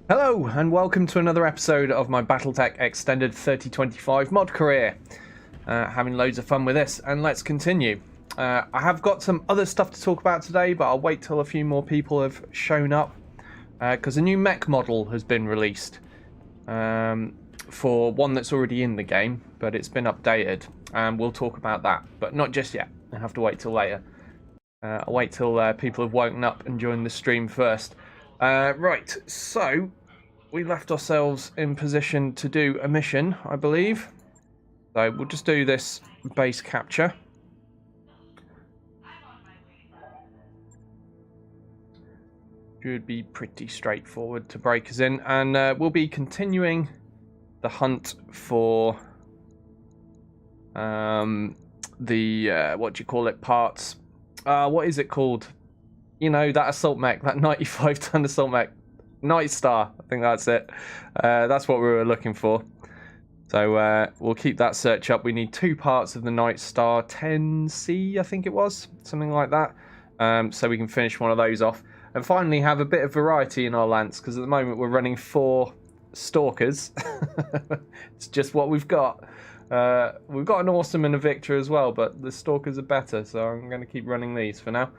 Hello and welcome to another episode of my Battletech Extended 3025 mod career. Having loads of fun with this, and let's continue. I have got some other stuff to talk about today, but I'll wait till a few more people have shown up because a new mech model has been released for one that's already in the game, but it's been updated, and we'll talk about that, but not just yet. I have to wait till later. I'll wait till people have woken up and joined the stream first. Right, so we left ourselves in position to do a mission, I believe. So we'll just do this base capture. Should be pretty straightforward to break us in, and we'll be continuing the hunt for the what do you call it, parts. What is it called? You know, that assault mech, that 95-ton assault mech. Night Star, I think that's it. That's what we were looking for. So we'll keep that search up. We need 2 parts of the Night Star 10C, I think it was. Something like that. So we can finish one of those off. And finally have a bit of variety in our lance, because at the moment we're running 4 Stalkers. It's just what we've got. We've got an Awesome and a Victor as well, but the Stalkers are better, so I'm going to keep running these for now.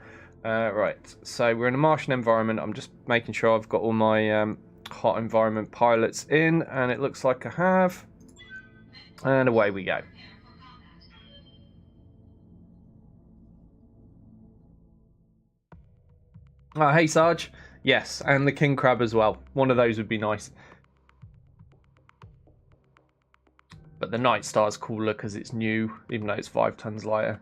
Right, so we're in a Martian environment. I'm just making sure I've got all my hot environment pilots in, and it looks like I have. And away we go. Oh, hey Sarge. Yes, and the King Crab as well. One of those would be nice. But the Night Star's cooler because it's new, even though it's 5 tons lighter.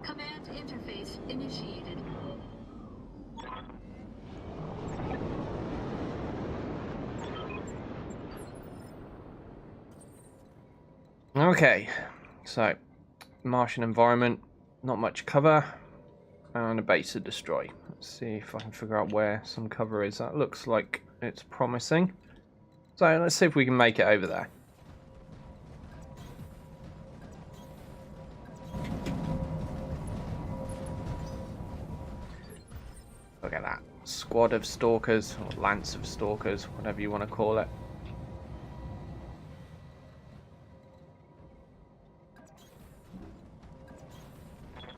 Command interface initiated. Okay, so Martian environment, not much cover, and a base to destroy. Let's see if I can figure out where some cover is. That looks like it's promising. So let's see if we can make it over there. Look at that. Squad of stalkers, or lance of stalkers, whatever you want to call it.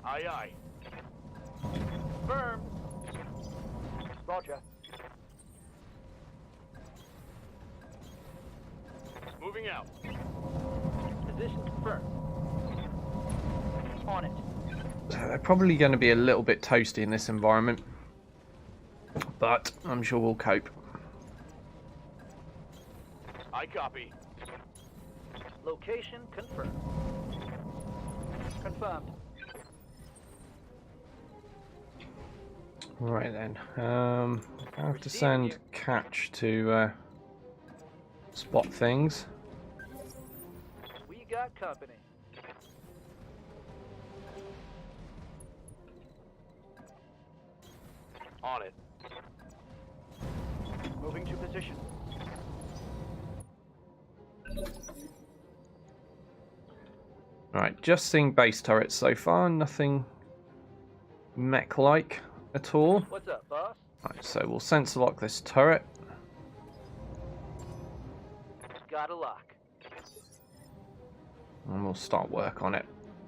Aye, aye. Firm. Roger. Moving out. Position confirmed. On it. So they're probably going to be a little bit toasty in this environment, but I'm sure we'll cope. I copy. Location confirmed. Confirmed. Right then, I have to send Catch to spot things. We got company. On it. Moving to position. Right, just seeing base turrets so far, nothing mech-like. at all. What's up, boss? Right, so we'll sensor lock this turret. Got a lock. And we'll start work on it.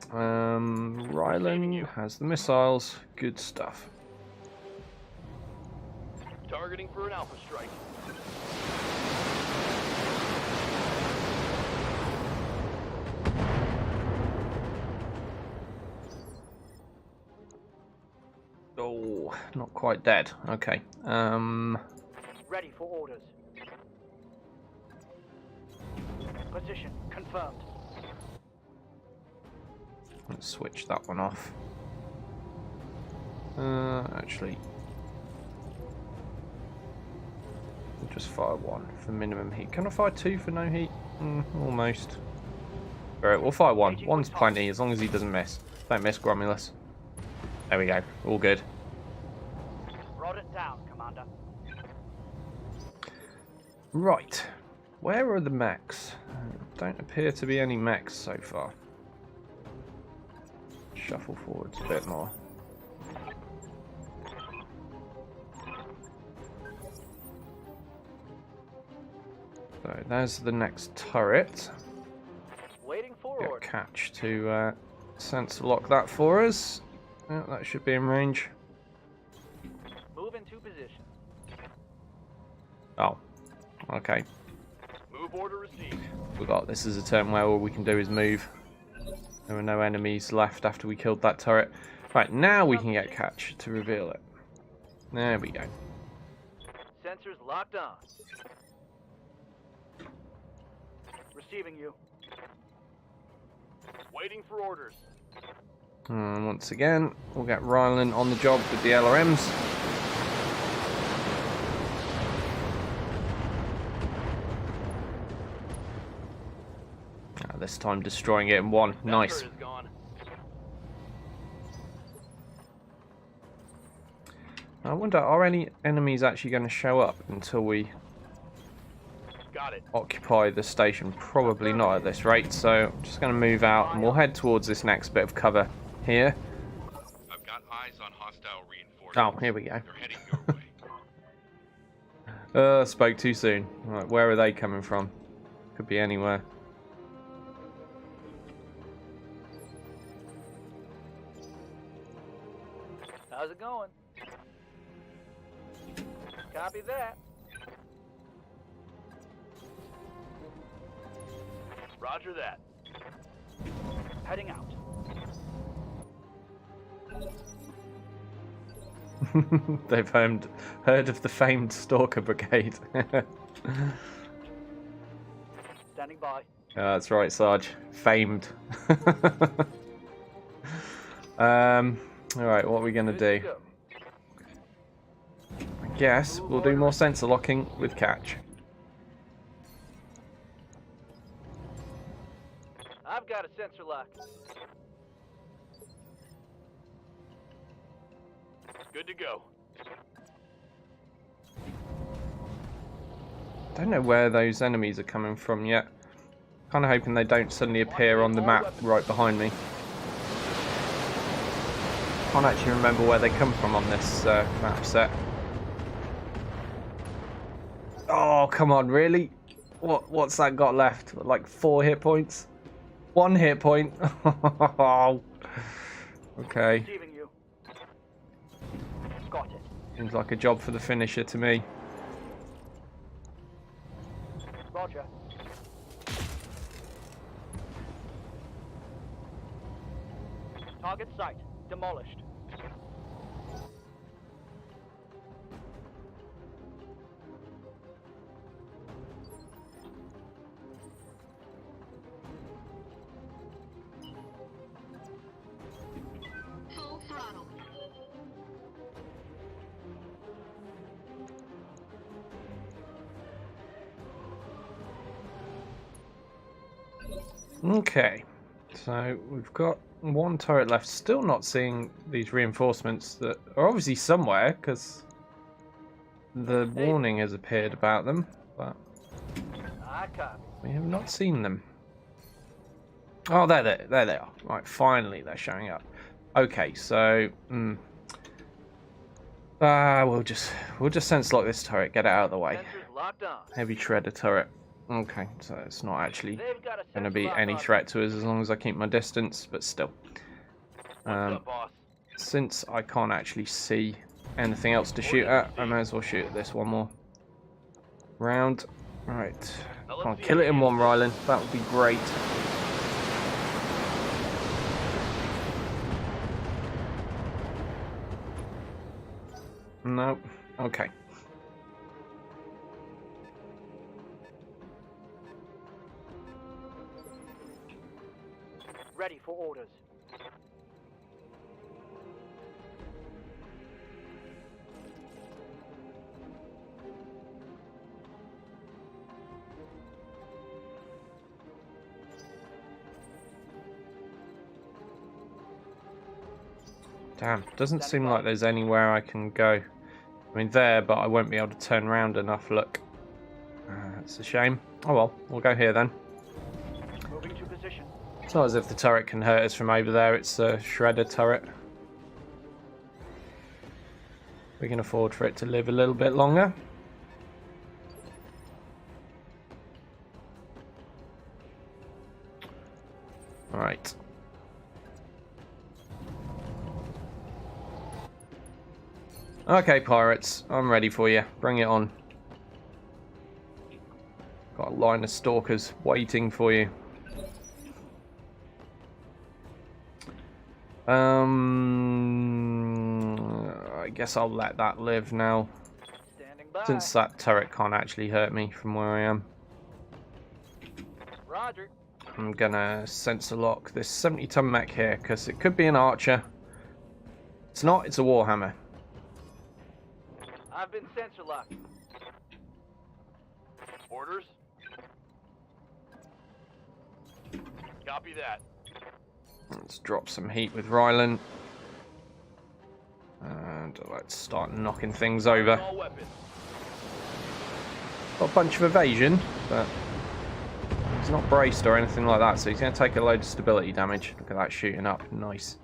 Rylan has the missiles. Good stuff. Targeting for an alpha strike. Oh, not quite dead. Okay. Ready for orders. Position confirmed. Let's switch that one off. Actually, we'll just fire one for minimum heat. Can I fire two for no heat? Almost. Alright, we'll fire one. One's plenty, as long as he doesn't miss. Don't miss, Gromulus. There we go. All good. Brought it down, Commander. Right. Where are the mechs? Don't appear to be any mechs so far. Shuffle forwards a bit more. So there's the next turret. Waiting for Get orders. Catch to sensor lock that for us. Yeah, that should be in range. Move into position. Oh, okay. Move order received. Forgot this is a turn where all we can do is move. There were no enemies left after we killed that turret. Right, now we can get Catch to reveal it. There we go. Sensors locked on. Receiving you. Waiting for orders. And once again, we'll get Rylan on the job with the LRMs. This time destroying it in one. Nice. That turret is gone. I wonder, are any enemies actually going to show up until we Got it. occupy the station? Probably not at this rate, so I'm just going to move out and we'll head towards this next bit of cover here. I've got eyes on hostile reinforcements. Oh, here we go. They're heading your way. Spoke too soon. Right, where are they coming from? Could be anywhere. How's it going? Copy that. Roger that. Heading out. They've heard of the famed Stalker Brigade. Standing by. That's right, Sarge. Famed. Alright, what are we going to Good do? go. I guess we'll do more sensor locking with Catch. I've got a sensor lock. Good to go. Don't know where those enemies are coming from yet. Kind of hoping they don't suddenly appear on the map right behind me. Can't actually remember where they come from on this map set. Oh, come on, really? What's that got left? Like 4 hit points? 1 hit point? Oh. Okay. Receiving you. Got it. Seems like a job for the finisher to me. Roger. Target site demolished. Full throttle. Okay. So we've got 1 turret left. Still not seeing these reinforcements that are obviously somewhere because the warning has appeared about them, but I copy. we have not seen them. Oh, there they are. Right, finally they're showing up. Okay, so We'll just sense lock this turret. Get it out of the way. Sensors locked on. Heavy shredder turret. Okay, so it's not actually They've got a going to sensor be lock any on. threat to us as long as I keep my distance, but still. What's up, boss? Since I can't actually see anything else to shoot at, I may as well shoot at this one more round. Right, come on, kill it in one, Rylan. That would be great. No, okay. Ready for orders. Damn, doesn't seem like there's anywhere I can go. I mean, there, but I won't be able to turn around enough, look. It's a shame. Oh well, we'll go here then. Moving to position. It's not as if the turret can hurt us from over there, it's a shredder turret. We can afford for it to live a little bit longer. Alright. Okay, pirates, I'm ready for you. Bring it on. Got a line of stalkers waiting for you. I guess I'll let that live now, Standing by. since that turret can't actually hurt me from where I am. Roger. I'm gonna sensor lock this 70-ton mech here, because it could be an archer. It's not, it's a warhammer. I've been sensor locked. Orders? Copy that. Let's drop some heat with Rylan. And let's start knocking things over. All weapons. Got a bunch of evasion, but he's not braced or anything like that, so he's going to take a load of stability damage. Look at that shooting up. Nice.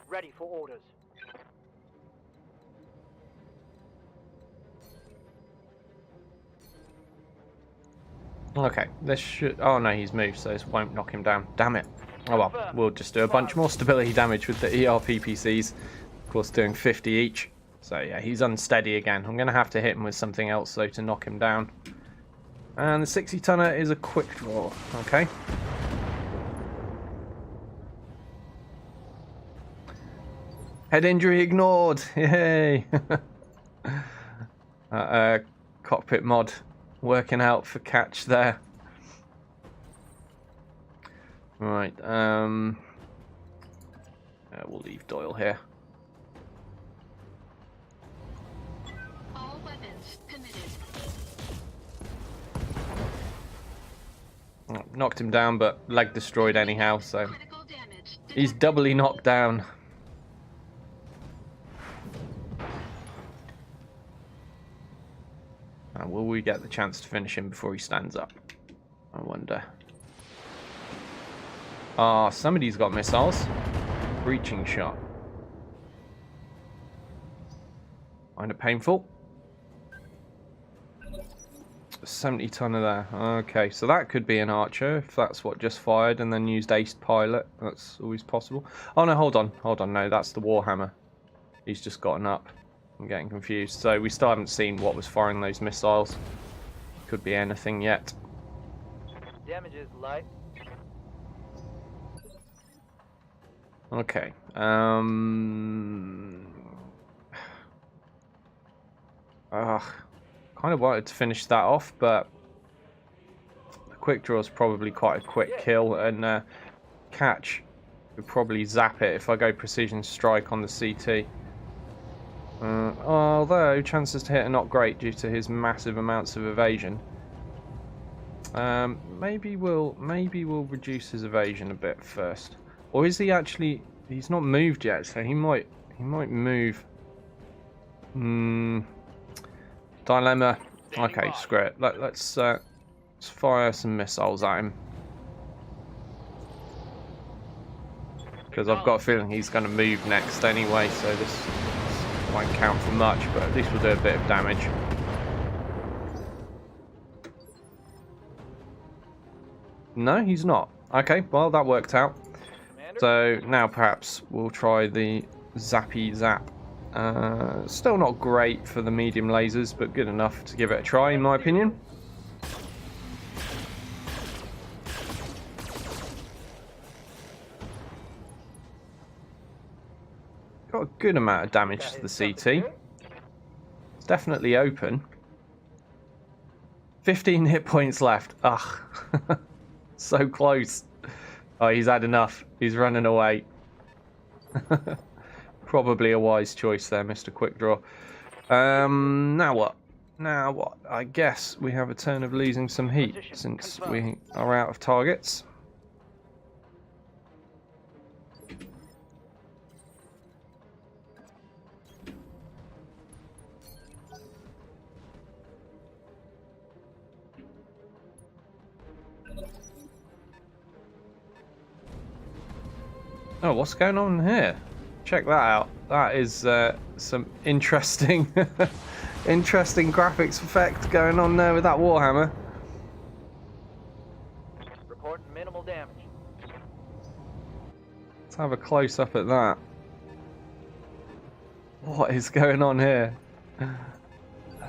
Ready for orders. Okay, this should... Oh no, he's moved, so this won't knock him down. Damn it. Oh well, we'll just do a bunch more stability damage with the ERPPCs. Of course, doing 50 each. So yeah, he's unsteady again. I'm going to have to hit him with something else, though, to knock him down. And the 60-tonner is a quick draw. Okay. Head injury ignored. Yay. Cockpit mod working out for catch there. Right. We'll leave Doyle here. All weapons committed. Knocked him down, but leg destroyed anyhow, so Critical damage. he's doubly knocked down. Will we get the chance to finish him before he stands up? I wonder. Ah, somebody's got missiles. Breaching shot. Kind of painful. 70-tonner there. Okay, so that could be an archer if that's what just fired and then used ace pilot. That's always possible. Oh no, hold on. Hold on, no, that's the warhammer. He's just gotten up. I'm getting confused. So we still haven't seen what was firing those missiles. Could be anything yet. Damage is light. Okay. Kind of wanted to finish that off, but the quick draw is probably quite a quick kill, and catch would probably zap it if I go precision strike on the CT. Although chances to hit are not great due to his massive amounts of evasion. Maybe we'll reduce his evasion a bit first, or is he actually? He's not moved yet, so he might move Dilemma. Okay, screw it. Let's fire some missiles at him. Because I've got a feeling he's going to move next anyway, so this won't count for much, but at least we'll do a bit of damage. No, he's not. Okay, well, that worked out. Commander? So now perhaps we'll try the Zappy Zap. Still not great for the medium lasers, but good enough to give it a try, in my opinion. Got a good amount of damage to the CT. It's definitely open. 15 hit points left. Ugh. So close. Oh, he's had enough. He's running away. Probably a wise choice there, Mr. Quickdraw. Now what? Now what? I guess we have a turn of losing some heat since we are out of targets. Oh, what's going on here? Check that out. That is some interesting, interesting graphics effect going on there with that Warhammer. Reporting minimal damage. Let's have a close up at that. What is going on here?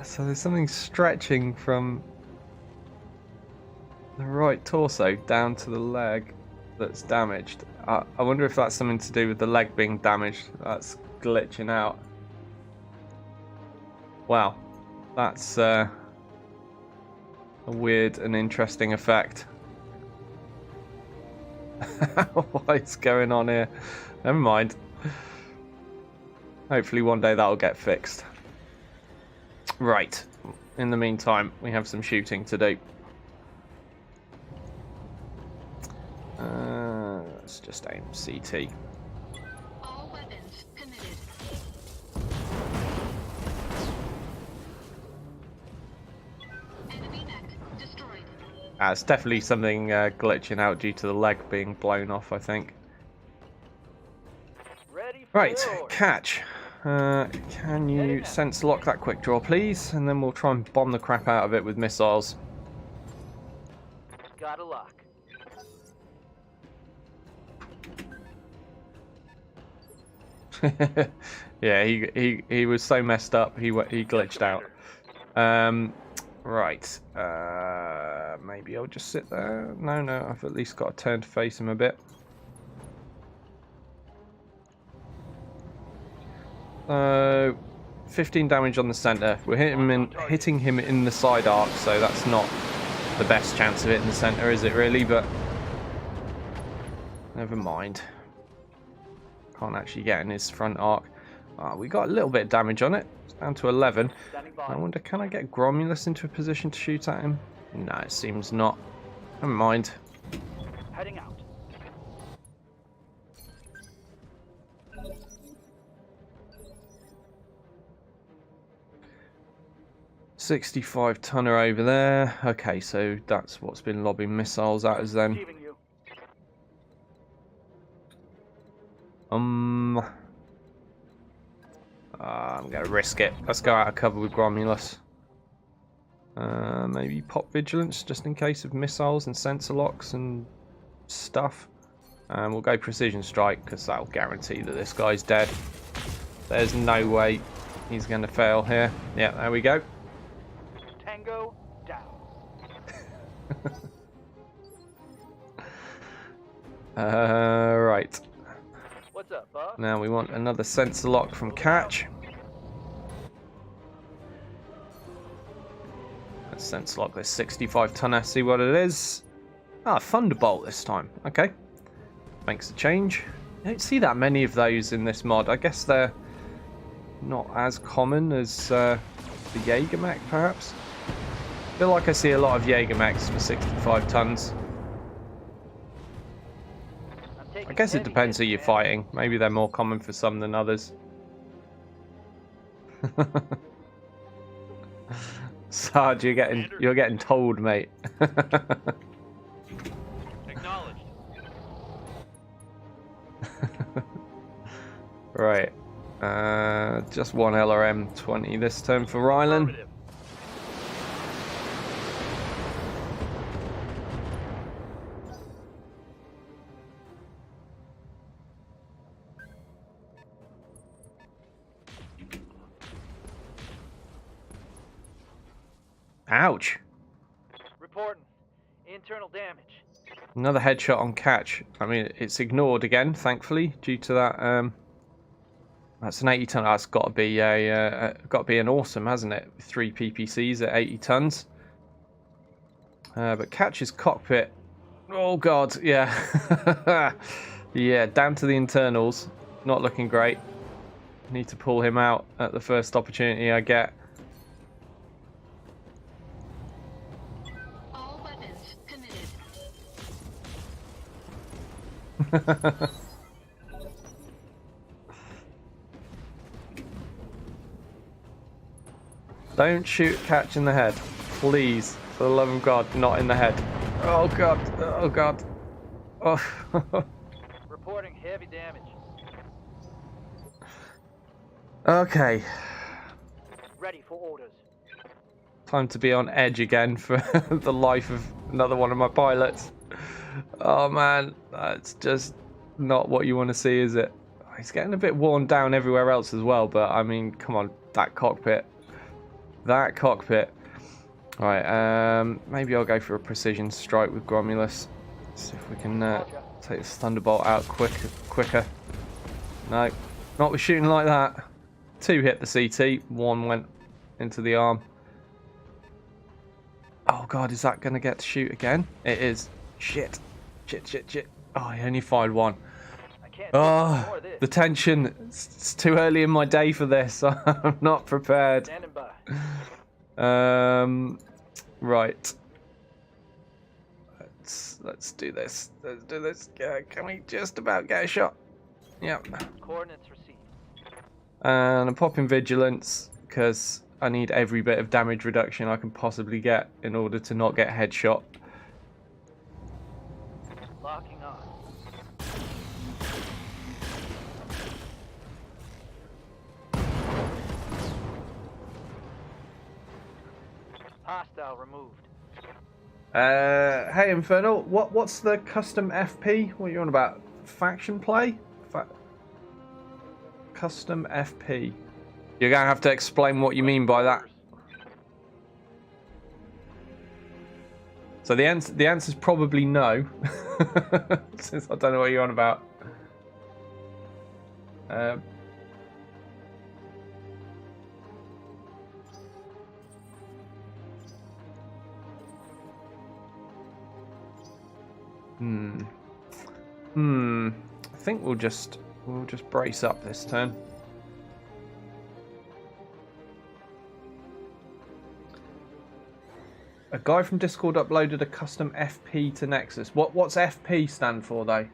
So there's something stretching from the right torso down to the leg that's damaged. I wonder if that's something to do with the leg being damaged. That's glitching out. Wow, that's a weird and interesting effect. What's going on here? Never mind. Hopefully one day that'll get fixed. Right. In the meantime, we have some shooting to do. Let's just aim CT. All weapons committed. Enemy mech destroyed. It's definitely something glitching out due to the leg being blown off, I think. Ready for Right, orders. Catch. Can you sense lock that quick draw, please? And then we'll try and bomb the crap out of it with missiles. Got a lock. Yeah, he was so messed up. He glitched out. Right. Maybe I'll just sit there. No, I've at least got to turn to face him a bit. 15 damage on the center. We're hitting him in the side arc, so that's not the best chance of hitting the center, is it really? But never mind. Can't actually get in his front arc. We got a little bit of damage on it. It's down to 11. Standing by. I wonder, can I get Gromulus into a position to shoot at him? No, it seems not. Never mind. Heading out. $65-tonner over there. Okay, so that's what's been lobbing missiles at us then. Receiving you. I'm gonna risk it. Let's go out of cover with Gromulus. Maybe pop vigilance just in case of missiles and sensor locks and stuff. And we'll go precision strike because that'll guarantee that this guy's dead. There's no way he's going to fail here. Yeah, there we go. Tango down. Right. What's up, boss? Now we want another sensor lock from Catch. Let's sensor lock this 65-tonner, see what it is. Ah, Thunderbolt this time. Okay. Makes a change. I don't see that many of those in this mod. I guess they're not as common as the Jaegermech, perhaps. I feel like I see a lot of Jaegermechs for 65 tons. I guess it depends who you're fighting. Maybe they're more common for some than others. Sarge, you're getting told, mate. Acknowledged. Right. Just one LRM 20 this turn for Rylan. Affirmative. Ouch. Reporting. Internal damage. Another headshot on catch. I mean, it's ignored again, thankfully, due to that. That's an 80 ton. That's got to be an awesome, hasn't it? 3 PPCs at 80 tons. But catch's cockpit. Oh god, yeah, yeah. Down to the internals. Not looking great. Need to pull him out at the first opportunity I get. All weapons committed. Don't shoot catch in the head, please. For the love of God, not in the head. Oh god, oh god. Oh. Reporting heavy damage. Okay. Ready for orders. Time to be on edge again for the life of another one of my pilots. Oh man, that's just not what you want to see, is it? He's getting a bit worn down everywhere else as well, but I mean, come on, that cockpit. That cockpit. Right, maybe I'll go for a precision strike with Gromulus. See if we can take this Thunderbolt out quicker. No, not with shooting like that. 2 hit the CT, 1 went into the arm. Oh god, is that going to get to shoot again? It is. Shit. Oh, I only fired 1. I can't Oh, more of this. the tension. It's too early in my day for this. I'm not prepared. Standing by. Right. Let's do this. Let's do this. Can we just about get a shot? Yep. Coordinates received. And I'm popping vigilance because I need every bit of damage reduction I can possibly get in order to not get headshot. Locking on. Hostile removed. Hey Infernal, what's the custom FP? What are you on about? Faction play? Custom FP. You're gonna have to explain what you mean by that. So the answer's probably no, since I don't know what you're on about. I think we'll just brace up this turn. A guy from Discord uploaded a custom FP to Nexus. What's FP stand for though?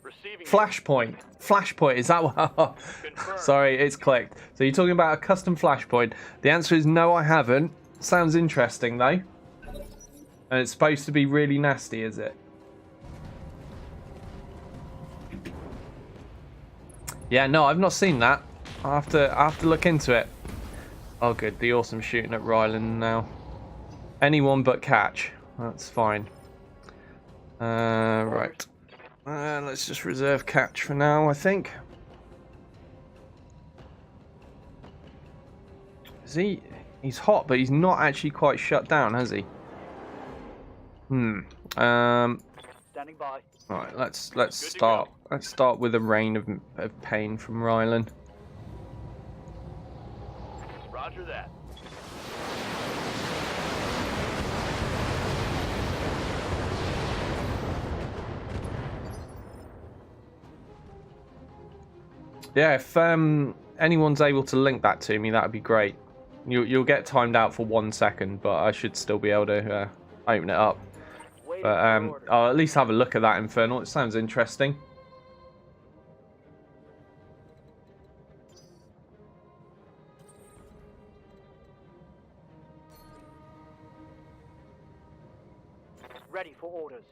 Receiving. Flashpoint. Flashpoint, is that what? Sorry, it's clicked. So you're talking about a custom flashpoint. The answer is no, I haven't. Sounds interesting though. And it's supposed to be really nasty, is it? Yeah, no, I've not seen that. I have to look into it. Oh good, the awesome shooting at Rylan now. Anyone but catch. That's fine. Right. Let's just reserve catch for now, I think. Is he? He's hot, but he's not actually quite shut down, has he? Standing by. Right, let's start. Let's start with a rain of pain from Rylan. Roger that. Yeah, if anyone's able to link that to me, that'd be great. You'll get timed out for 1 second, but I should still be able to open it up. But I'll at least have a look at that Infernal. It sounds interesting. ready for orders.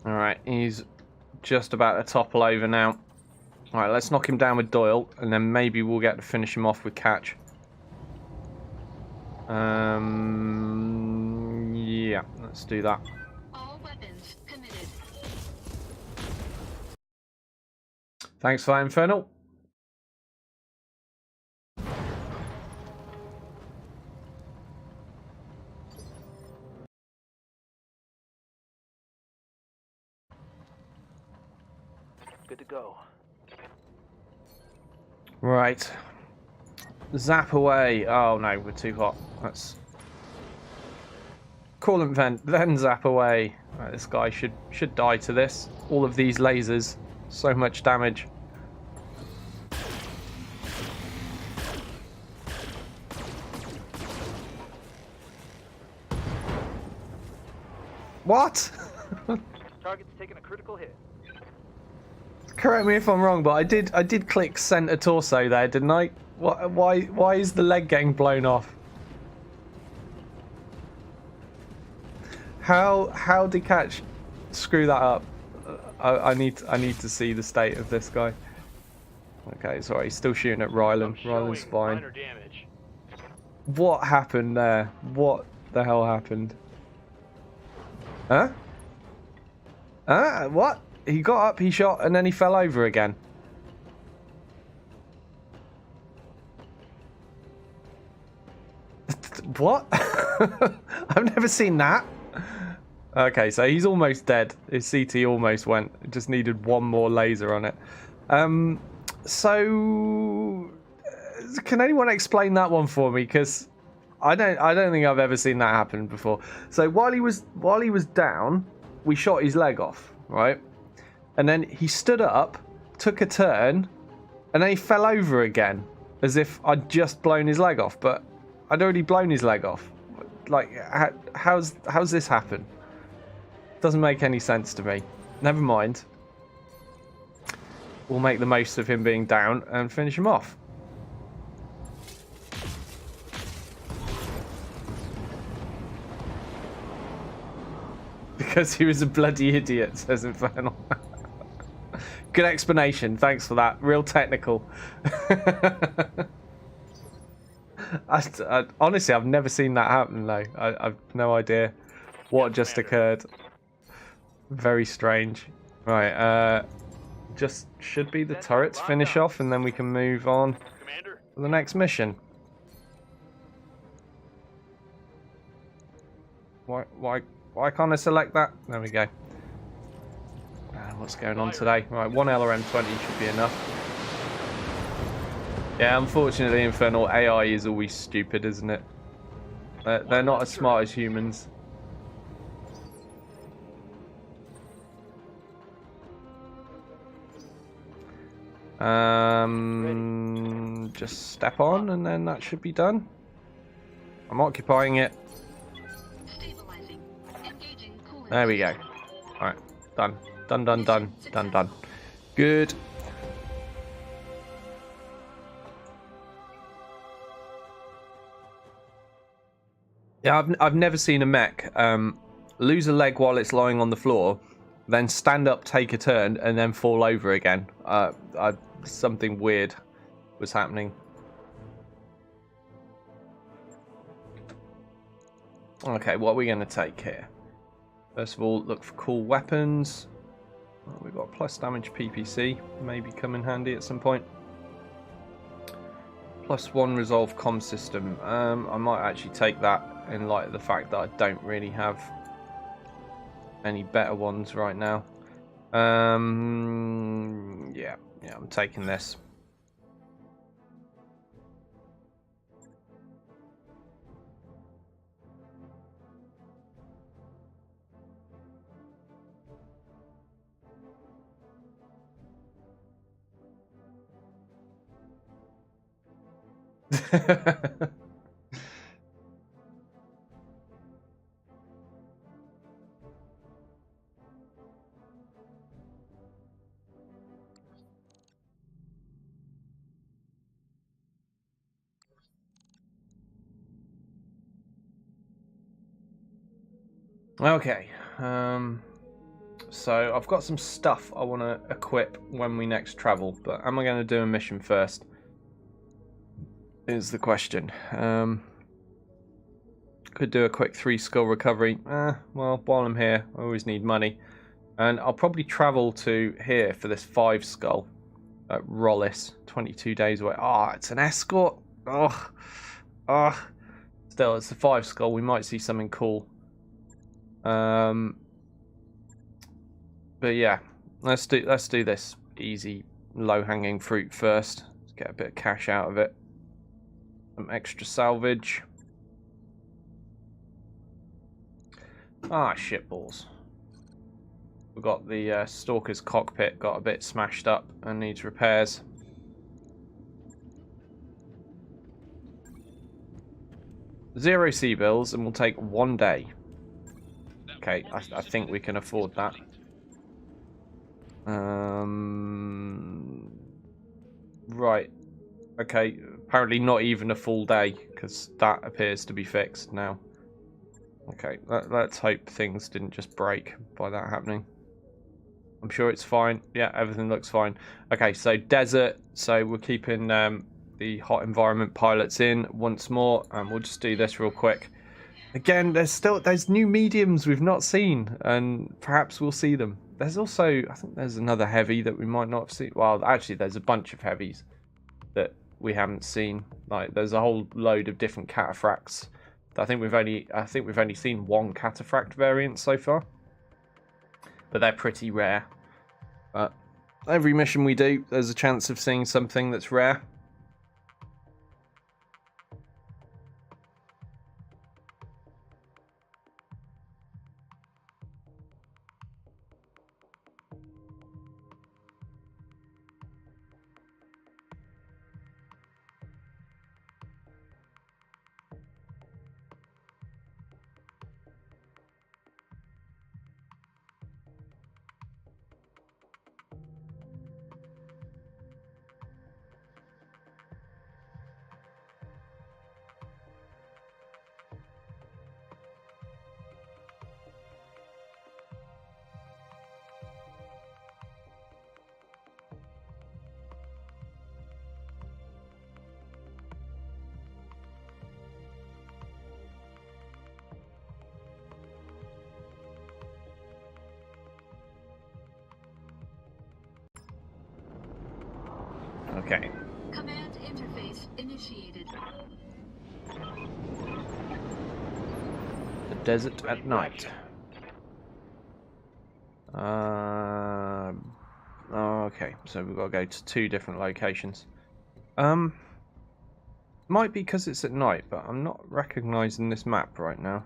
Alright, he's just about to topple over now. Alright, let's knock him down with Doyle, and then maybe we'll get to finish him off with Catch. Yeah, let's do that. All weapons committed. Thanks for that, Infernal. Good to go. Right. Zap away. Oh no, we're too hot. Let's coolant vent, then zap away. Right, this guy should die to this. All of these lasers, so much damage. What? Target's taking a critical hit. Correct me if I'm wrong, but I did click center torso there, didn't I? Why is the leg getting blown off? How did Catch screw that up? I need to see the state of this guy. Okay, sorry, he's still shooting at Rylan. Rylan's fine. Minor damage. What happened there? What the hell happened? Huh? Huh? What? He got up, he shot, and then he fell over again. What? I've never seen that. Okay, so he's almost dead. His CT almost went. It just needed one more laser on it. So can anyone explain that one for me? Because I don't think I've ever seen that happen before. So while he was down, we shot his leg off, right? And then he stood up, took a turn, and then he fell over again, as if I'd just blown his leg off. But I'd already blown his leg off. Like, how's this happen? Doesn't make any sense to me. Never mind. We'll make the most of him being down and finish him off. Because he was a bloody idiot, says Infernal. Good explanation. Thanks for that. Real technical. Honestly, I've never seen that happen, though. I've no idea what just occurred. Very strange. Right, just should be the turrets finish off, and then we can move on Commander. to the next mission. Why can't I select that? There we go. What's going on today? Right, one LRM-20 should be enough. Yeah, unfortunately, Infernal AI is always stupid, isn't it? They're not as smart as humans. Just step on, and then that should be done. I'm occupying it. Stabilizing. Engaging coolant. There we go. Alright, done. Done. Good. Yeah, I've never seen a mech lose a leg while it's lying on the floor, then stand up, take a turn, and then fall over again. Something weird was happening. Okay, what are we going to take here? First of all, look for cool weapons. We've got plus damage PPC, maybe come in handy at some point. +1 resolve comm system. I might actually take that in light of the fact that I don't really have any better ones right now. Yeah, I'm taking this. Okay. So I've got some stuff I want to equip when we next travel, but am I going to do a mission first? Is the question. Could do a quick 3 skill recovery. Well, while I'm here, I always need money. And I'll probably travel to here for this 5 skull at Rollis, 22 days away. It's an escort. Still, it's a 5 skull. We might see something cool. But yeah, let's do this easy, low-hanging fruit first. Let's get a bit of cash out of it. Some extra salvage. Shitballs. We've got the Stalker's cockpit got a bit smashed up and needs repairs. Zero sea bills and we'll take 1 day. Okay, I think we can afford that. Right. Okay, apparently not even a full day, because that appears to be fixed now. Okay, let's hope things didn't just break by that happening. I'm sure it's fine. Yeah, everything looks fine. Okay, so desert. So we're keeping the hot environment pilots in once more, and we'll just do this real quick. Again, there's new mediums we've not seen, and perhaps we'll see them. There's also, I think there's another heavy that we might not have seen. Well, actually, there's a bunch of heavies that we haven't seen. Like, there's a whole load of different cataphracts. I think we've only seen one cataphract variant so far, but they're pretty rare. But every mission we do, there's a chance of seeing something that's rare. Okay. Command interface initiated. The desert at night. Okay, so we've got to go to 2 different locations. Might be because it's at night, but I'm not recognizing this map right now.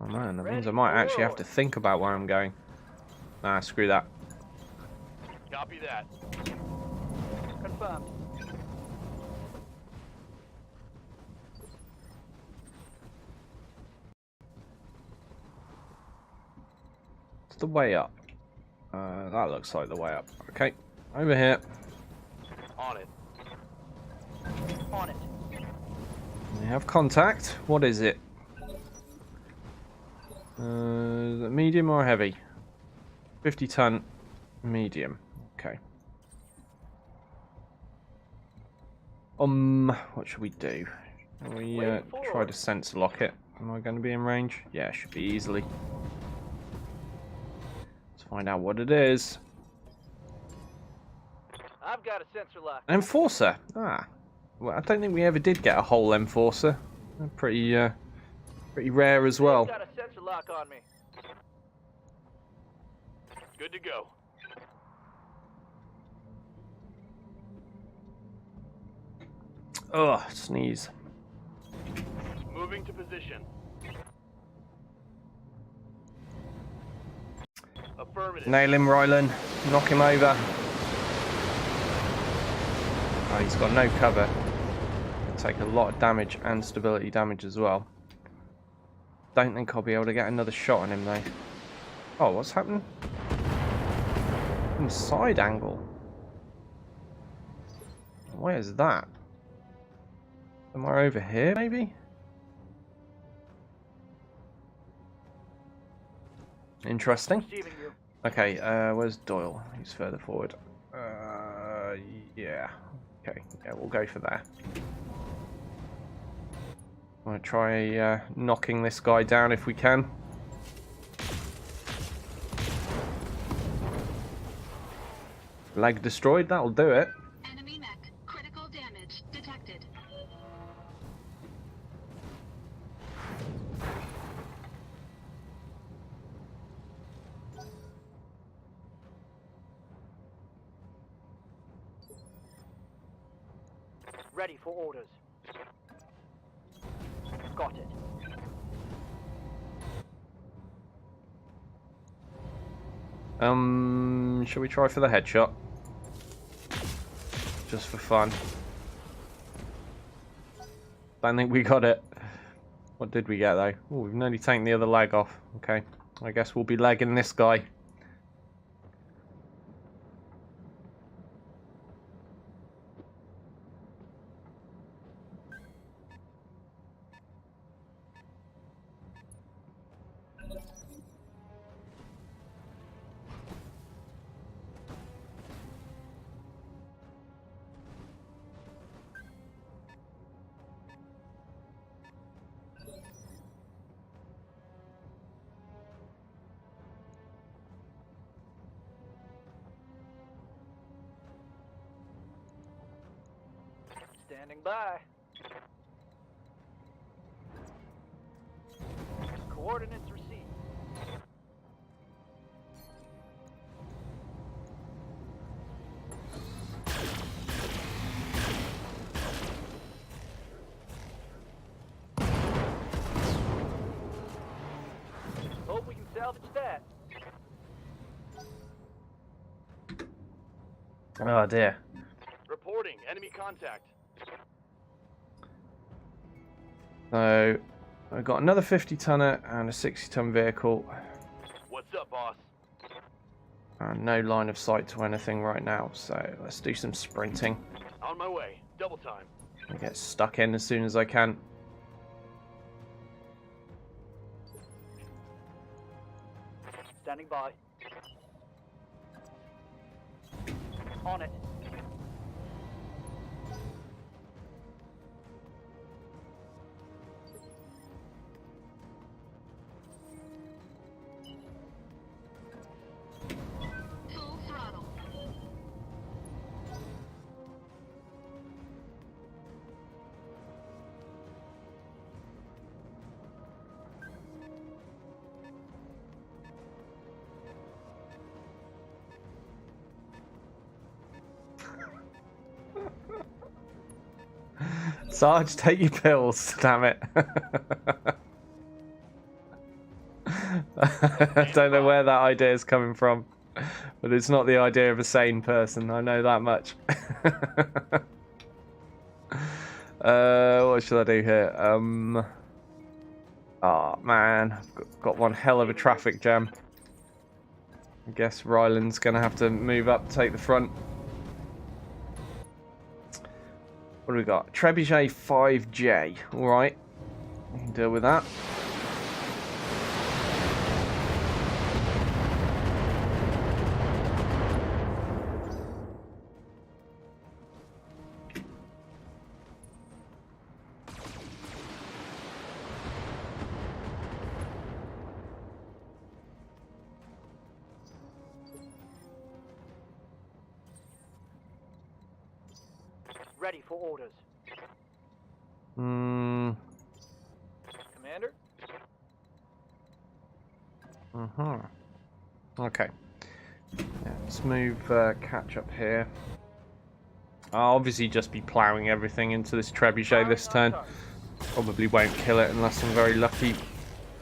Oh man, that means I might actually have to think about where I'm going. Nah, screw that. Copy that. Confirmed. It's the way up. That looks like the way up. Okay, over here. On it. On it. We have contact. What is it? Is it medium or heavy? 50-ton medium. Okay. What should we do? Shall we try to sensor lock it? Am I going to be in range? Yeah, should be easily. Let's find out what it is. I've got a sensor lock. Enforcer. Well, I don't think we ever did get a whole enforcer. They're pretty rare as well. Got a sensor lock on me. Good to go. Ugh, sneeze. Moving to position. Affirmative. Nail him, Rylan. Knock him over. he's got no cover. Take a lot of damage and stability damage as well. Don't think I'll be able to get another shot on him though. Oh, what's happening? From side angle. Where's that? Somewhere over here, maybe? Interesting. Receiving you. Okay, where's Doyle? He's further forward. Yeah. Okay, yeah, we'll go for there. I'm going to try knocking this guy down if we can. Leg destroyed, that'll do it. Enemy mech. Critical damage detected. Ready for orders. Got it. Shall we try for the headshot? Just for fun. Don't think we got it. What did we get though? Oh, we've nearly taken the other leg off. Okay, I guess we'll be legging this guy. Standing by. Coordinates received. Hope we can salvage that. Oh dear. Reporting enemy contact. So, I've got another 50-tonner and a 60-ton vehicle. What's up, boss? And no line of sight to anything right now, so let's do some sprinting. On my way. Double time. I get stuck in as soon as I can. Standing by. On it. Full throttle. Sarge, take your pills, damn it. I don't know where that idea is coming from, but it's not the idea of a sane person, I know that much. What should I do here? Oh man, I've got one hell of a traffic jam. I guess Ryland's gonna have to move up, take the front. What do we got? Trebuchet 5J. Alright. We can deal with that. Ready for orders. Hmm. Commander? Okay. Yeah, let's move catch up here. I'll obviously just be ploughing everything into this trebuchet this turn. Probably won't kill it unless I'm very lucky.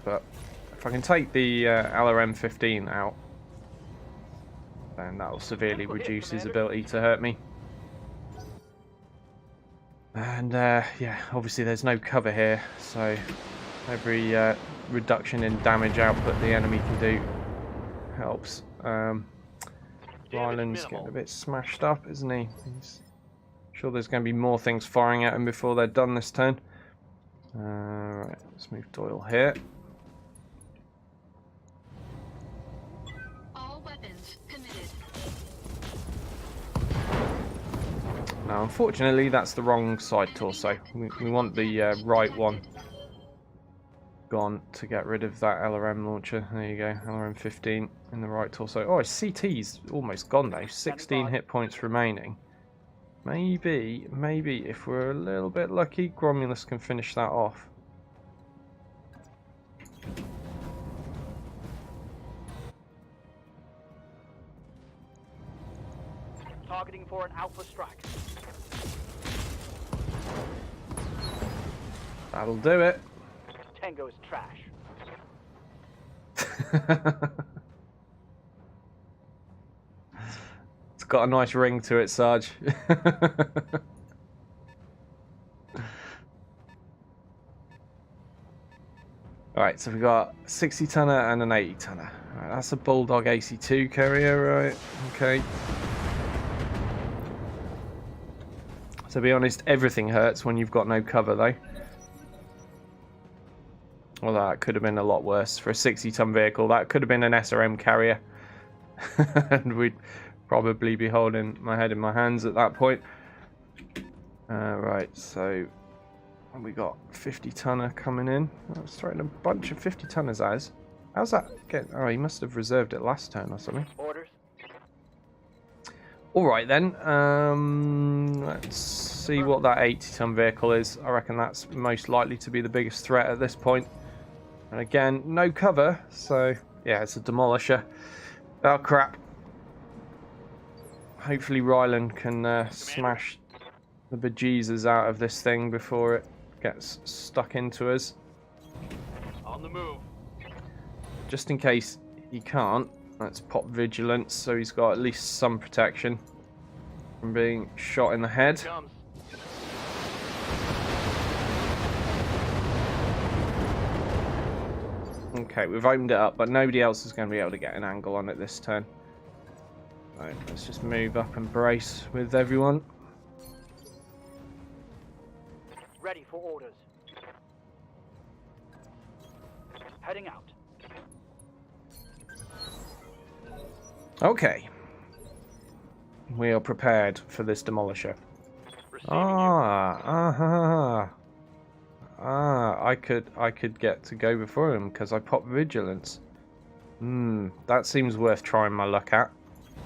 But if I can take the LRM-15 out, then that will severely reduce his ability to hurt me. And yeah, obviously there's no cover here, so every reduction in damage output the enemy can do helps. Ryland's getting a bit smashed up, isn't he? He's sure there's going to be more things firing at him before they're done this turn. Right, let's move Doyle here. All weapons committed. Now, unfortunately, that's the wrong side torso. We want the right one gone to get rid of that LRM launcher. There you go, LRM 15 in the right torso. Oh, his CT's almost gone though. 16 hit points remaining. Maybe if we're a little bit lucky, Gromulus can finish that off. Targeting for an alpha strike. That'll do it. Tango's trash. It's got a nice ring to it, Sarge. Alright, so we've got a 60 tonner and an 80 tonner. Right, that's a Bulldog AC2 carrier, right? Okay. To be honest, everything hurts when you've got no cover, though. Well, that could have been a lot worse for a 60-ton vehicle. That could have been an SRM carrier. And we'd probably be holding my head in my hands at that point. Right, so we got 50-tonner coming in. I was throwing a bunch of 50-tonners as. How's that getting? Oh, he must have reserved it last turn or something. Orders. Alright then, let's see what that 80-ton vehicle is. I reckon that's most likely to be the biggest threat at this point. And again, no cover, so yeah, it's a demolisher. Oh crap. Hopefully Ryland can smash the bejesus out of this thing before it gets stuck into us. On the move. Just in case he can't, let's pop vigilance so he's got at least some protection from being shot in the head. Comes. Okay, we've opened it up, but nobody else is going to be able to get an angle on it this turn. Right, let's just move up and brace with everyone. Ready for orders. Heading out. Okay. We are prepared for this demolisher. Receiving I could get to go before him because I popped vigilance. That seems worth trying my luck at.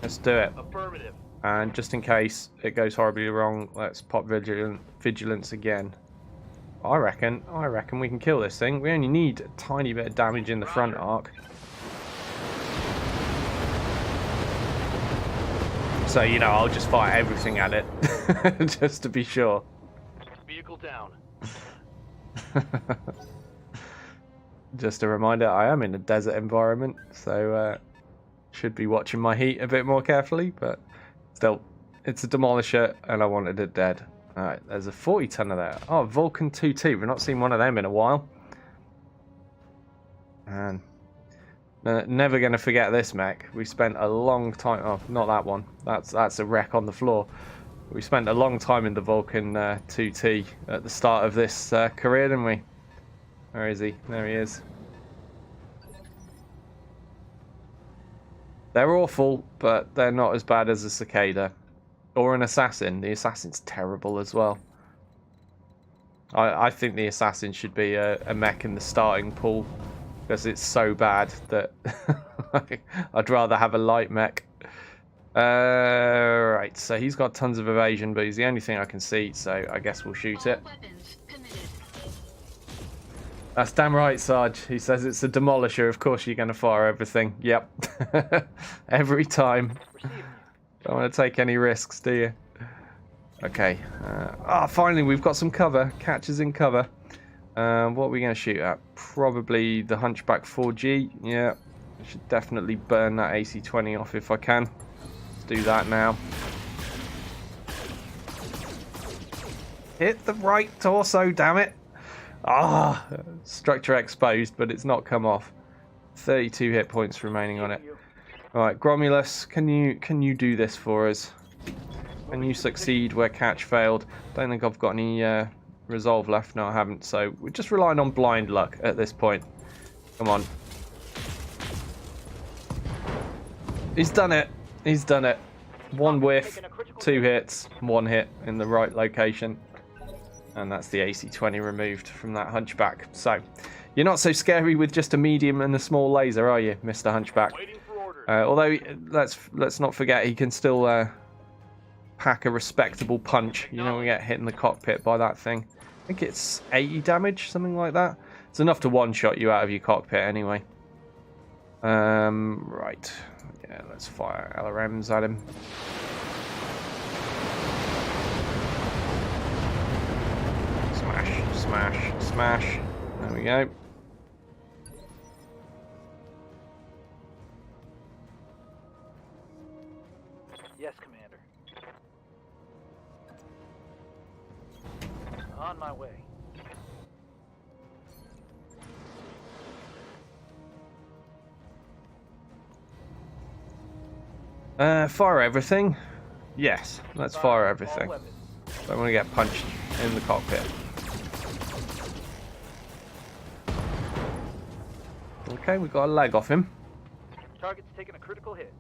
Let's do it. Affirmative. And just in case it goes horribly wrong, let's pop vigilance again. I reckon we can kill this thing. We only need a tiny bit of damage in the front arc. So, you know, I'll just fire everything at it, just to be sure. Vehicle down. Just a reminder, I am in a desert environment, so should be watching my heat a bit more carefully, but still, it's a demolisher, and I wanted it dead. Alright, there's a 40-tonner there. Oh, Vulcan 2T. We've not seen one of them in a while. And never going to forget this mech. We spent a long time... Oh, not that one. That's a wreck on the floor. We spent a long time in the Vulcan 2T at the start of this career, didn't we? Where is he? There he is. They're awful, but they're not as bad as a Cicada. Or an Assassin. The Assassin's terrible as well. I think the Assassin should be a mech in the starting pool. Because it's so bad that I'd rather have a light mech. Right, so he's got tons of evasion, but he's the only thing I can see, so I guess we'll shoot it. That's damn right, Sarge. He says it's a demolisher. Of course you're going to fire everything. Yep. Every time. Don't want to take any risks, do you? Okay. Finally, we've got some cover. Catches in cover. What are we going to shoot at? Probably the Hunchback 4G. Yeah. I should definitely burn that AC-20 off if I can. Let's do that now. Hit the right torso, damn it. Ah, structure exposed, but it's not come off. 32 hit points remaining on it. Alright, Gromulus, can you do this for us? Can you succeed where catch failed? Don't think I've got any resolve left. No, I haven't. So we're just relying on blind luck at this point. Come on. He's done it. He's done it. One whiff, 2 hits, 1 hit in the right location. And that's the AC-20 removed from that Hunchback. So, you're not so scary with just a medium and a small laser, are you, Mr. Hunchback? Although, let's not forget, he can still pack a respectable punch. You know, we get hit in the cockpit by that thing. I think it's 80 damage, something like that. It's enough to one-shot you out of your cockpit anyway. Right. Yeah, let's fire LRMs at him. Smash, smash, smash. There we go. Yes, Commander. On my way. Fire everything. Yes, let's fire everything. Don't want to get punched in the cockpit. Okay, we got a leg off him. Target's taking a critical hit.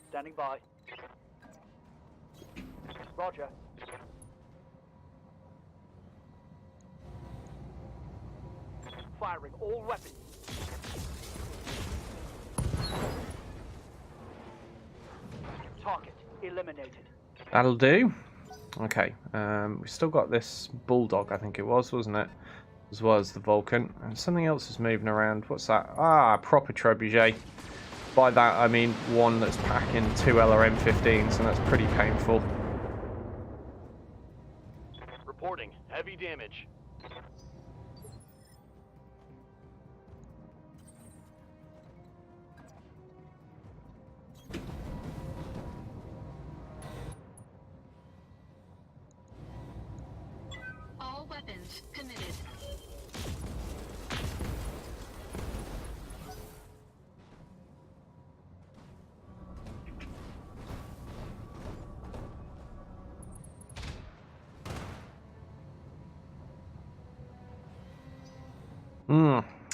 Standing by. Roger. Firing all weapons. Target eliminated. That'll do. Okay, we still got this Bulldog, I think it was, wasn't it? As well as the Vulcan. And something else is moving around. What's that? Ah, proper trebuchet. By that, I mean one that's packing 2 LRM-15s, and that's pretty painful. Reporting heavy damage. All weapons committed.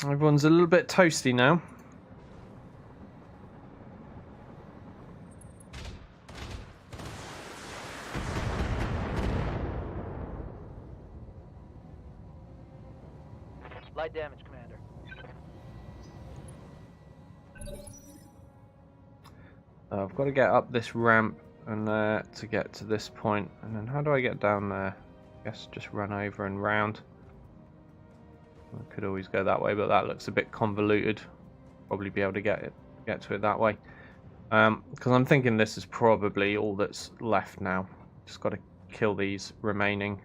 Everyone's a little bit toasty now. Light damage, Commander. I've got to get up this ramp and to get to this point. And then how do I get down there? I guess just run over and round. I could always go that way, but that looks a bit convoluted. Probably be able to get to it that way. Because I'm thinking this is probably all that's left now. Just got to kill these remaining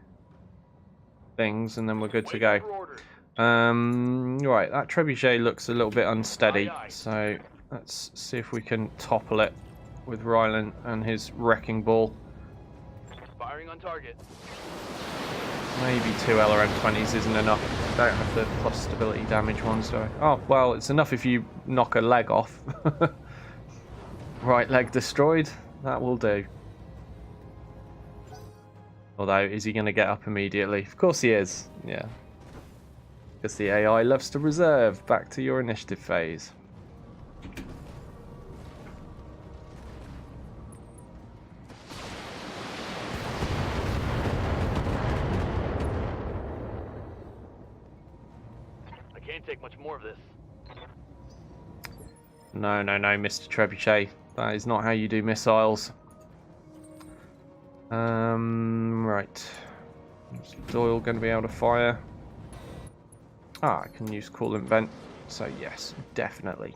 things, and then we're good to go. Right, that trebuchet looks a little bit unsteady, so let's see if we can topple it with Rylan and his wrecking ball. Firing on target. Maybe 2 LRM-20s isn't enough. I don't have the plus stability damage ones, do I? Oh, well, it's enough if you knock a leg off. Right leg destroyed. That will do. Although, is he going to get up immediately? Of course he is. Yeah. Because the AI loves to reserve. Back to your initiative phase. Take much more of this. No, Mr. Trebuchet. That is not how you do missiles. Right. Is Doyle going to be able to fire? Ah, I can use coolant vent. So yes, definitely.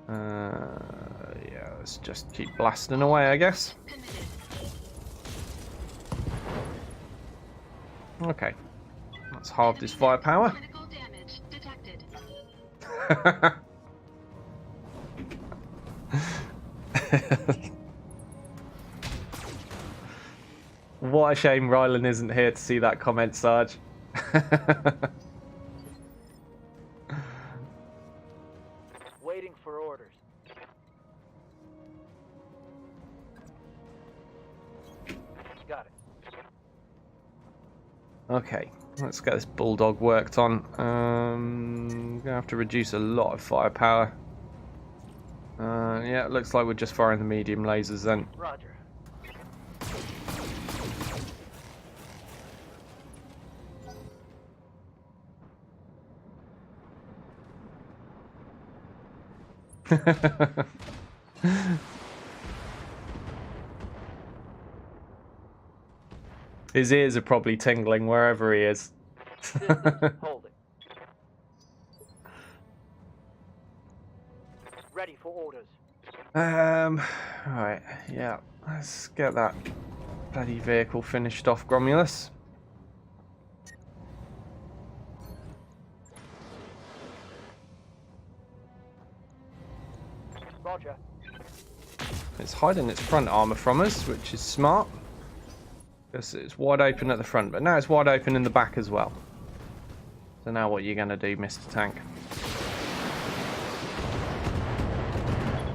Yeah, let's just keep blasting away, I guess. Committed. Okay. Let's halve this firepower. Critical damage detected. What a shame Rylan isn't here to see that comment, Sarge. Waiting for orders. Got it. Okay, let's get this bulldog worked on. Gonna have to reduce a lot of firepower. Yeah, it looks like we're just firing the medium lasers then. Roger. His ears are probably tingling wherever he is. Systems holding. Ready for orders. Right, yeah. Let's get that bloody vehicle finished off, Gromulus. Roger. It's hiding its front armor from us, which is smart. Because it's wide open at the front, but now it's wide open in the back as well. So now what are you going to do, Mr. Tank?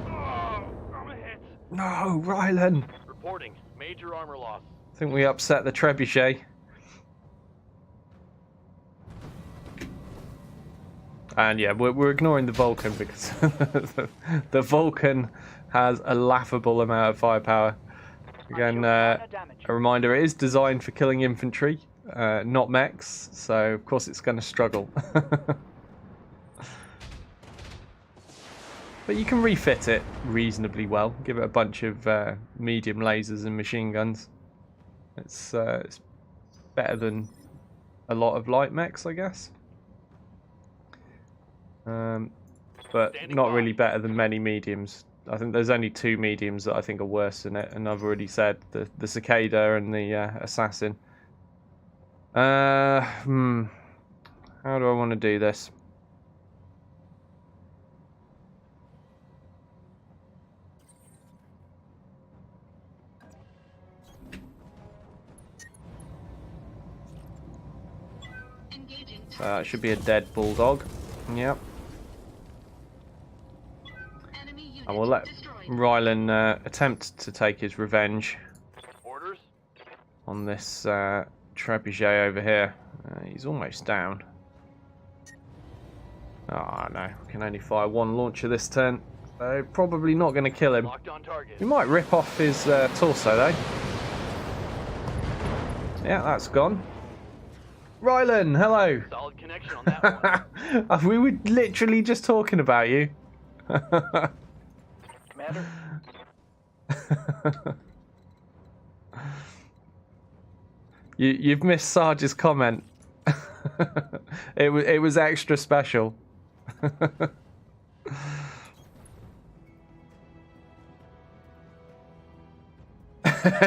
I'm hit. No, Rylan! Reporting. Major armor loss. I think we upset the trebuchet. And yeah, we're ignoring the Vulcan because the Vulcan has a laughable amount of firepower. Again, a reminder, it is designed for killing infantry, not mechs, so of course it's going to struggle. But you can refit it reasonably well, give it a bunch of medium lasers and machine guns. It's better than a lot of light mechs, I guess. But not really better than many mediums. I think there's only 2 mediums that I think are worse than it, and I've already said the Cicada and the Assassin. How do I want to do this? Engaging. It should be a dead bulldog. Yep. Enemy unit And we'll let destroyed. Rylan attempt to take his revenge Orders. on this trebuchet over here. He's almost down. Oh no, we can only fire 1 launcher this turn. So probably not going to kill him. Locked on target. We might rip off his torso though. Yeah, that's gone. Rylan, hello. Solid connection on that one. We were literally just talking about you. Commander. You've missed Sarge's comment. It was extra special.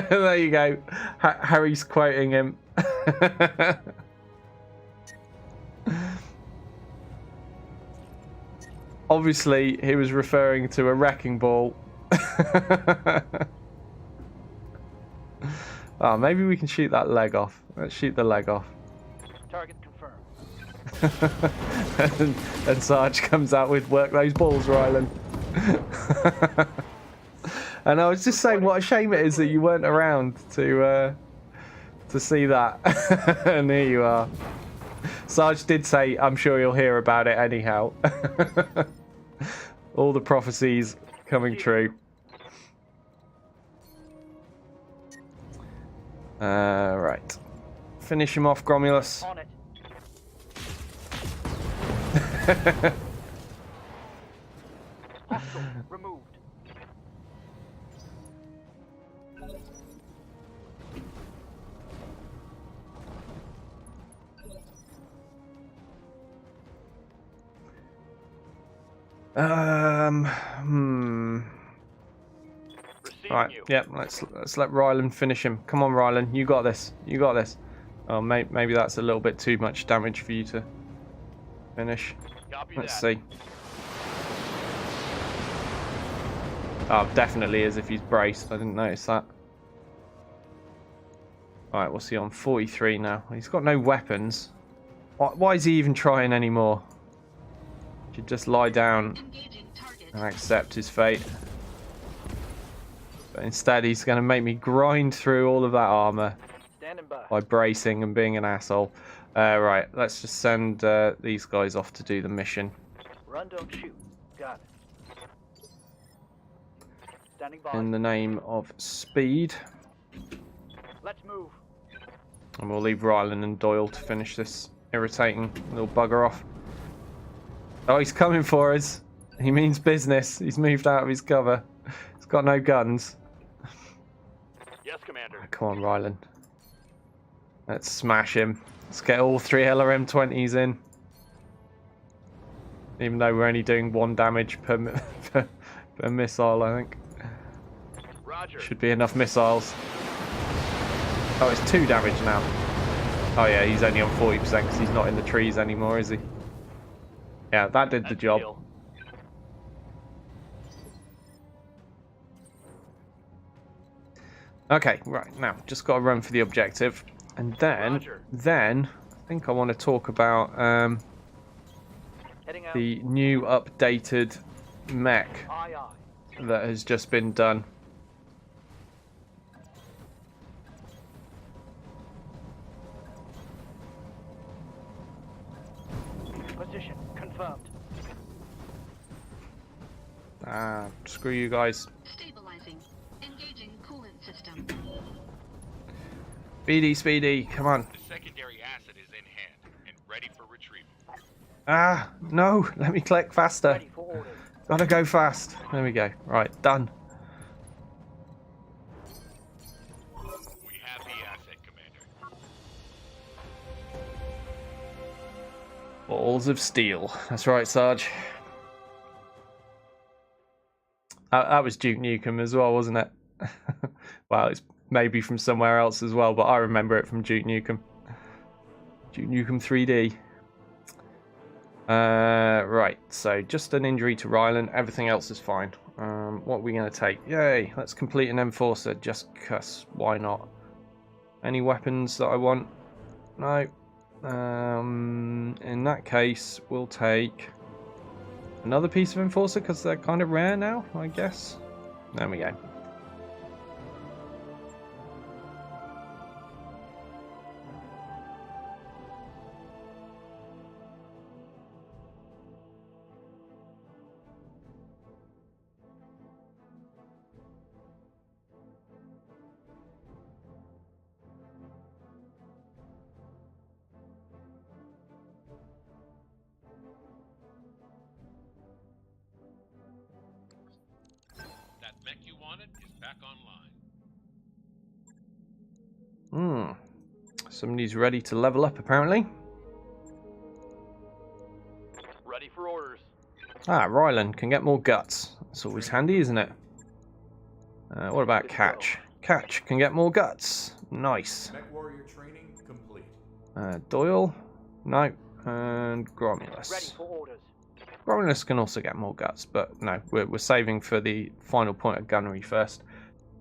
There you go. Harry's quoting him. Obviously, he was referring to a wrecking ball. Oh, maybe we can shoot that leg off. Let's shoot the leg off. Target confirmed. and Sarge comes out with "Work those balls, Rylan." And I was just saying what a shame it is that you weren't around to see that. And here you are. Sarge did say, "I'm sure you'll hear about it anyhow." All the prophecies coming true. Right. Finish him off, Gromulus. On it. Hostile removed. Receiving Right. you. Yeah. Let's let Rylan finish him. Come on, Rylan. You got this. You got this. Oh, maybe that's a little bit too much damage for you to finish. Copy Let's that. see. Oh, definitely is if he's braced. I didn't notice that. Alright, what's he on? 43 now. He's got no weapons. Why is he even trying anymore? Should just lie down Engaging target. and accept his fate. But instead, he's going to make me grind through all of that armor Standing by. by bracing and being an asshole. Right, let's just send these guys off to do the mission. Run, don't shoot. Got it. Standing by. In the name of speed. Let's move. And we'll leave Rylan and Doyle to finish this irritating little bugger off. Oh, he's coming for us. He means business. He's moved out of his cover. He's got no guns. Yes, Commander. Come on, Rylan. Let's smash him. Let's get all 3 LRM-20s in. Even though we're only doing 1 damage per missile, I think. Roger. Should be enough missiles. Oh, it's 2 damage now. Oh yeah, he's only on 40% because he's not in the trees anymore, is he? Yeah, that did the That's job. deal. Okay, right, now, just got to run for the objective. And Roger. then, I think I want to talk about Heading out. the new updated mech Aye, aye. that has just been done. Position confirmed. Ah, screw you guys. Stabilizing. Engaging coolant system. Speedy, come on. The secondary asset is in hand and ready for retrieval. Ah, no, let me click faster. Ready for orders. Gotta go fast. There we go. Right, done. We have the asset, Commander. Balls of steel. That's right, Sarge. That was Duke Nukem as well, wasn't it? Well, it's maybe from somewhere else as well, but I remember it from Duke Nukem. Duke Nukem 3D. Right, so just an injury to Rylan. Everything else is fine. What are we going to take? Yay, let's complete an Enforcer, just cuss. Why not? Any weapons that I want? No. In that case, we'll take another piece of Enforcer because they're kind of rare now, I guess. There we go. That mech you wanted is back online. Somebody's ready to level up, apparently. Ready for orders. Ah, Rylan can get more guts. That's always handy, isn't it? What about Catch? Catch can get more guts. Nice. Mech warrior training complete. Doyle? No. And Ready Gromulus. for orders. Gromulus can also get more guts, but no, we're saving for the final point of gunnery first.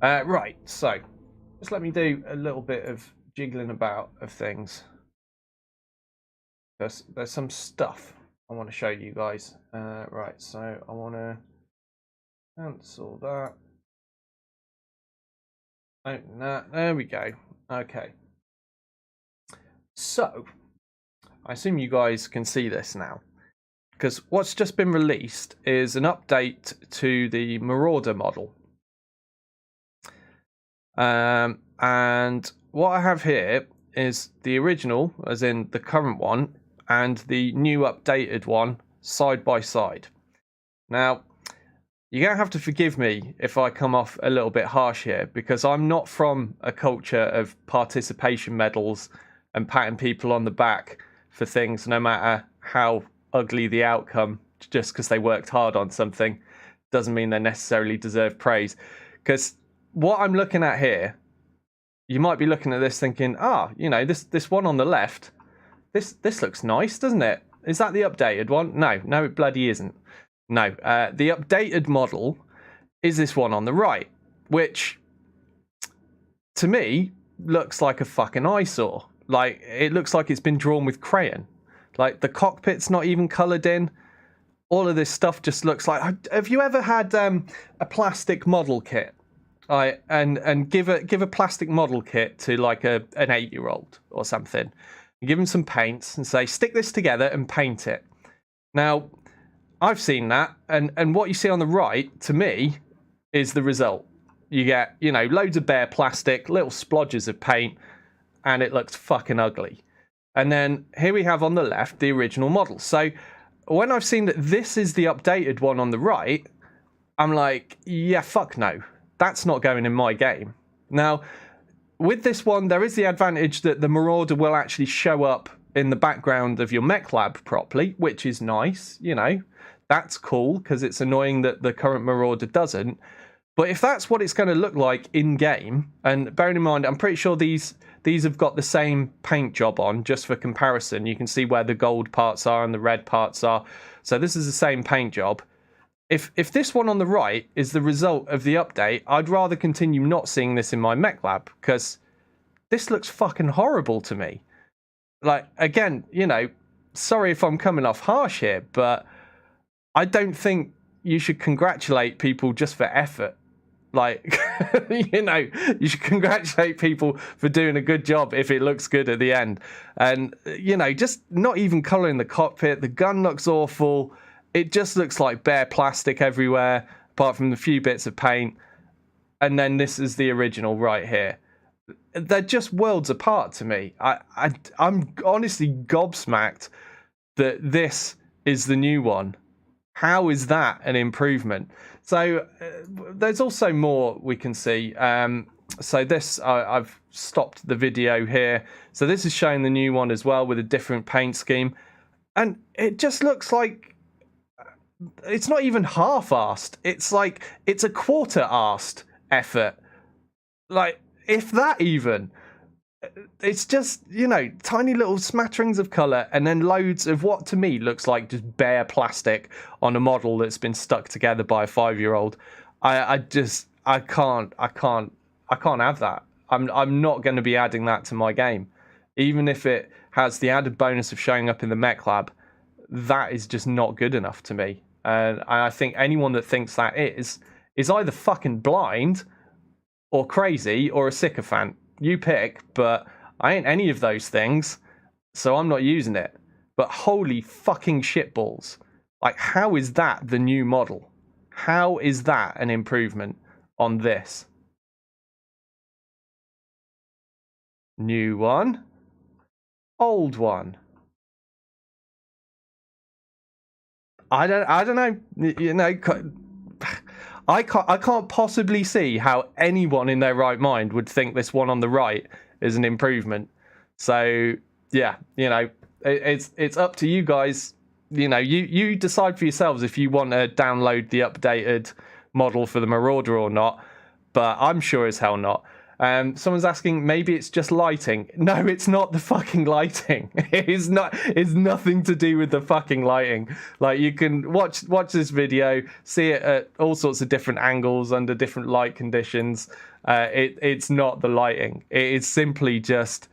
Right, so just let me do a little bit of jiggling about of things. There's some stuff I want to show you guys. Right, so I want to cancel that. Open that. There we go. Okay. So, I assume you guys can see this now. Because what's just been released is an update to the Marauder model. And what I have here is the original, as in the current one, and the new updated one side by side. Now, you're going to have to forgive me if I come off a little bit harsh here, because I'm not from a culture of participation medals and patting people on the back for things, no matter how ugly the outcome just because they worked hard on something doesn't mean they necessarily deserve praise. Because what I'm looking at here, you might be looking at this thinking, this one on the left, this looks nice, doesn't it? Is that the updated one? No, it bloody isn't. No, the updated model is this one on the right, which to me looks like a fucking eyesore. Like, it looks like it's been drawn with crayon. Like, the cockpit's not even coloured in. All of this stuff just looks like... Have you ever had a plastic model kit? And give a plastic model kit to like an 8-year-old or something. You give them some paints and say, stick this together and paint it. Now, I've seen that, and what you see on the right, to me, is the result. You get, loads of bare plastic, little splodges of paint, and it looks fucking ugly. And then here we have on the left the original model. So when I've seen that this is the updated one on the right, I'm like, yeah, fuck no. That's not going in my game. Now, with this one, there is the advantage that the Marauder will actually show up in the background of your mech lab properly, which is nice, That's cool, because it's annoying that the current Marauder doesn't. But if that's what it's going to look like in-game, and bearing in mind, I'm pretty sure these have got the same paint job on, just for comparison. You can see where the gold parts are and the red parts are. So this is the same paint job. If this one on the right is the result of the update, I'd rather continue not seeing this in my mech lab, because this looks fucking horrible to me. Like, again, sorry if I'm coming off harsh here, but I don't think you should congratulate people just for effort. Like, you should congratulate people for doing a good job if it looks good at the end. And, just not even colouring the cockpit. The gun looks awful. It just looks like bare plastic everywhere, apart from the few bits of paint. And then this is the original right here. They're just worlds apart to me. I'm honestly gobsmacked that this is the new one. How is that an improvement? So there's also more we can see. So this, I've stopped the video here. So this is showing the new one as well with a different paint scheme. And it just looks like it's not even half-arsed. It's like it's a quarter-arsed effort. Like, if that even. It's just, tiny little smatterings of colour and then loads of what to me looks like just bare plastic on a model that's been stuck together by a 5-year-old. I can't have that. I'm not going to be adding that to my game. Even if it has the added bonus of showing up in the mech lab, that is just not good enough to me. And I think anyone that thinks that is either fucking blind or crazy or a sycophant. You pick, but I ain't any of those things, so I'm not using it. But holy fucking shitballs. Like, how is that the new model? How is that an improvement on this? New one. Old one. I don't know. I can't possibly see how anyone in their right mind would think this one on the right is an improvement. So yeah, it's up to you guys. You decide for yourselves if you want to download the updated model for the Marauder or not. But I'm sure as hell not. Someone's asking, maybe it's just lighting. No, it's not the fucking lighting. It's not. It's nothing to do with the fucking lighting. Like, you can watch this video, see it at all sorts of different angles under different light conditions. It's not the lighting. It is simply just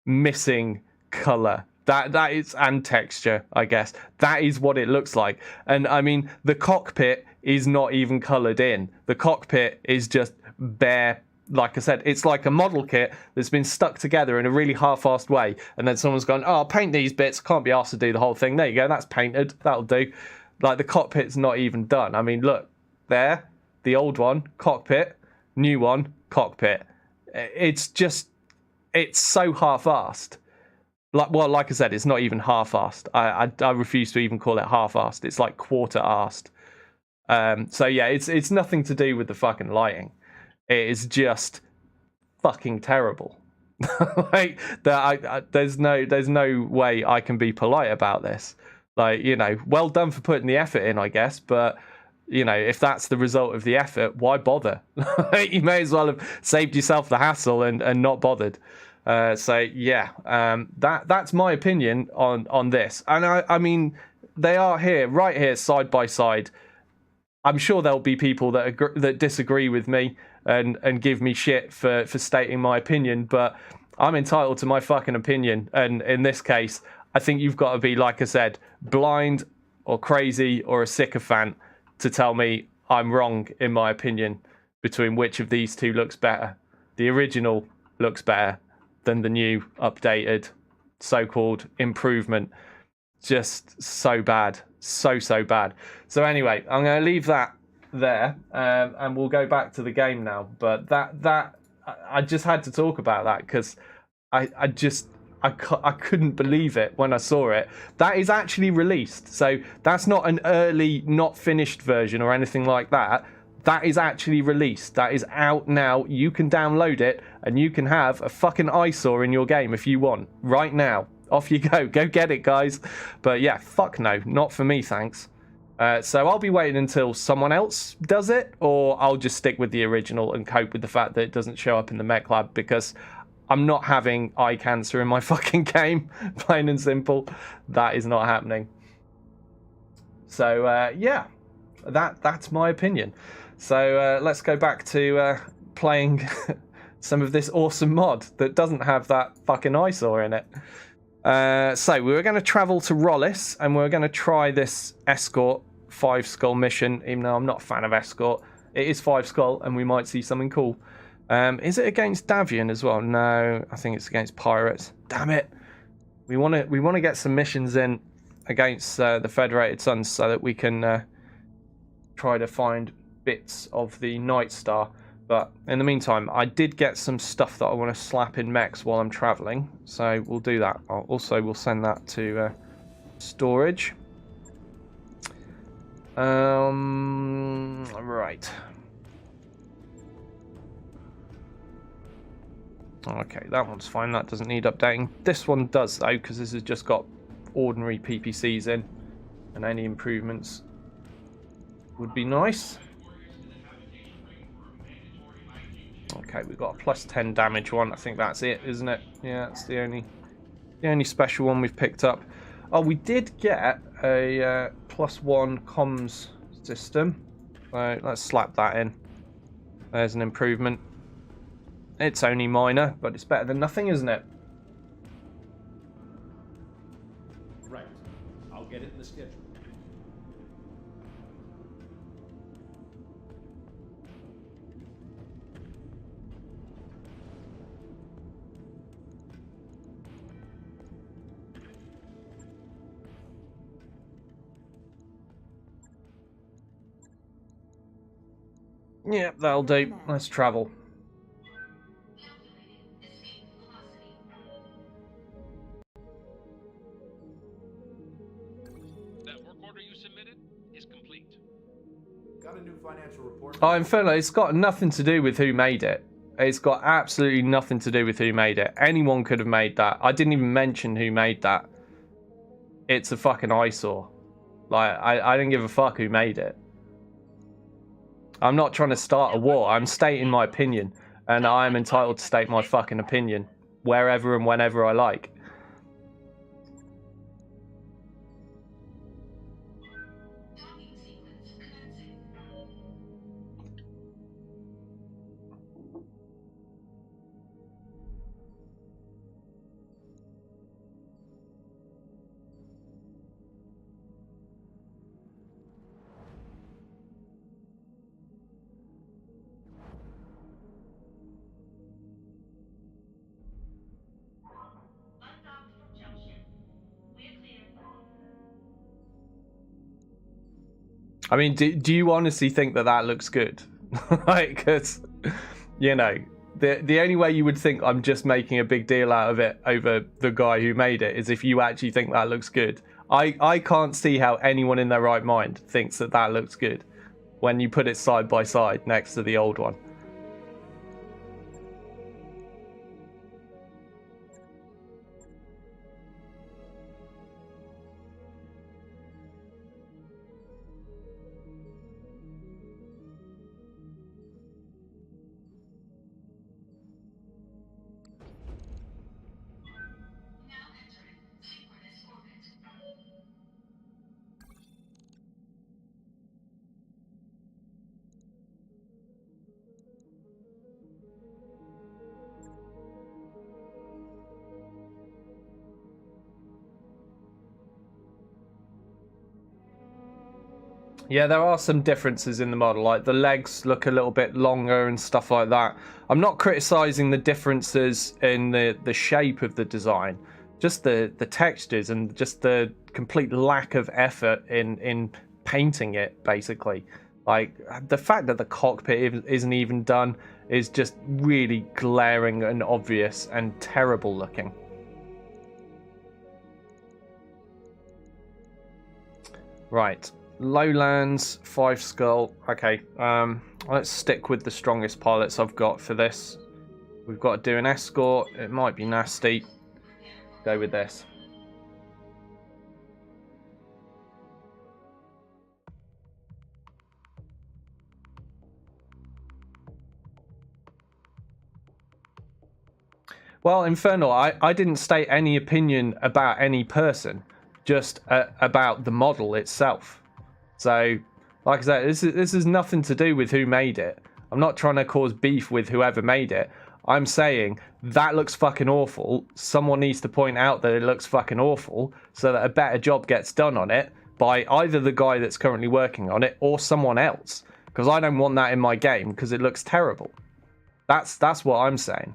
missing color. That is, and texture, I guess. That is what it looks like. And I mean, the cockpit is not even colored in. The cockpit is just bare. Like I said, it's like a model kit that's been stuck together in a really half-assed way, and then someone's gone, oh, paint these bits, can't be asked to do the whole thing. There you go, that's painted, that'll do. Like, the cockpit's not even done. I mean, look, there, the old one, cockpit, new one, cockpit. It's so half-assed. Like I said, it's not even half-assed. I refuse to even call it half-assed. It's like quarter-assed. So yeah, it's nothing to do with the fucking lighting. It is just fucking terrible. Like, there's no way I can be polite about this. Like, you know, well done for putting the effort in, I guess, but you know, if that's the result of the effort, why bother? You may as well have saved yourself the hassle and not bothered. So yeah, that's my opinion on this. And I mean, they are here, right here, side by side. I'm sure there'll be people that disagree with me and give me shit for stating my opinion, but I'm entitled to my fucking opinion. And in this case, I think you've got to be, like I said, blind or crazy or a sycophant to tell me I'm wrong in my opinion between which of these two looks better. The original looks better than the new updated so-called improvement. Just so bad. So bad. So anyway, I'm going to leave that there and we'll go back to the game now. But that I just had to talk about that because I couldn't believe it when I saw it. That is actually released. So that's not an early, not finished version or anything like that. That is actually released. That is out now. You can download it and you can have a fucking eyesore in your game if you want. Right now. Off you go. Go get it, guys. But yeah, fuck no. Not for me, thanks. So I'll be waiting until someone else does it, or I'll just stick with the original and cope with the fact that it doesn't show up in the mech lab because I'm not having eye cancer in my fucking game. Plain and simple. That is not happening. So yeah, that's my opinion. So let's go back to playing some of this awesome mod that doesn't have that fucking eyesore in it. So we were going to travel to Rollis and we're going to try this escort 5 skull mission, even though I'm not a fan of escort. It is 5 skull and we might see something cool. Is it against Davian as well? No, I think it's against pirates. Damn it. We want to get some missions in against the Federated Suns so that we can try to find bits of the Night Star. But in the meantime, I did get some stuff that I want to slap in mechs while I'm traveling, so we'll do that. We'll send that to storage. Right. Okay, that one's fine. That doesn't need updating. This one does though, because this has just got ordinary PPCs in, and any improvements would be nice. Okay, we've got a plus 10 damage one. I think that's it, isn't it? Yeah, it's the only special one we've picked up. Oh, we did get a +1 comms system. So let's slap that in. There's an improvement. It's only minor, but it's better than nothing, isn't it? Right. I'll get it in the schedule. Yep, that'll do. Let's travel. That work order you submitted is complete. Got a new financial report. Oh, in fairness, it's got nothing to do with who made it. It's got absolutely nothing to do with who made it. Anyone could have made that. I didn't even mention who made that. It's a fucking eyesore. Like, I didn't give a fuck who made it. I'm not trying to start a war. I'm stating my opinion. And I am entitled to state my fucking opinion. Wherever and whenever I like. I mean, do you honestly think that that looks good? Like, because, you know, the only way you would think I'm just making a big deal out of it over the guy who made it is if you actually think that looks good. I can't see how anyone in their right mind thinks that that looks good when you put it side by side next to the old one. Yeah, there are some differences in the model. Like the legs look a little bit longer and stuff like that. I'm not criticizing the differences in the shape of the design, just the textures and just the complete lack of effort in painting it, basically. Like the fact that the cockpit isn't even done is just really glaring and obvious and terrible looking. Right. Lowlands, 5 skull. Okay, let's stick with the strongest pilots I've got for this. We've got to do an escort. It might be nasty. Go with this. Well, Infernal, I didn't state any opinion about any person, just about the model itself. So, like I said, this is nothing to do with who made it. I'm not trying to cause beef with whoever made it. I'm saying that looks fucking awful. Someone needs to point out that it looks fucking awful so that a better job gets done on it by either the guy that's currently working on it or someone else. Because I don't want that in my game because it looks terrible. That's what I'm saying.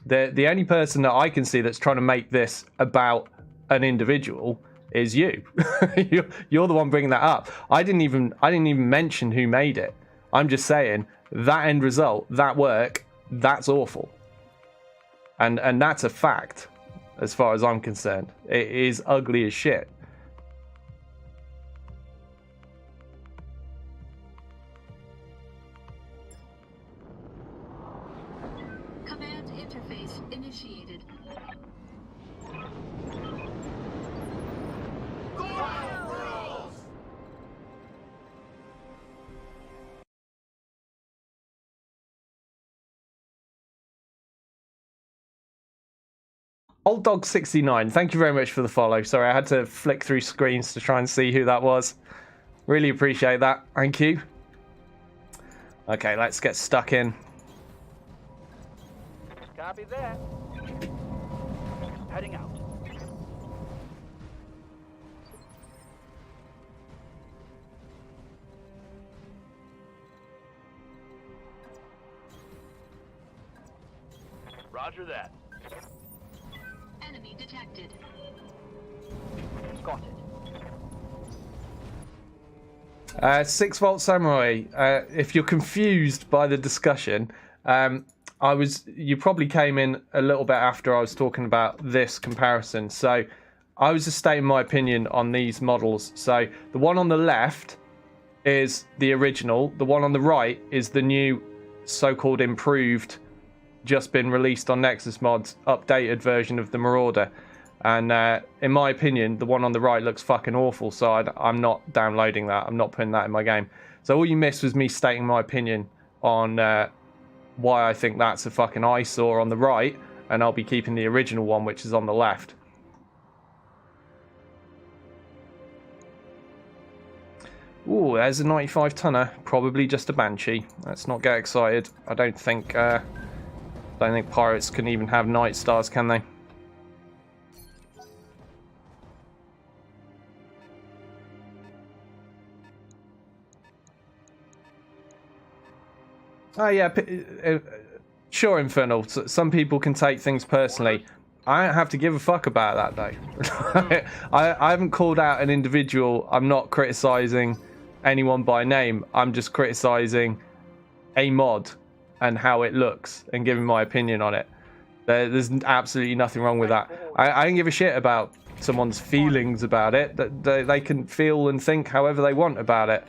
The only person that I can see that's trying to make this about an individual is you. You're the one bringing that up. I didn't even mention who made it. I'm just saying that end result, that work, that's awful. And that's a fact as far as I'm concerned. It is ugly as shit. Command interface initiated. Old Dog 69, thank you very much for the follow. Sorry, I had to flick through screens to try and see who that was. Really appreciate that. Thank you. Okay, let's get stuck in. Copy that. Heading out. Roger that. Enemy detected. Got it. 6 Volt Samurai, if you're confused by the discussion, you probably came in a little bit after I was talking about this comparison. So I was just stating my opinion on these models. So the one on the left is the original. The one on the right is the new so-called improved, just been released on Nexus Mods, updated version of the Marauder. And in my opinion, the one on the right looks fucking awful, so I'm not downloading that. I'm not putting that in my game. So all you missed was me stating my opinion on why I think that's a fucking eyesore on the right, and I'll be keeping the original one, which is on the left. Ooh, there's a 95 tonner, probably just a Banshee. Let's not get excited. I don't think pirates can even have Night Stars, can they? Oh yeah, sure, Infernal. Some people can take things personally. I don't have to give a fuck about that, though. I haven't called out an individual. I'm not criticizing anyone by name. I'm just criticizing a mod and how it looks and giving my opinion on it. There's absolutely nothing wrong with that. I don't give a shit about someone's feelings about it. They can feel and think however they want about it.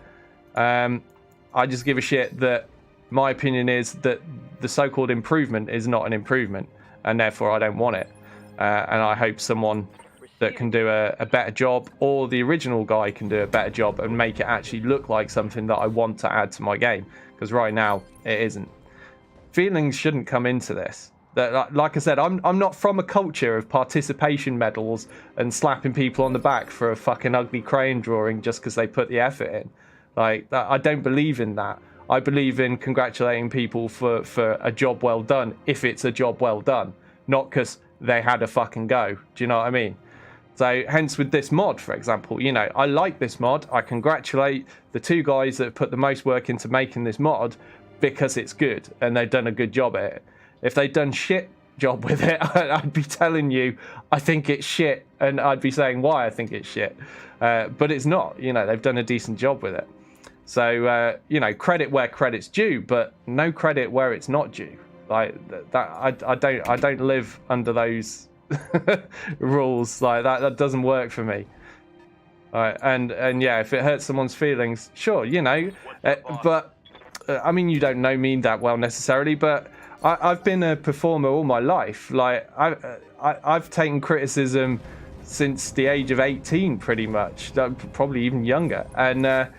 I just give a shit that my opinion is that the so-called improvement is not an improvement, and therefore I don't want it. And I hope someone that can do a better job, or the original guy can do a better job and make it actually look like something that I want to add to my game. Because right now, it isn't. Feelings shouldn't come into this. Like I said, I'm not from a culture of participation medals and slapping people on the back for a fucking ugly crane drawing just because they put the effort in. Like, I don't believe in that. I believe in congratulating people for a job well done, if it's a job well done, not because they had a fucking go. Do you know what I mean? So hence with this mod, for example, you know, I like this mod. I congratulate the two guys that have put the most work into making this mod because it's good and they've done a good job at it. If they'd done shit job with it, I'd be telling you I think it's shit, and I'd be saying why I think it's shit. But it's not, you know, they've done a decent job with it. So, you know, credit where credit's due, but no credit where it's not due. Like that, I don't live under those rules. Like that doesn't work for me. And yeah, if it hurts someone's feelings, sure, you know. But I mean, you don't know me that well necessarily, but I've been a performer all my life. Like I've taken criticism since the age of 18, pretty much, probably even younger, and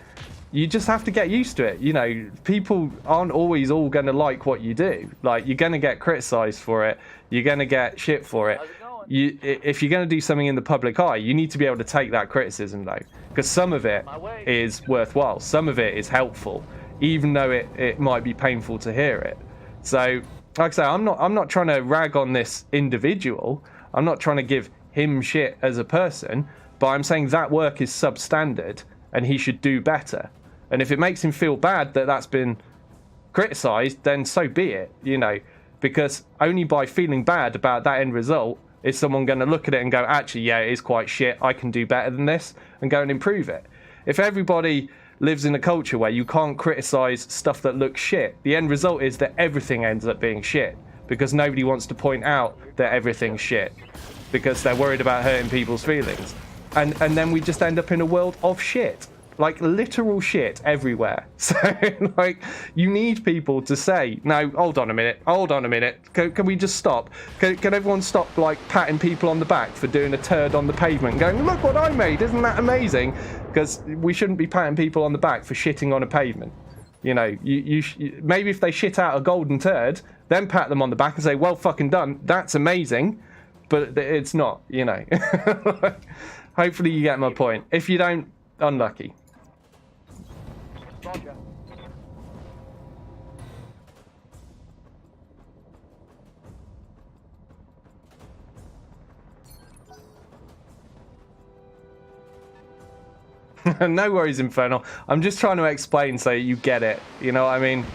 you just have to get used to it. You know, people aren't always all going to like what you do. Like, you're going to get criticized for it. You're going to get shit for it. If you're going to do something in the public eye, you need to be able to take that criticism, though, because some of it is worthwhile. Some of it is helpful, even though it might be painful to hear it. So, like I say, I'm not trying to rag on this individual. I'm not trying to give him shit as a person, but I'm saying that work is substandard and he should do better. And if it makes him feel bad that that's been criticized, then so be it, you know, because only by feeling bad about that end result is someone going to look at it and go, actually, yeah, it is quite shit. I can do better than this, and go and improve it. If everybody lives in a culture where you can't criticize stuff that looks shit, the end result is that everything ends up being shit, because nobody wants to point out that everything's shit, because they're worried about hurting people's feelings. And then we just end up in a world of shit. Like, literal shit everywhere. So, like, you need people to say, no, hold on a minute. Can we just stop? Can everyone stop, like, patting people on the back for doing a turd on the pavement and going, look what I made, isn't that amazing? Because we shouldn't be patting people on the back for shitting on a pavement. You know, maybe if they shit out a golden turd, then pat them on the back and say, well fucking done, that's amazing. But it's not, you know. Hopefully you get my point. If you don't, unlucky. Roger. No worries, Infernal. I'm just trying to explain so you get it. You know what I mean?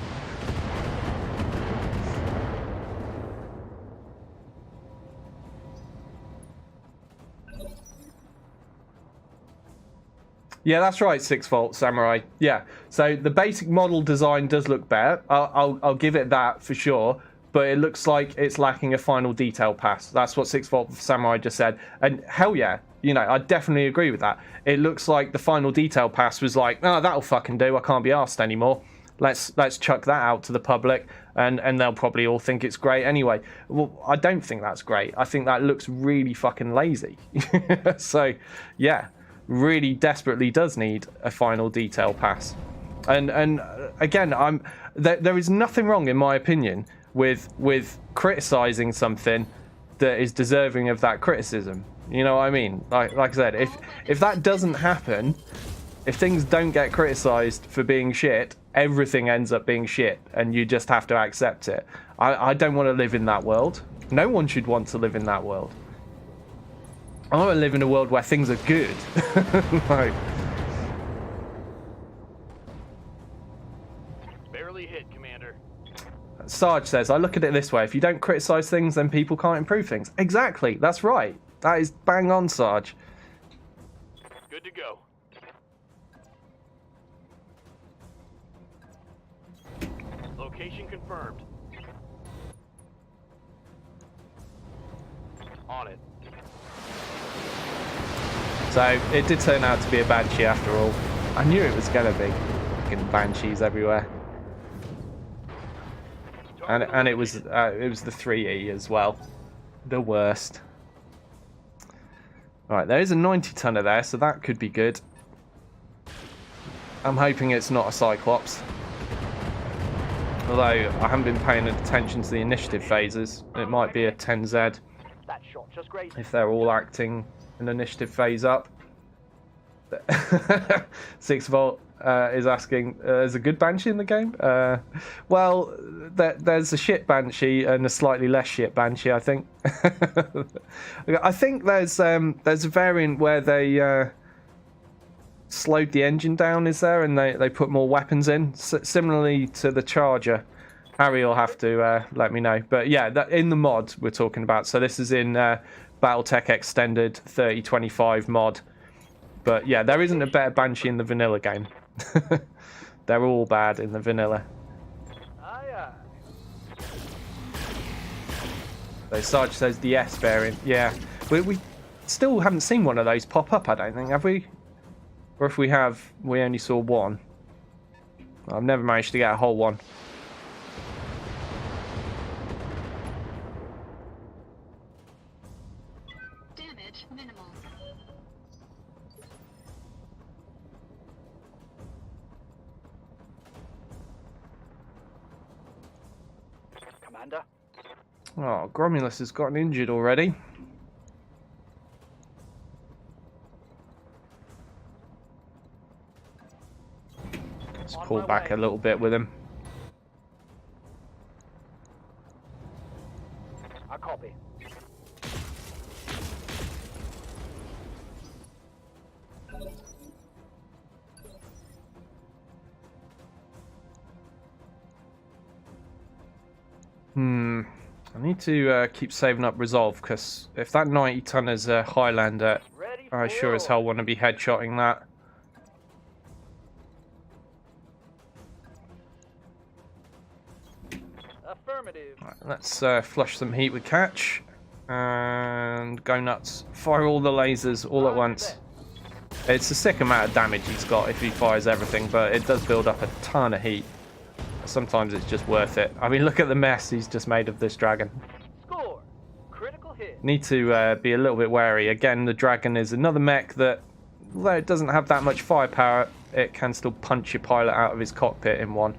Yeah, that's right, 6-Volt Samurai. Yeah, so the basic model design does look better. I'll give it that for sure, but it looks like it's lacking a final detail pass. That's what 6-Volt Samurai just said. And hell yeah, you know, I definitely agree with that. It looks like the final detail pass was like, oh, that'll fucking do. I can't be arsed anymore. Let's chuck that out to the public, and they'll probably all think it's great anyway. Well, I don't think that's great. I think that looks really fucking lazy. So, yeah. Really desperately does need a final detail pass, and again, there is nothing wrong, in my opinion, with criticizing something that is deserving of that criticism. You know what I mean? Like I said, if that doesn't happen, if things don't get criticized for being shit, everything ends up being shit, and you just have to accept it. I don't want to live in that world. No one should want to live in that world. I want to live in a world where things are good. Like, Barely hit, Commander. Sarge says, I look at it this way. If you don't criticize things, then people can't improve things. Exactly. That's right. That is bang on, Sarge. Good to go. Location confirmed. On it. So it did turn out to be a Banshee after all. I knew it was going to be. Fucking Banshees everywhere. And it was the 3E as well. The worst. Alright, there is a 90-tonner there, so that could be good. I'm hoping it's not a Cyclops. Although I haven't been paying attention to the initiative phases. It might be a 10Z. That shot just great. If they're all acting an initiative phase up. 6-Volt. is asking, is a good Banshee in the game? Well, there's a shit Banshee and a slightly less shit Banshee, I think. I think there's a variant where they slowed the engine down, is there, and they put more weapons in, similarly to the Charger. Harry will have to let me know. But yeah, in the mod we're talking about. So this is in Battletech Extended 3025 mod. But yeah, there isn't a better Banshee in the vanilla game. They're all bad in the vanilla. So Sarge says the S variant. Yeah, we still haven't seen one of those pop up, I don't think, have we? Or if we have, we only saw one. I've never managed to get a whole one. Damage minimal. Commander? Oh, Gromulus has gotten injured already. Let's pull back a little bit with him. I copy. I need to keep saving up resolve, because if that 90-ton is a Highlander, I sure as hell want to be headshotting that. Affirmative. Right, let's flush some heat with Catch and go nuts. Fire all the lasers all at once. It's a sick amount of damage he's got if he fires everything, but it does build up a ton of heat. Sometimes it's just worth it. I mean, look at the mess he's just made of this dragon. Score. Critical hit. Need to be a little bit wary. Again, the dragon is another mech that, although it doesn't have that much firepower, it can still punch your pilot out of his cockpit in one.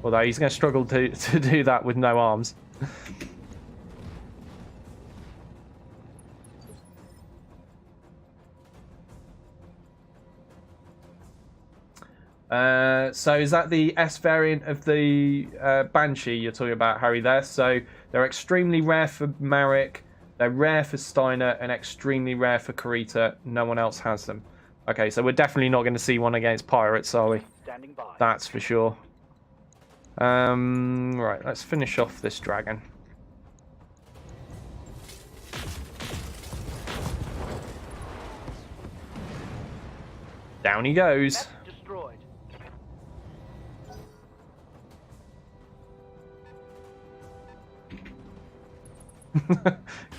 Although he's going to struggle to do that with no arms. So is that the S variant of the Banshee you're talking about, Harry, there? So they're extremely rare for Marek, they're rare for Steiner, and extremely rare for Kurita. No one else has them. Okay, so we're definitely not going to see one against pirates, are we? Standing by. That's for sure. Right, let's finish off this dragon. Down he goes. Mech destroyed.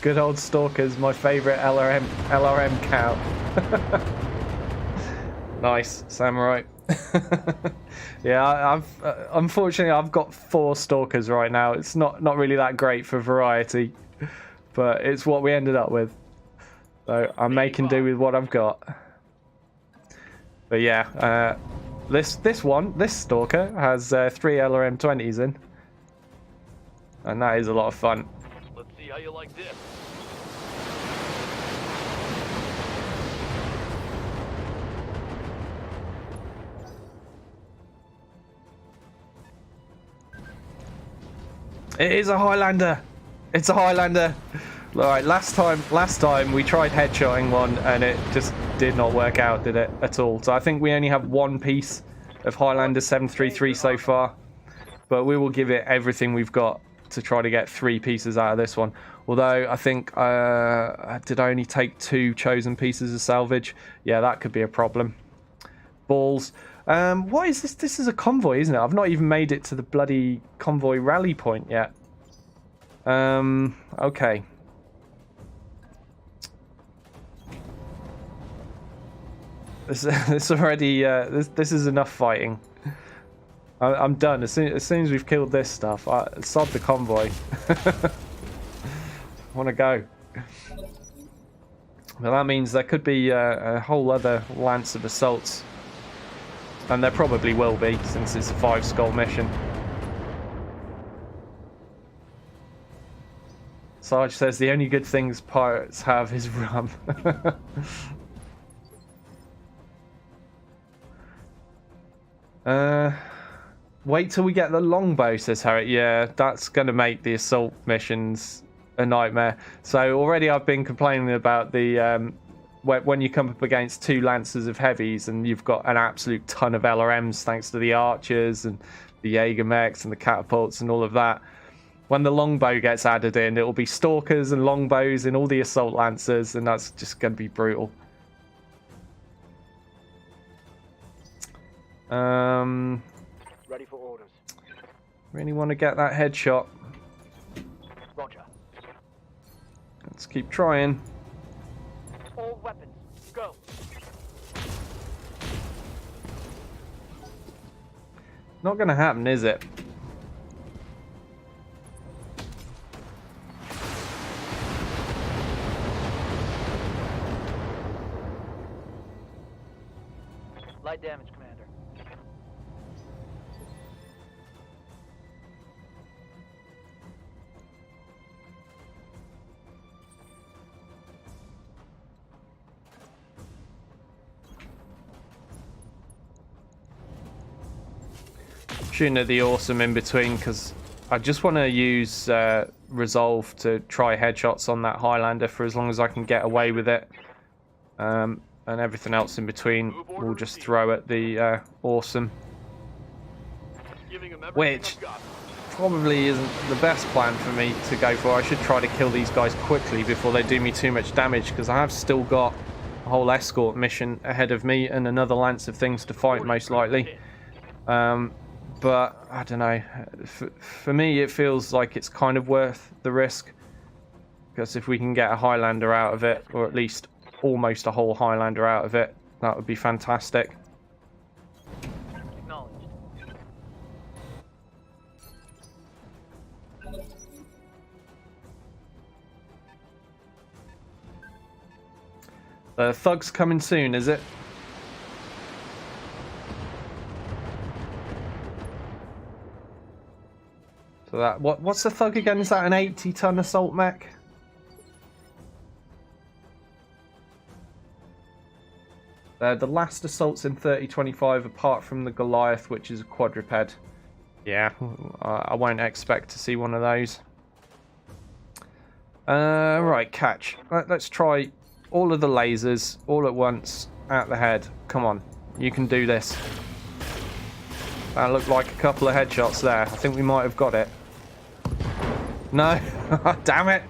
Good old Stalker's my favourite LRM cow. Nice, Samurai. Yeah, I've unfortunately I've got 4 Stalkers right now. It's not really that great for variety, but it's what we ended up with. So I'm making do with what I've got. But yeah, this Stalker has 3 LRM-20s in, and that is a lot of fun. Let's see how you like this. It is a Highlander. It's a Highlander. Alright, last time we tried headshotting one and it just did not work out, did it, at all? So I think we only have 1 piece of Highlander 733 so far, but we will give it everything we've got to try to get 3 pieces out of this one. Although I think did I only take 2 chosen pieces of salvage? Yeah, that could be a problem. Balls. What is this? This is a convoy, isn't it? I've not even made it to the bloody convoy rally point yet. Okay. This already. This is enough fighting. I'm done. As soon as we've killed this stuff, sod the convoy. I want to go. Well, that means there could be a whole other lance of assaults. And there probably will be, since it's a 5-skull mission. Sarge says the only good things pirates have is rum. Wait till we get the longbow, says Harry. Yeah, that's going to make the assault missions a nightmare. So already I've been complaining about the when you come up against 2 lancers of heavies and you've got an absolute ton of LRMs thanks to the archers and the Jaeger mechs and the catapults and all of that. When the longbow gets added in, it'll be stalkers and longbows and all the assault lancers, and that's just going to be brutal. Ready for orders. Really want to get that headshot. Roger. Let's keep trying. All weapons, go. Not going to happen, is it? Light damage, Commander. Shooting at the awesome in between because I just want to use resolve to try headshots on that Highlander for as long as I can get away with it, and everything else in between we'll just throw at the awesome, which probably isn't the best plan for me to go for. I should try to kill these guys quickly before they do me too much damage, because I have still got a whole escort mission ahead of me and another lance of things to fight most likely. But I don't know, for me it feels like it's kind of worth the risk, because if we can get a Highlander out of it, or at least almost a whole Highlander out of it, that would be fantastic. Acknowledged. The thug's coming soon, is it? So that what's the thug again? Is that an 80-ton assault mech? The last assaults in 3025, apart from the Goliath, which is a quadruped. Yeah, I won't expect to see one of those. Right, catch. Let's try all of the lasers all at once at the head. Come on, you can do this. That looked like a couple of headshots there. I think we might have got it. No, damn it.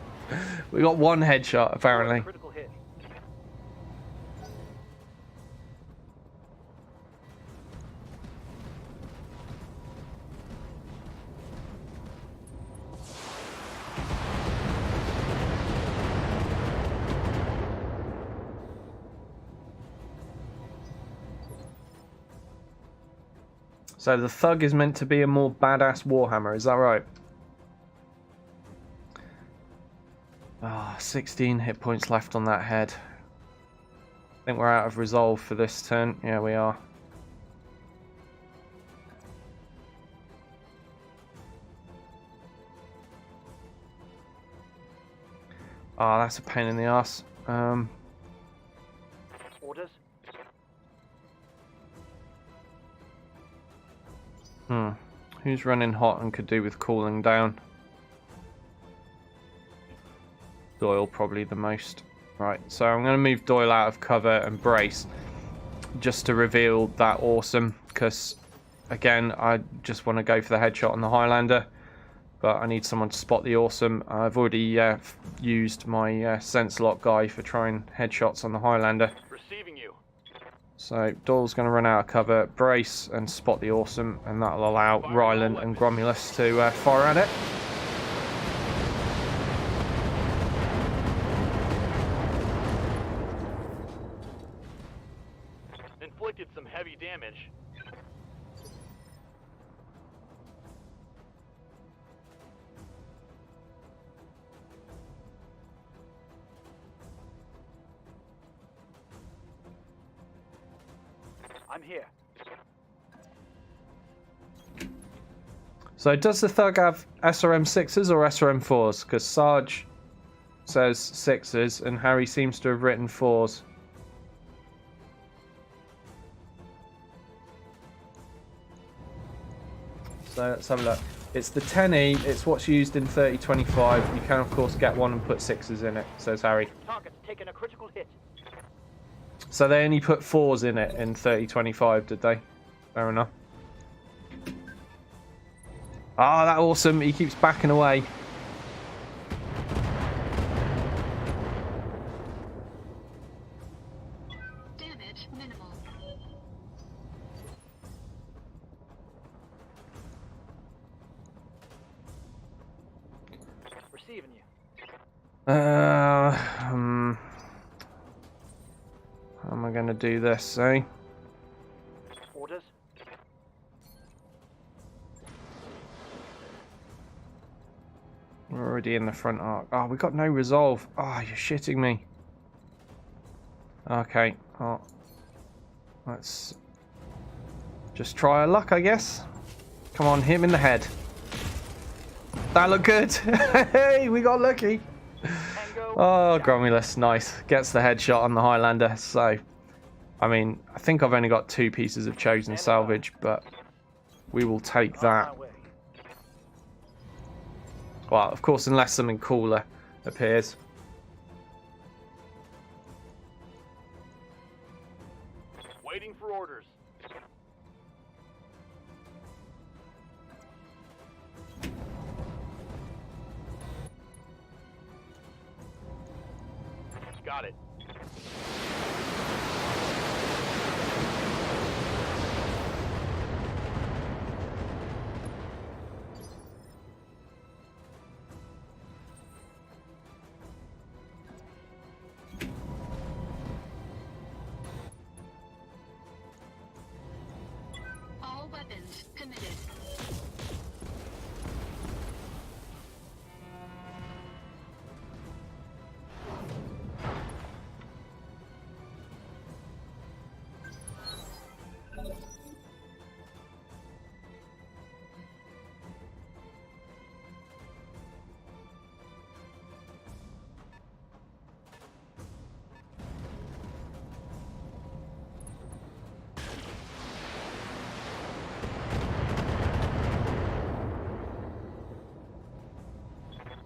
We got one headshot apparently. Critical hit. So the thug is meant to be a more badass Warhammer, is that right? Ah, 16 hit points left on that head. I think we're out of resolve for this turn. Yeah, we are. Ah, that's a pain in the ass. Orders. Who's running hot and could do with cooling down? Doyle probably the most. Right, so I'm going to move Doyle out of cover and brace just to reveal that awesome, because again I just want to go for the headshot on the Highlander, but I need someone to spot the awesome. I've already used my sense lock guy for trying headshots on the Highlander. Receiving you. So Doyle's going to run out of cover, brace and spot the awesome, and that'll allow Ryland and Gromulus to fire at it. Inflicted some heavy damage. I'm here. So does the thug have SRM 6s or SRM 4s? Because Sarge says 6s and Harry seems to have written 4s. So let's have a look. It's the 10E. It's what's used in 3025. You can of course get one and put 6s in it, says Harry. Target's taking a critical hit. So they only put 4s in it in 3025, did they? Fair enough. Ah, that's awesome. He keeps backing away. Damage minimal. Receiving you. How am I going to do this, eh? Orders. We're already in the front arc. Oh, we got no resolve. Oh, you're shitting me. Okay. Oh. Let's just try our luck, I guess. Come on, hit him in the head. That looked good. Hey, we got lucky. Tango. Oh, Gromulus, nice. Gets the headshot on the Highlander. So, I mean, I think I've only got 2 pieces of chosen salvage, but we will take that. On my way. Well, of course, unless something cooler appears. Waiting for orders. Got it. All weapons committed.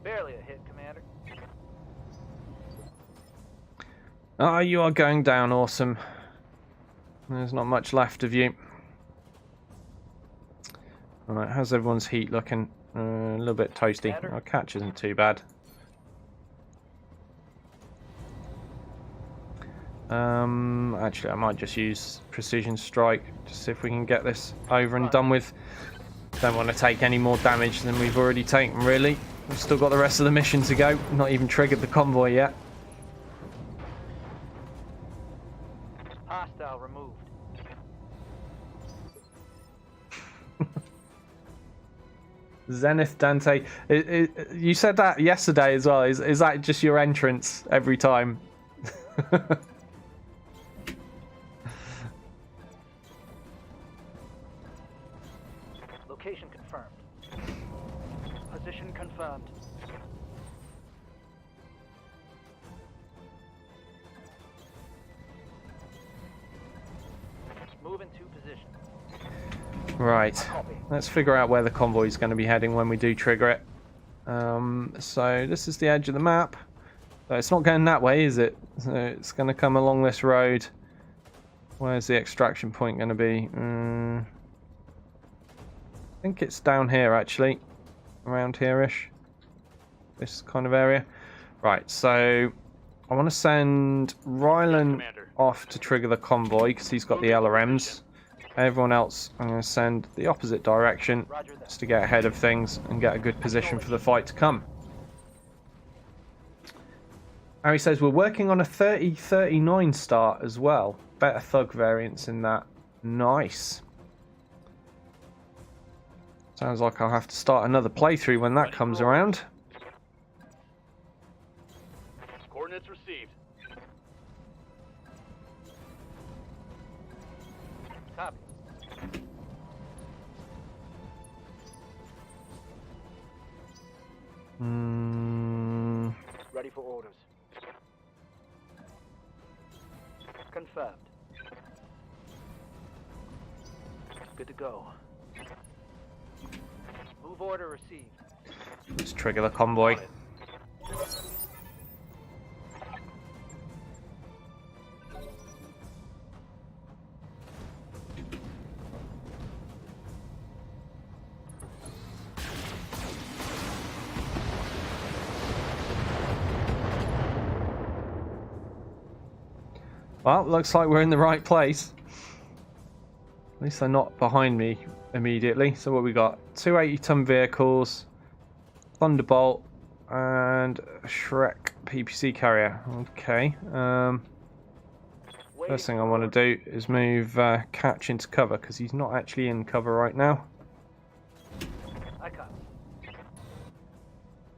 Barely a hit, Commander. Ah, you are going down, awesome. There's not much left of you. Alright, how's everyone's heat looking? A little bit toasty. Our catch isn't too bad. Actually, I might just use Precision Strike, just see if we can get this over and done with. Don't want to take any more damage than we've already taken, really. We've still got the rest of the mission to go. Not even triggered the convoy yet. Hostile removed. Zenith Dante. You said that yesterday as well. Is that just your entrance every time? Location confirmed. Position confirmed. Move into position. Right. Copy. Let's figure out where the convoy is going to be heading when we do trigger it. So this is the edge of the map. So it's not going that way, is it? So it's going to come along this road. Where's the extraction point going to be? I think it's down here, actually. Around here-ish. This kind of area. Right, so I want to send Rylan off to trigger the convoy because he's got the LRMs. Everyone else, I'm going to send the opposite direction just to get ahead of things and get a good position for the fight to come. Harry says we're working on a 3039 start as well. Better thug variants in that. Nice. Sounds like I'll have to start another playthrough when that comes around. Coordinates received. Copy. Ready for orders. Confirmed. Good to go. Move order received. Let's trigger the convoy. Well, looks like we're in the right place. At least they're not behind me immediately. So what we got? 2 80-ton vehicles, Thunderbolt, and a Shrek PPC carrier. Okay. First thing I want to do is move Catch into cover because he's not actually in cover right now. I copy.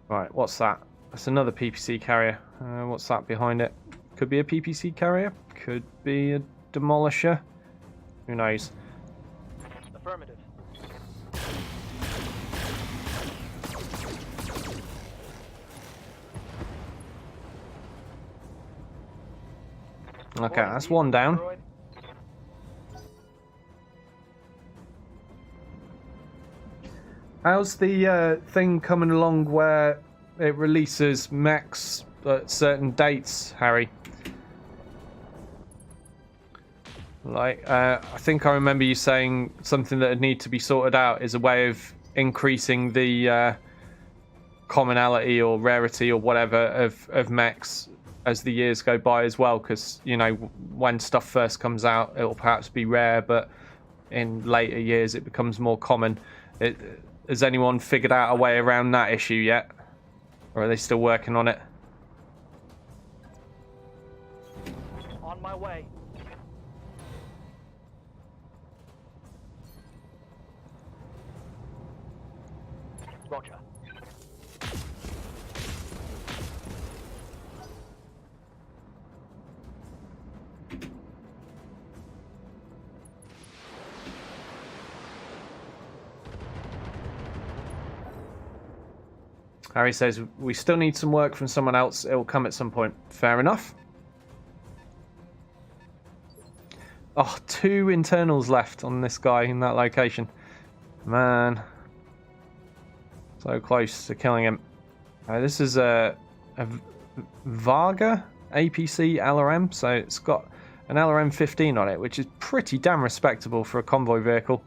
Right, what's that? That's another PPC carrier. What's that behind it? Could be a PPC carrier. Could be a demolisher. Who knows? Affirmative. Okay, that's one down. How's the thing coming along where it releases mechs at certain dates, Harry? Like, I think I remember you saying something that would need to be sorted out is a way of increasing the commonality or rarity or whatever of mechs as the years go by as well, because, you know, when stuff first comes out, it'll perhaps be rare, but in later years it becomes more common. Has anyone figured out a way around that issue yet? Or are they still working on it? On my way. Roger. Harry says, we still need some work from someone else. It will come at some point. Fair enough. Oh, 2 internals left on this guy in that location. Man. So close to killing him. This is a Varga APC LRM. So it's got an LRM 15 on it, which is pretty damn respectable for a convoy vehicle.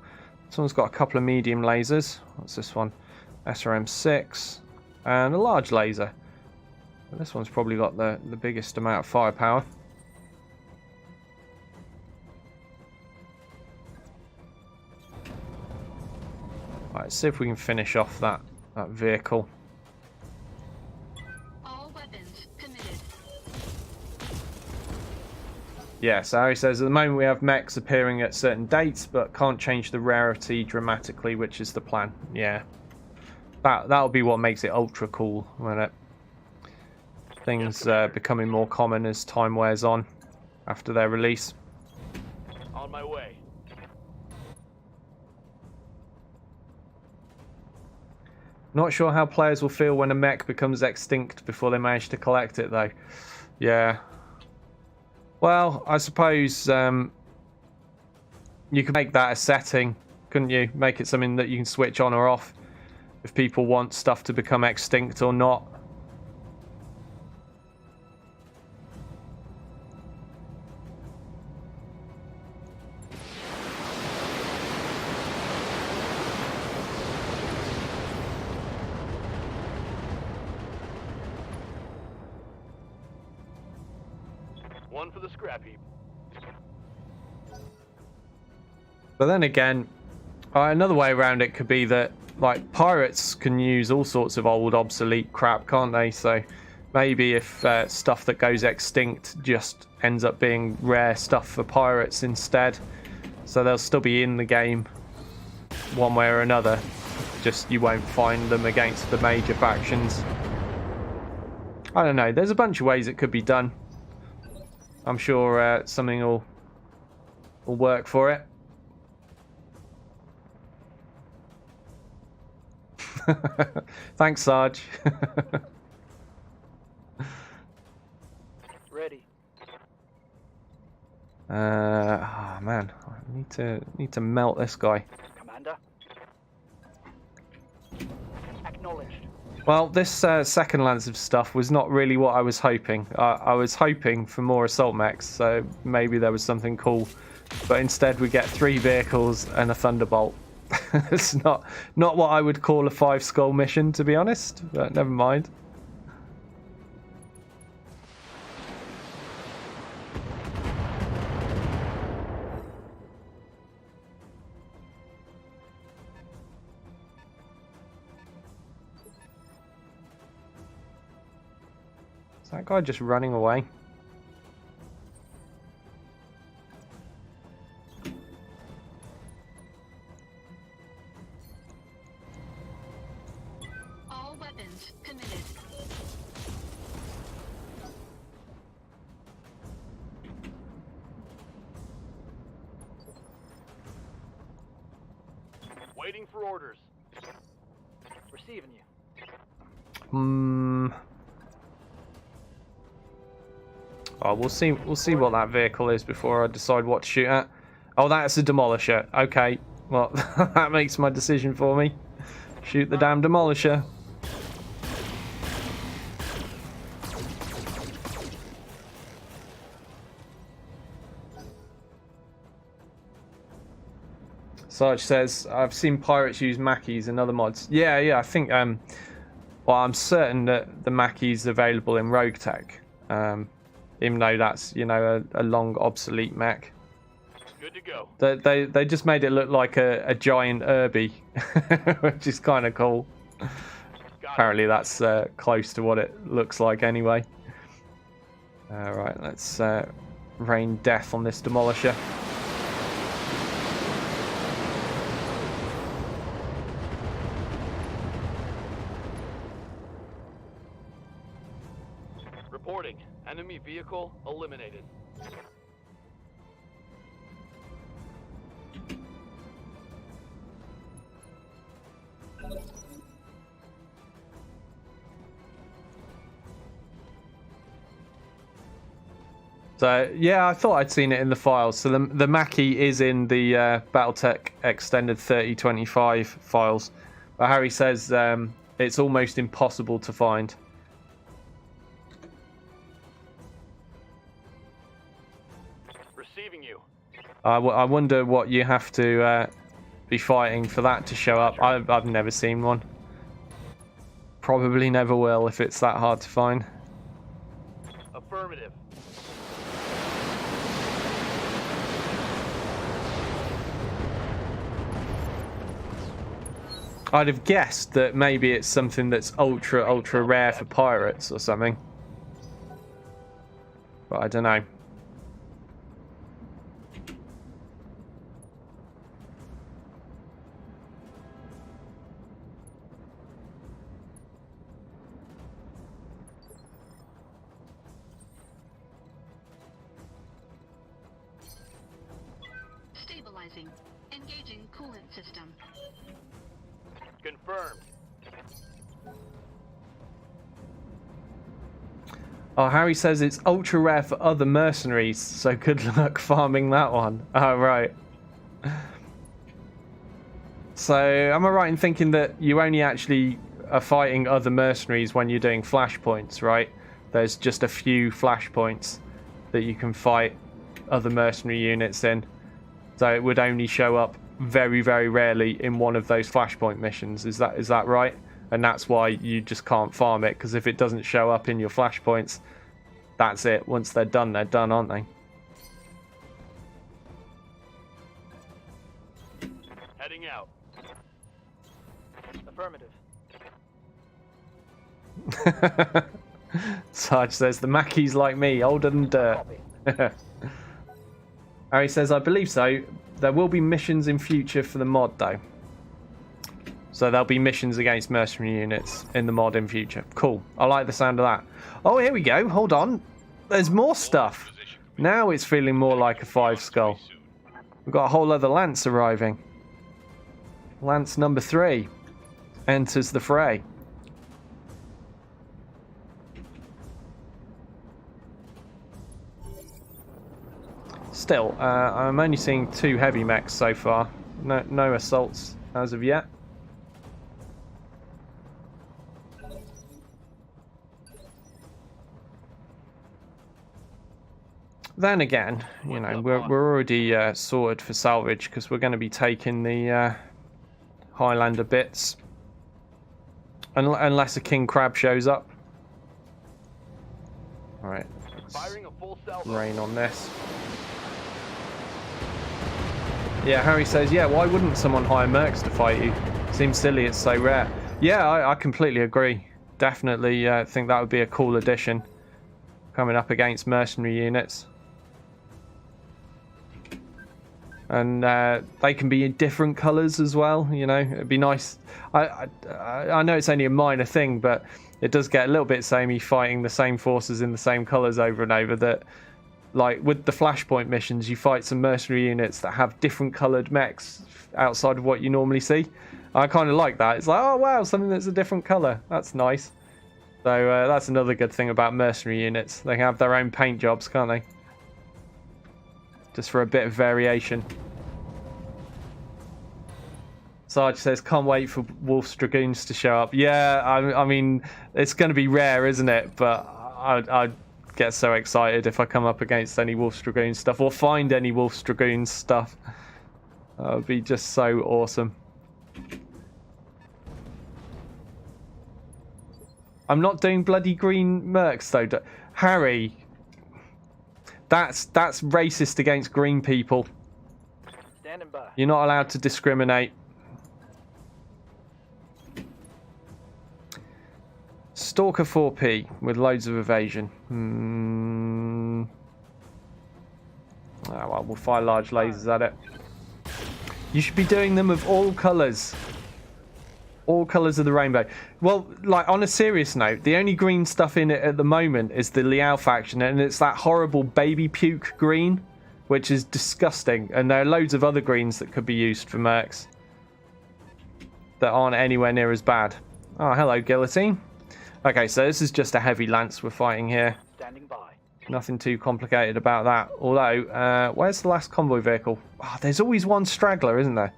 This one's got a couple of medium lasers. What's this one? SRM 6. And a large laser. But this one's probably got the biggest amount of firepower. Right, let's see if we can finish off that vehicle. All weapons committed. Yeah, so Harry says at the moment we have mechs appearing at certain dates, but can't change the rarity dramatically, which is the plan. Yeah. That'll be what makes it ultra cool, won't it? Things becoming more common as time wears on after their release. On my way. Not sure how players will feel when a mech becomes extinct before they manage to collect it, though. Yeah. Well, I suppose you could make that a setting, couldn't you? Make it something that you can switch on or off if people want stuff to become extinct or not. One for the scrap heap. But then again, another way around it could be that, like, pirates can use all sorts of old obsolete crap, can't they? So maybe if stuff that goes extinct just ends up being rare stuff for pirates instead, so they'll still be in the game one way or another, just you won't find them against the major factions. I don't know, there's a bunch of ways it could be done. I'm sure something will work for it. Thanks, Sarge. Ready. Oh man, I need to melt this guy. Commander. Well, this second lance of stuff was not really what I was hoping. I was hoping for more assault mechs, so maybe there was something cool. But instead we get 3 vehicles and a thunderbolt. It's not what I would call a 5 skull mission, to be honest, but never mind. Is that guy just running away? All weapons committed. Waiting for orders. Receiving you. Oh, we'll see what that vehicle is before I decide what to shoot at. Oh, that's a demolisher. Okay, well, that makes my decision for me. Shoot the damn demolisher. Sarge says, I've seen pirates use Mackies and other mods. Yeah, I think, well, I'm certain that the Mackie's available in Rogue Tech. Even though that's, you know, a long obsolete mech. Good to go. They just made it look like a giant Irby, which is kind of cool. Apparently that's close to what it looks like anyway. Alright, let's rain death on this demolisher. Reporting. Enemy vehicle eliminated. So yeah, I thought I'd seen it in the files. So the Mackie is in the Battletech extended 3025 files, but Harry says it's almost impossible to find. Receiving you. I wonder what you have to be fighting for that to show up. I've never seen one. Probably never will if it's that hard to find. Affirmative. I'd have guessed that maybe it's something that's ultra rare for pirates or something. But I don't know. Stabilizing. Engaging coolant system. Confirmed. Oh, Harry says it's ultra rare for other mercenaries, so good luck farming that one. Oh, right. So, am I right in thinking that you only actually are fighting other mercenaries when you're doing flashpoints, right? There's just a few flashpoints that you can fight other mercenary units in. So it would only show up very, very rarely in one of those flashpoint missions. Is that right? And that's why you just can't farm it, because if it doesn't show up in your flashpoints, that's it. Once they're done, aren't they? Heading out. Affirmative. Sarge says, the Mackies like me, older than dirt. Harry says, I believe so. There will be missions in future for the mod, though. So there'll be missions against mercenary units in the mod in future. Cool. I like the sound of that. Oh, here we go. Hold on. There's more stuff. Now it's feeling more like a 5 skull. We've got a whole other lance arriving. Lance number 3 enters the fray. Still, I'm only seeing 2 heavy mechs so far. No assaults as of yet. Then again, you know, we're already sorted for salvage because we're going to be taking the Highlander bits. Unless a king crab shows up. Alright, Firing a full salvo. rain on this. Yeah, Harry says, yeah, why wouldn't someone hire mercs to fight you? Seems silly, it's so rare. Yeah, I completely agree. Definitely think that would be a cool addition. Coming up against mercenary units. And they can be in different colours as well, you know, it'd be nice. I know it's only a minor thing, but it does get a little bit samey fighting the same forces in the same colours over and over. That, like, with the Flashpoint missions, you fight some mercenary units that have different coloured mechs outside of what you normally see. I kind of like that. It's like, oh wow, something that's a different colour. That's nice. So that's another good thing about mercenary units. They can have their own paint jobs, can't they? Just for a bit of variation. Sarge says, can't wait for Wolf's Dragoons to show up. Yeah, I mean, it's going to be rare, isn't it? But I'd get so excited if I come up against any Wolf's Dragoons stuff or find any Wolf's Dragoons stuff. That would be just so awesome. I'm not doing bloody green mercs though. Harry, that's racist against green people. Standing by. You're not allowed to discriminate. Stalker 4P with loads of evasion. Oh, well, we'll fire large lasers at it. You should be doing them of all colours. All colours of the rainbow. Well, like, on a serious note, the only green stuff in it at the moment is the Liao faction, and it's that horrible baby puke green, which is disgusting. And there are loads of other greens that could be used for mercs that aren't anywhere near as bad. Oh, hello, Guillotine. Okay, so this is just a heavy lance we're fighting here. Standing by. Nothing too complicated about that. Although, where's the last convoy vehicle? Oh, there's always one straggler, isn't there?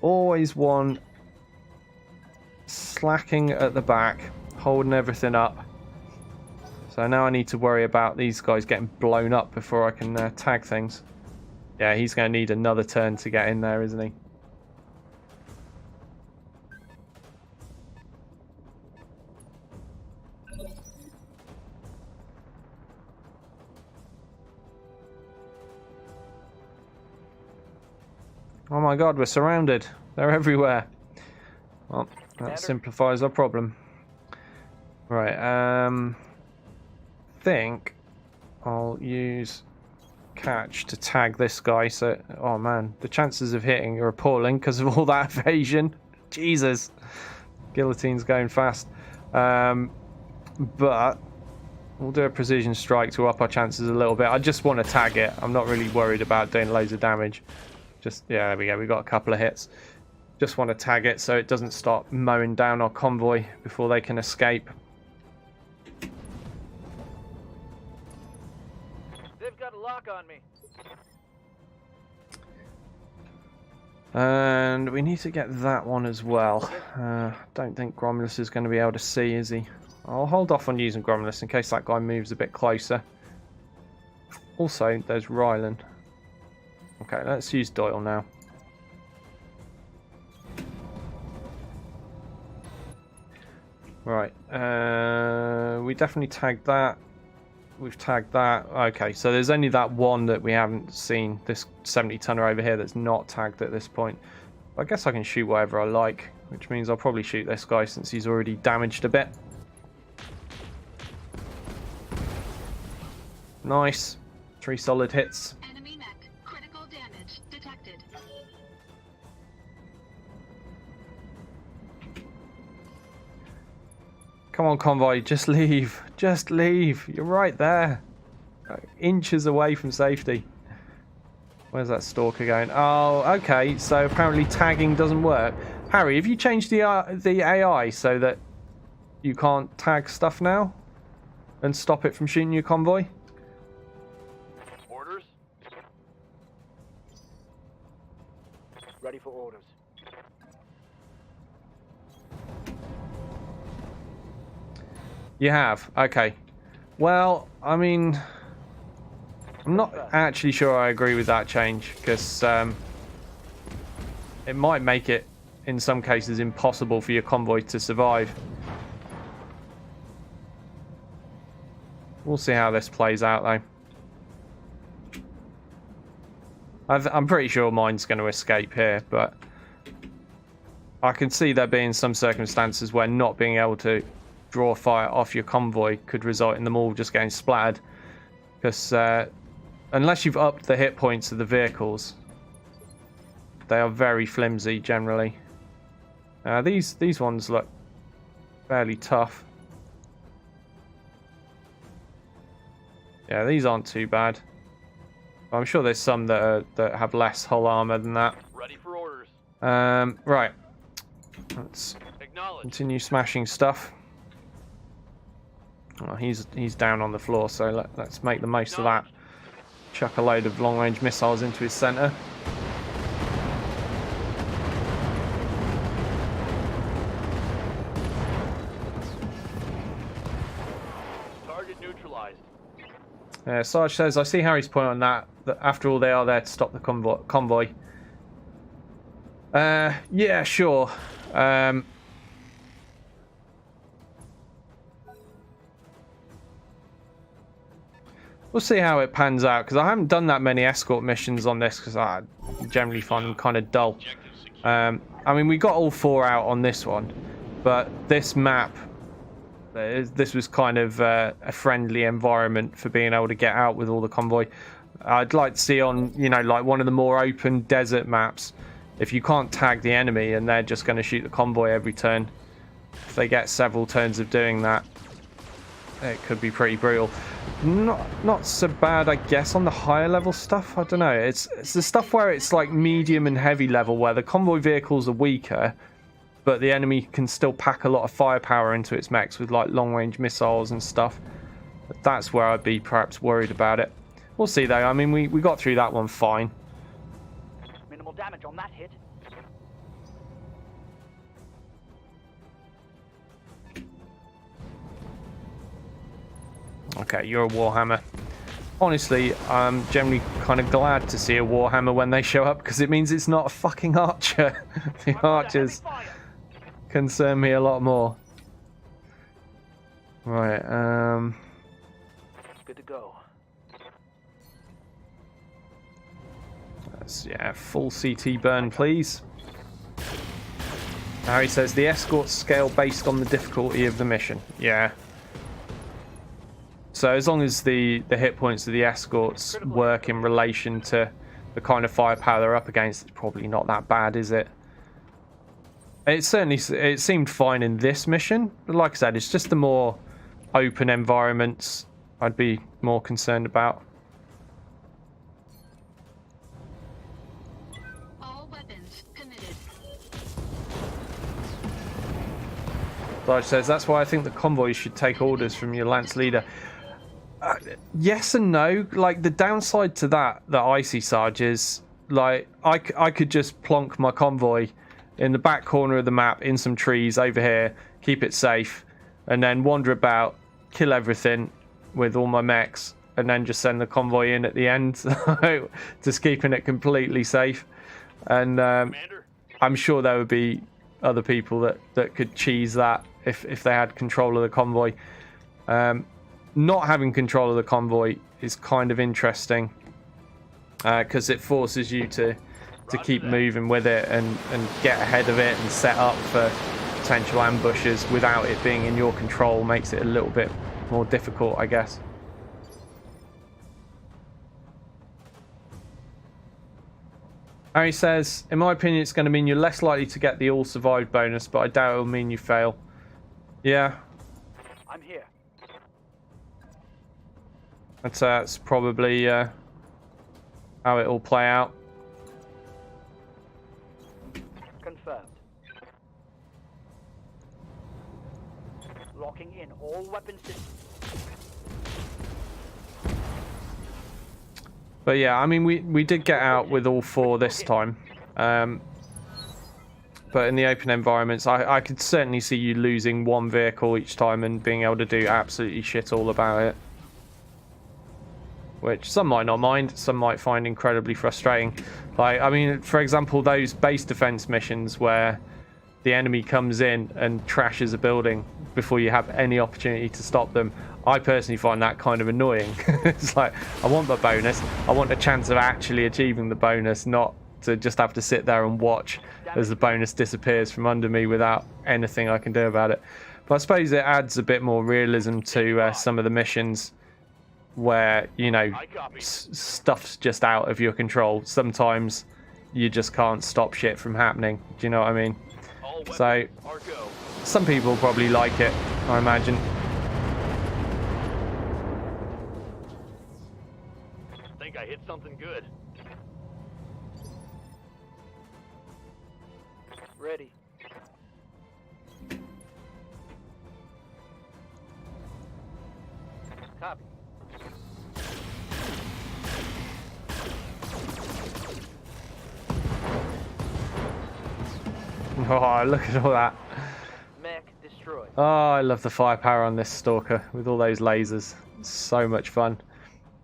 Always one slacking at the back, holding everything up. So now I need to worry about these guys getting blown up before I can tag things. Yeah, he's going to need another turn to get in there, isn't he? Oh my god, we're surrounded. They're everywhere. Well, that simplifies our problem. Right, think I'll use catch to tag this guy. So, oh man, the chances of hitting are appalling because of all that evasion. Jesus, Guillotine's going fast. But we'll do a precision strike to up our chances a little bit. I just want to tag it. I'm not really worried about doing loads of damage. Just, yeah, there we go. We got a couple of hits. Just want to tag it so it doesn't start mowing down our convoy before they can escape. They've got a lock on me. And we need to get that one as well. Don't think Gromulus is going to be able to see, is he? I'll hold off on using Gromulus in case that guy moves a bit closer. Also, there's Rylan. Okay, let's use Doyle now. Right, we definitely tagged that. We've tagged that. Okay, so there's only that one that we haven't seen. This 70-tonner over here that's not tagged at this point. I guess I can shoot whatever I like, which means I'll probably shoot this guy since he's already damaged a bit. Nice. 3 solid hits. Enemy mech. Critical damage detected. Come on, convoy, just leave. Just leave. You're right there. Inches away from safety. Where's that stalker going? Oh, okay. So apparently tagging doesn't work. Harry, have you changed the AI so that you can't tag stuff now? And stop it from shooting your convoy? Orders? Ready for orders. You have? Okay. Well, I mean, I'm not actually sure I agree with that change, because it might make it, in some cases, impossible for your convoy to survive. We'll see how this plays out, though. I'm pretty sure mine's going to escape here, but I can see there being some circumstances where not being able to draw fire off your convoy could result in them all just getting splattered. Because unless you've upped the hit points of the vehicles, they are very flimsy generally. These ones look fairly tough. Yeah, these aren't too bad. I'm sure there's some that have less hull armor than that. Ready for orders. Right. Let's continue smashing stuff. Oh, he's down on the floor, so let's make the most of that. Chuck a load of long-range missiles into his center. Target neutralized. Sarge says, I see Harry's point on that after all they are there to stop the convoy. Yeah, sure. We'll see how it pans out, because I haven't done that many escort missions on this, because I generally find them kind of dull. I mean, we got all 4 out on this one, but this map, this was kind of a friendly environment for being able to get out with all the convoy. I'd like to see on, you know, like one of the more open desert maps, if you can't tag the enemy and they're just going to shoot the convoy every turn, if they get several turns of doing that, it could be pretty brutal. Not so bad, I guess, on the higher level stuff. I don't know. It's the stuff where it's like medium and heavy level, where the convoy vehicles are weaker, but the enemy can still pack a lot of firepower into its mechs with like long-range missiles and stuff. But that's where I'd be perhaps worried about it. We'll see though. I mean, we got through that one fine. Minimal damage on that hit. Okay, you're a Warhammer. Honestly, I'm generally kind of glad to see a Warhammer when they show up, because it means it's not a fucking archer. The archers concern me a lot more. Right, Good to go. yeah, full CT burn, please. Harry says the escorts scale based on the difficulty of the mission. Yeah. So as long as the hit points of the escorts work in relation to the kind of firepower they're up against, it's probably not that bad, is it? It seemed fine in this mission, but like I said, it's just the more open environments I'd be more concerned about. All weapons committed. Dodge says that's why I think the convoys should take orders from your lance leader. Yes and no. Like, the downside to that I see, Sarge, is like I could just plonk my convoy in the back corner of the map in some trees over here, keep it safe, and then wander about, kill everything with all my mechs, and then just send the convoy in at the end, just keeping it completely safe. And I'm sure there would be other people that could cheese that if they had control of the convoy. Not having control of the convoy is kind of interesting, because it forces you to keep moving with it and get ahead of it and set up for potential ambushes without it being in your control. Makes it a little bit more difficult, I guess. Harry says, in my opinion, it's going to mean you're less likely to get the all survived bonus, but I doubt it'll mean you fail. Yeah. I'm here. That's probably how it'll play out. Confirmed. Locking in all weapon systems. But yeah, I mean, we did get out with all 4 this time. But in the open environments, I could certainly see you losing 1 vehicle each time and being able to do absolutely shit all about it. which some might not mind, some might find incredibly frustrating. Like, I mean, for example, those base defense missions where the enemy comes in and trashes a building before you have any opportunity to stop them. I personally find that kind of annoying. It's like, I want the bonus. I want a chance of actually achieving the bonus, not to just have to sit there and watch as the bonus disappears from under me without anything I can do about it. But I suppose it adds a bit more realism to some of the missions where, you know, stuff's just out of your control. Sometimes you just can't stop shit from happening. Do you know what I mean? So, some people probably like it, I imagine. I think I hit something good. Ready. Copy. Oh, look at all that. Mech destroyed. Oh, I love the firepower on this Stalker with all those lasers. It's so much fun.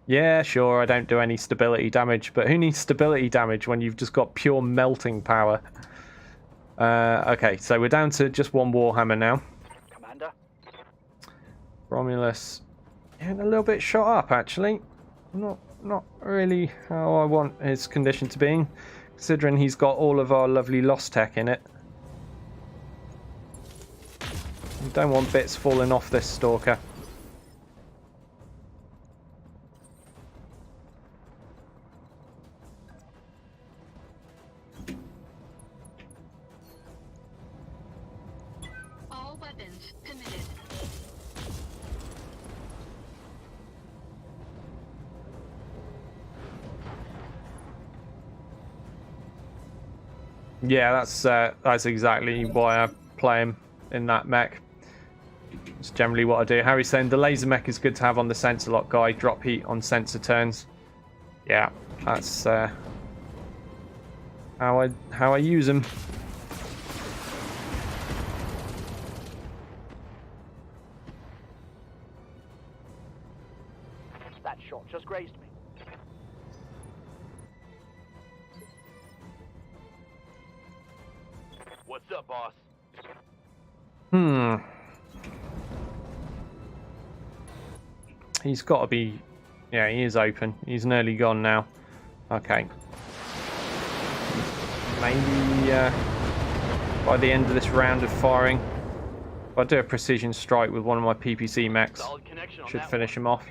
Yeah, sure, I don't do any stability damage, but who needs stability damage when you've just got pure melting power? Okay, so we're down to just one Warhammer now. Commander. Romulus getting a little bit shot up, actually. Not really how I want his condition to be, considering he's got all of our lovely lost tech in it. You don't want bits falling off this Stalker. All weapons committed. Yeah, that's exactly why I play him in that mech. It's generally what I do. Harry's saying the laser mech is good to have on the sensor lock guy. Drop heat on sensor turns. Yeah, that's how I use them. That shot just grazed me. What's up, boss? He's got to be... Yeah, he is open. He's nearly gone now. Okay. Maybe by the end of this round of firing, if I do a precision strike with one of my PPC mechs, Solid connection on should that finish him off.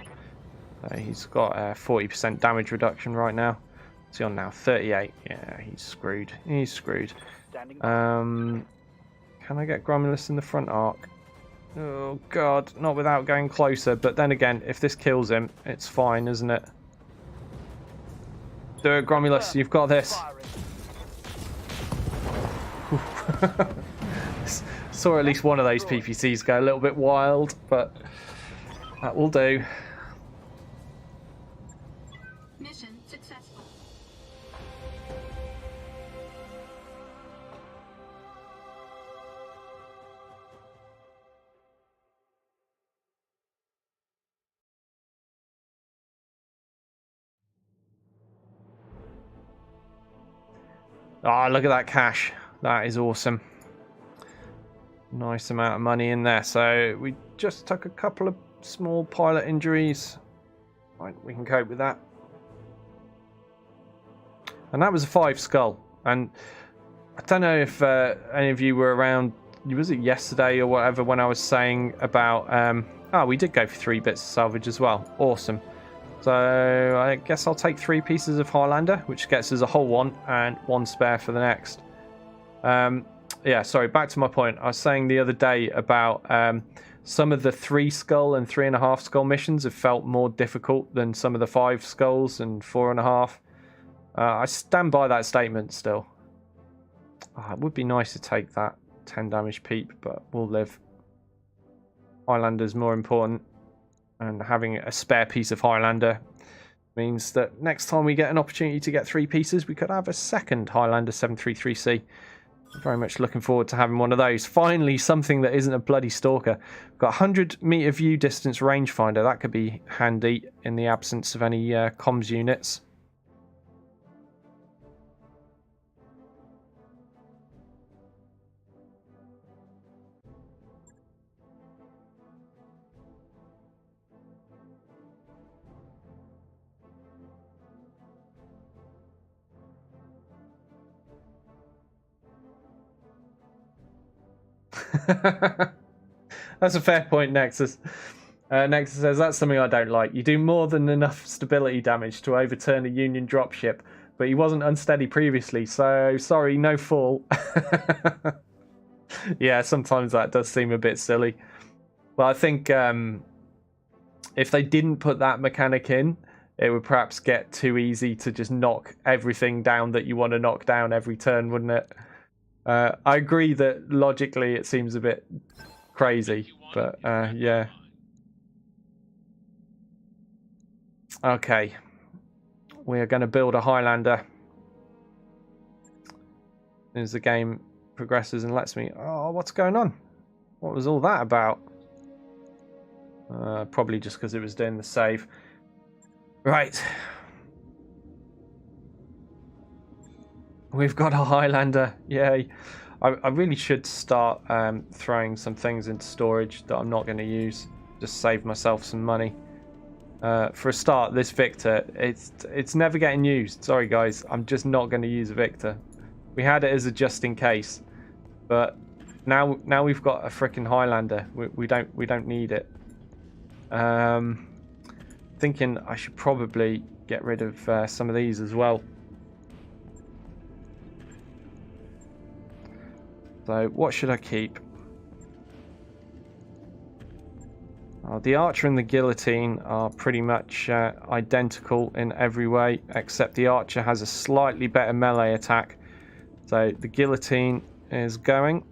He's got 40% damage reduction right now. What's he on now? 38. Yeah, he's screwed. He's screwed. Standing. Can I get Gromulus in the front arc? Oh god, not without going closer. But then again, if this kills him, it's fine, isn't it? Do it, Gromulus. You've got this. Saw at least one of those PPCs go a little bit wild, but that will do. Mission successful. Ah, look at that cash. That is awesome. Nice amount of money in there. So we just took a couple of small pilot injuries. Right, we can cope with that. And that was a 5 skull. And I don't know if any of you were around. Was it yesterday or whatever when I was saying about... we did go for 3 bits of salvage as well. Awesome. So I guess I'll take 3 pieces of Highlander, which gets us a whole one and 1 spare for the next. Yeah, sorry, back to my point. I was saying the other day about some of the 3 skull and 3.5 skull missions have felt more difficult than some of the 5 skulls and 4.5. I stand by that statement still. It would be nice to take that 10 damage peep, but we'll live. Highlander's more important, and having a spare piece of Highlander means that next time we get an opportunity to get 3 pieces, we could have a second Highlander 733C. Very much looking forward to having one of those. Finally, something that isn't a bloody stalker. Got 100-meter view distance rangefinder. That could be handy in the absence of any comms units. That's a fair point, Nexus. Nexus says, that's something I don't like. You do more than enough stability damage to overturn a Union dropship, but he wasn't unsteady previously, so sorry, no fall. Yeah, sometimes that does seem a bit silly. But I think if they didn't put that mechanic in, it would perhaps get too easy to just knock everything down that you want to knock down every turn, wouldn't it? I agree that logically it seems a bit crazy, but yeah. Okay. We are going to build a Highlander as the game progresses and lets me... Oh, what's going on? What was all that about? Probably just because it was doing the save. Right. We've got a Highlander. Yay. I really should start throwing some things into storage that I'm not going to use. Just save myself some money. For a start, this Victor, it's never getting used. Sorry guys, I'm just not going to use a Victor. We had it as a just in case, but now we've got a freaking Highlander. We don't need it. Thinking I should probably get rid of some of these as well. So what should I keep? The Archer and the Guillotine are pretty much identical in every way, except the Archer has a slightly better melee attack. So the Guillotine is going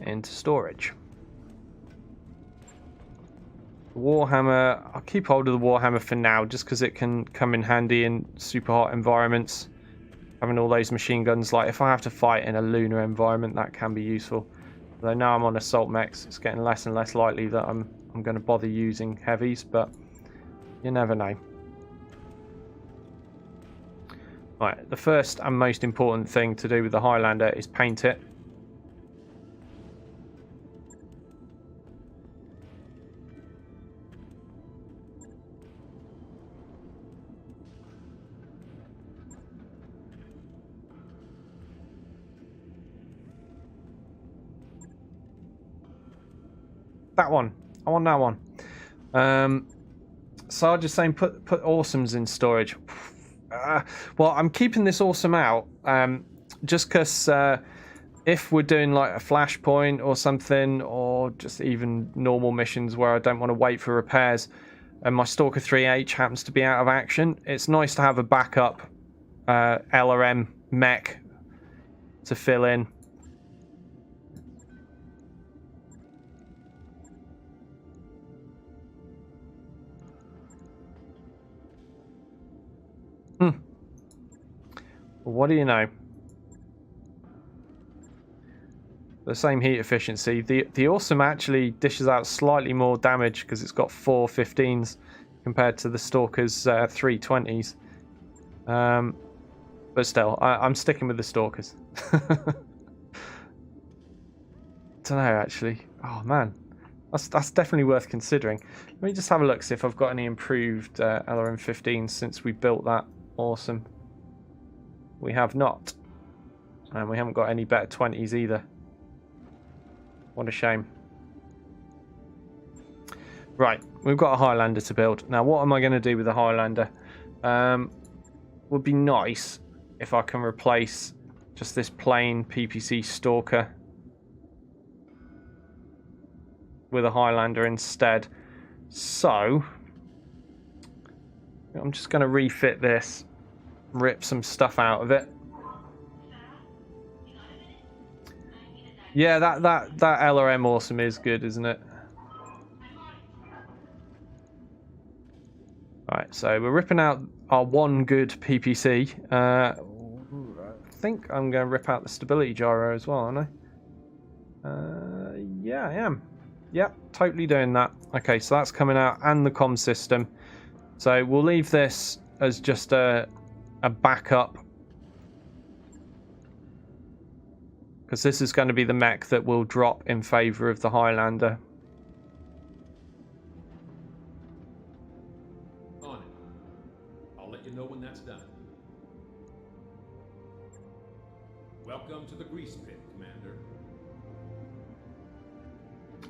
into storage. Warhammer, I'll keep hold of the Warhammer for now, just because it can come in handy in super hot environments. Having all those machine guns, like if I have to fight in a lunar environment, that can be useful. Although now I'm on assault mechs, it's getting less and less likely that I'm going to bother using heavies, but you never know. Right, the first and most important thing to do with the Highlander is paint it. That one. I want that one. So I'm just saying put awesomes in storage. Well, I'm keeping this awesome out just because if we're doing like a flashpoint or something, or just even normal missions where I don't want to wait for repairs and my Stalker 3H happens to be out of action, it's nice to have a backup LRM mech to fill in. What do you know? The same heat efficiency. The Awesome actually dishes out slightly more damage because it's got 4 15s compared to the Stalker's 320s. But still, I'm sticking with the Stalkers. Don't know actually. Oh man, that's definitely worth considering. Let me just have a look, see if I've got any improved LRM 15s since we built that Awesome. We have not, and we haven't got any better 20s either. What a shame. Right, we've got a Highlander to build. Now, what am I going to do with the Highlander? Would be nice if I can replace just this plain PPC Stalker with a Highlander instead. So, I'm just going to refit this, rip some stuff out of it. Yeah, that LRM Awesome is good, isn't it? Right, so we're ripping out our one good PPC. think I'm going to rip out the stability gyro as well, aren't I? Yeah, I am. Yep, totally doing that. Okay, so that's coming out, and the comm system. So we'll leave this as just a backup, because this is going to be the mech that will drop in favour of the Highlander. On it. I'll let you know when that's done. Welcome to the grease pit, Commander.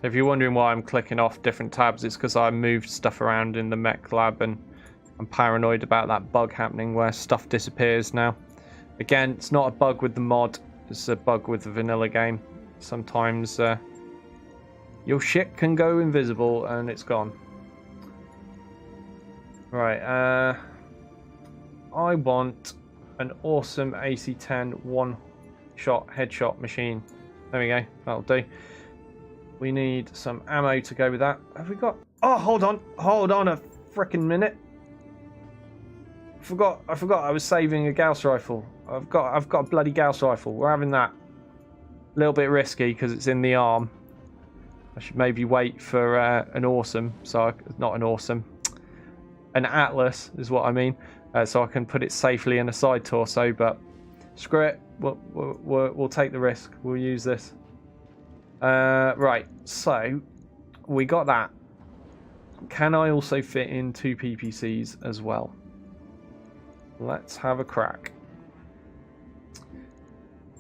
If you're wondering why I'm clicking off different tabs, it's because I moved stuff around in the mech lab and I'm paranoid about that bug happening where stuff disappears now. Again, it's not a bug with the mod, it's a bug with the vanilla game. Sometimes your shit can go invisible and it's gone. Right, I want an awesome AC-10 one-shot headshot machine. There we go, that'll do. We need some ammo to go with that. Have we got... Oh, hold on a frickin' minute. I forgot I was saving a Gauss rifle. I've got a bloody Gauss rifle. We're having that. A little bit risky because it's in the arm. I should maybe wait for an awesome. Not an awesome. An Atlas is what I mean. So I can put it safely in a side torso. But screw it. We'll take the risk. We'll use this. Right, so we got that. Can I also fit in 2 PPCs as well? Let's have a crack.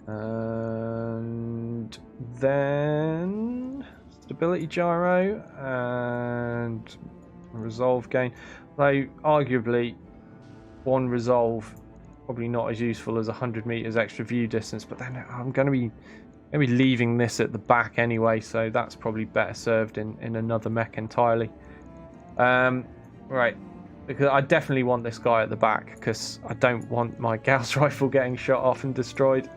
And then stability gyro and resolve gain. Though arguably one resolve probably not as useful as 100 meters extra view distance, but then I'm going to be maybe leaving this at the back anyway, so that's probably better served in another mech entirely. Right, because I definitely want this guy at the back because I don't want my Gauss rifle getting shot off and destroyed.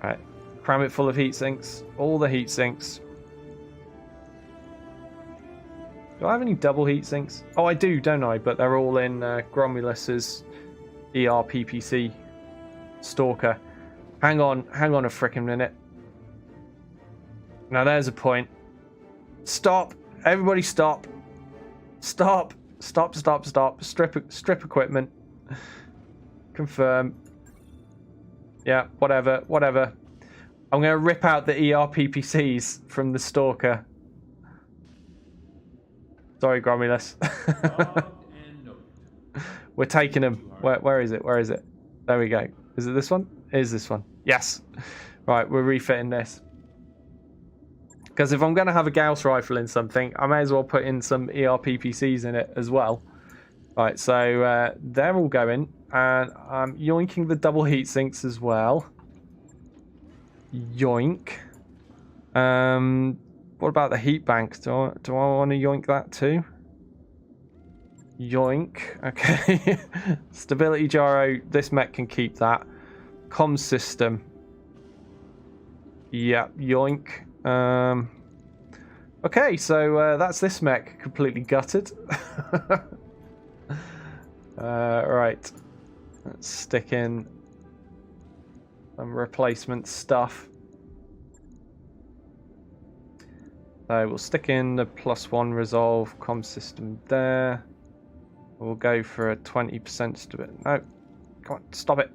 Right, cram it full of heat sinks, all the heat sinks. Do I have any double heat sinks? Oh, I do, don't I? But they're all in Gromulus's ERPPC Stalker. Hang on a frickin' minute. Now there's a point. Stop! Everybody stop! Stop! Stop! Strip equipment. Confirm. Yeah, whatever. I'm going to rip out the ERPPCs from the Stalker. Sorry, Gromulus. We're taking them. Where is it? There we go. Is it this one? It is this one. Yes. Right, we're refitting this. Because if I'm going to have a Gauss rifle in something, I may as well put in some ERPPCs in it as well. Right, so they're all going. And I'm yoinking the double heat sinks as well. Yoink. What about the heat bank? Do I want to yoink that too? Yoink. Okay. Stability gyro. This mech can keep that. Comm system. Yeah, yoink. Okay, so that's this mech completely gutted. Right. Let's stick in some replacement stuff. So we'll stick in the +1 resolve comm system there. We'll go for a 20% stability. No, come on, stop it.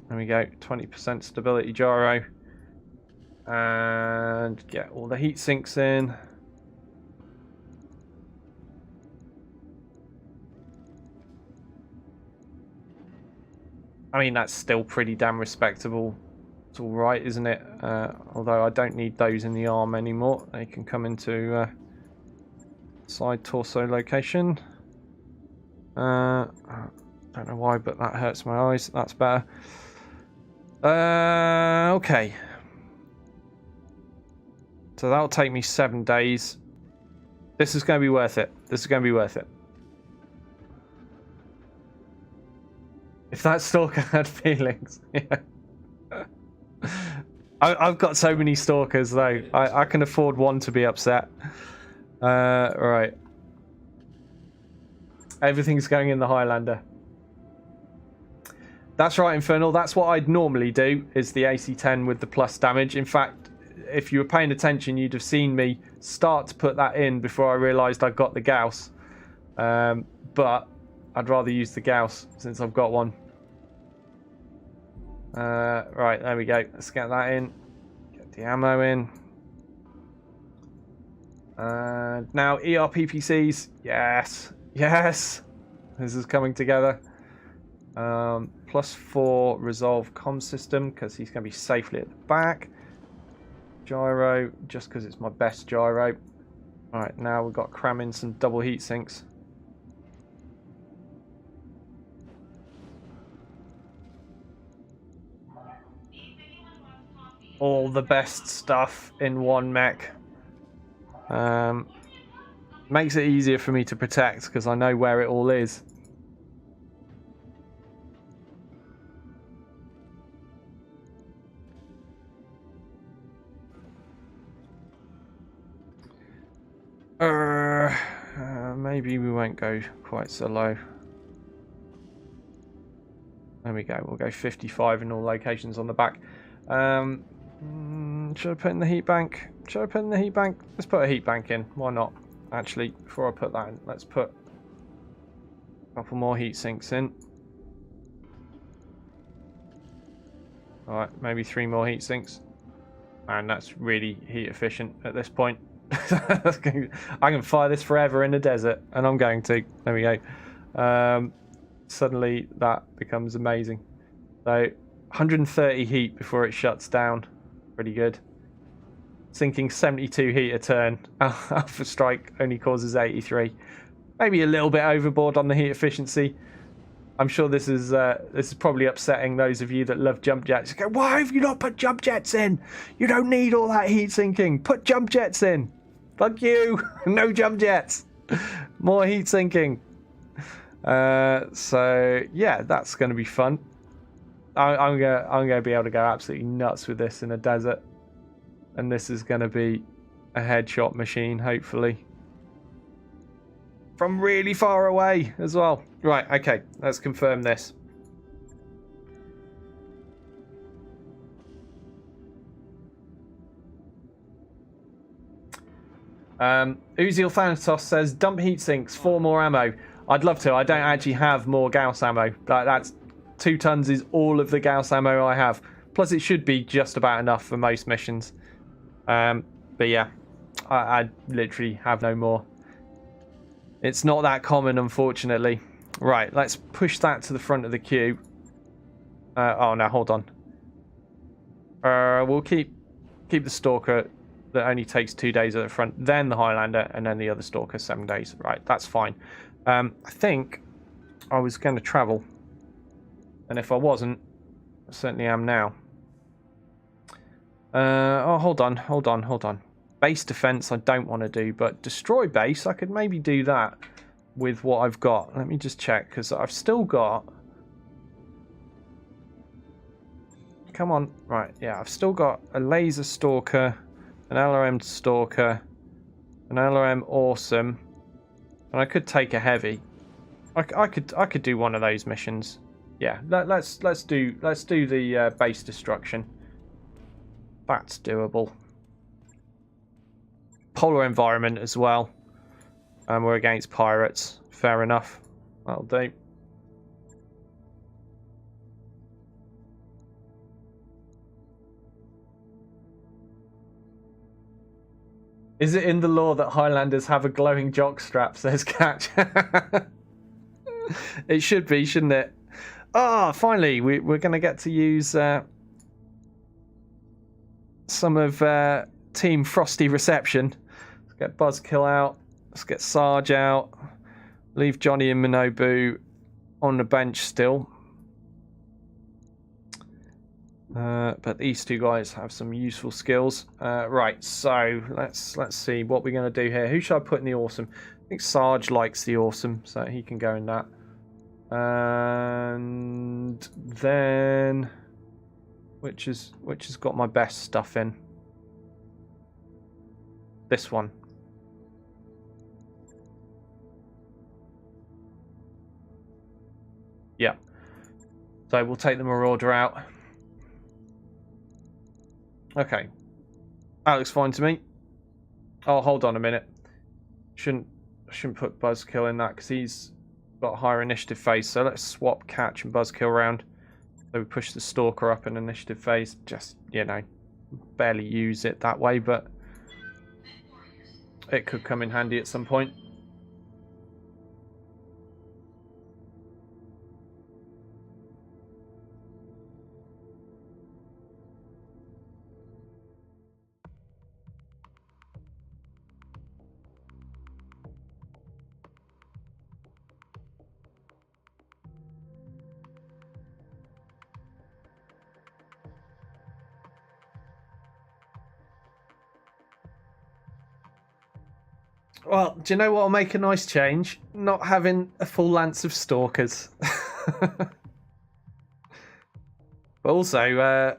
There we go, 20% stability gyro. And get all the heat sinks in. I mean, that's still pretty damn respectable. It's all right, isn't it? Although I don't need those in the arm anymore. They can come into side torso location. I don't know why, but that hurts my eyes. That's better. Okay. So that'll take me 7 days. This is going to be worth it. If that stalker had feelings, yeah. I've got so many stalkers though. I can afford one to be upset. Right. Everything's going in the Highlander. That's right, Infernal. That's what I'd normally do, is the AC-10 with the plus damage. In fact, if you were paying attention, you'd have seen me start to put that in before I realised I'd got the Gauss. But I'd rather use the Gauss since I've got one. Right, there we go. Let's get that in. Get the ammo in. Now, ERPPCs. Yes. Yes. This is coming together. +4 resolve comm system because he's going to be safely at the back. Gyro, just because it's my best gyro. Alright, now we've got to cram in some double heat sinks. All the best stuff in one mech. Makes it easier for me to protect because I know where it all is. Maybe we won't go quite so low. There we go. We'll go 55 in all locations on the back. Should I put in the heat bank? Should I put in the heat bank? Let's put a heat bank in. Why not? Actually, before I put that in, let's put a couple more heat sinks in. Alright, maybe 3 more heat sinks. And that's really heat efficient at this point. I can fire this forever in the desert, and I'm going to. There we go. Suddenly that becomes amazing. So 130 heat before it shuts down. Pretty good. Sinking 72 heat a turn. Alpha Strike only causes 83. Maybe a little bit overboard on the heat efficiency. I'm sure this is probably upsetting those of you that love jump jets. You go, why have you not put jump jets in? You don't need all that heat sinking. Put jump jets in. Fuck you. No jump jets. More heat sinking. So yeah, that's going to be fun. I'm gonna be able to go absolutely nuts with this in a desert, and this is going to be a headshot machine, hopefully, from really far away as well. Right, okay, let's confirm this. Uziel Thanatos says, dump heat sinks, 4 more ammo. I'd love to. I don't actually have more Gauss ammo. That's 2 tons is all of the Gauss ammo I have. Plus, it should be just about enough for most missions. But yeah, I literally have no more. It's not that common, unfortunately. Right, let's push that to the front of the queue. Oh, no, hold on. We'll keep the Stalker that only takes 2 days at the front, then the Highlander, and then the other Stalker 7 days. Right, that's fine. I think I was going to travel. And if I wasn't, I certainly am now. Oh, hold on. Base defense I don't want to do, but destroy base, I could maybe do that with what I've got. Let me just check, because I've still got... Come on. Right, yeah, I've still got a laser stalker, an LRM stalker, an LRM awesome, and I could take a heavy. I could do one of those missions. Yeah, let's do the base destruction. That's doable. Polar environment as well. And we're against pirates. Fair enough. That'll do. Is it in the law that Highlanders have a glowing jock strap, says Catch? It should be, shouldn't it? Ah, finally, we're going to get to use some of Team Frosty Reception. Let's get Buzzkill out. Let's get Sarge out. Leave Johnny and Minobu on the bench still. But these 2 guys have some useful skills. Right, so let's see what we're going to do here. Who should I put in the awesome? I think Sarge likes the awesome, so he can go in that. And then which has got my best stuff in? This one. Yeah. So we'll take the Marauder out. Okay. That looks fine to me. Oh, hold on a minute. Shouldn't put Buzzkill in that because he's got a higher initiative phase. So let's swap Catch and Buzzkill around. So we push the Stalker up in initiative phase. Just, you know, barely use it that way, but it could come in handy at some point. Well, do you know what will make a nice change? Not having a full lance of Stalkers. But also,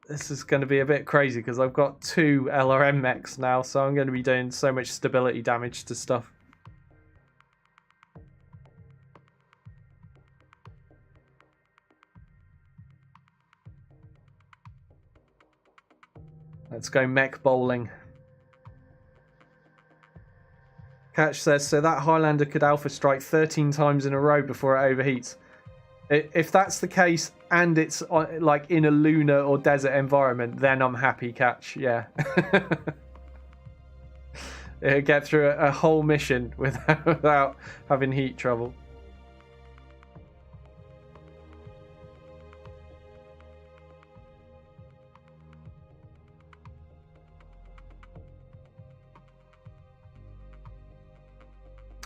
this is going to be a bit crazy because I've got 2 LRM mechs now, so I'm going to be doing so much stability damage to stuff. Let's go mech bowling. Catch says, so that Highlander could alpha strike 13 times in a row before it overheats. If that's the case and it's like in a lunar or desert environment, then I'm happy, Catch. Yeah. It'll get through a whole mission without having heat trouble.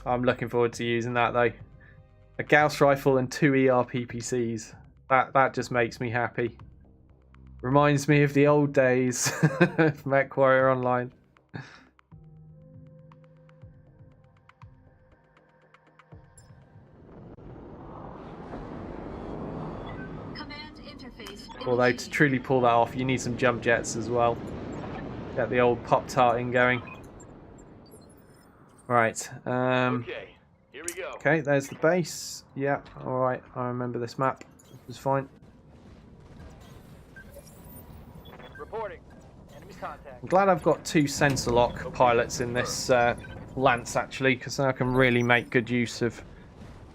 I'm looking forward to using that though. A Gauss rifle and 2 ER PPCs. That just makes me happy. Reminds me of the old days of MechWarrior Online. Command interface. Although to truly pull that off, you need some jump jets as well. Get the old Pop-Tarting going. Right. Okay, here we go. Okay, there's the base. Yeah, alright. I remember this map. It was fine. Reporting. Enemy contact. I'm glad I've got 2 sensor lock pilots in this Lance, actually, because I can really make good use of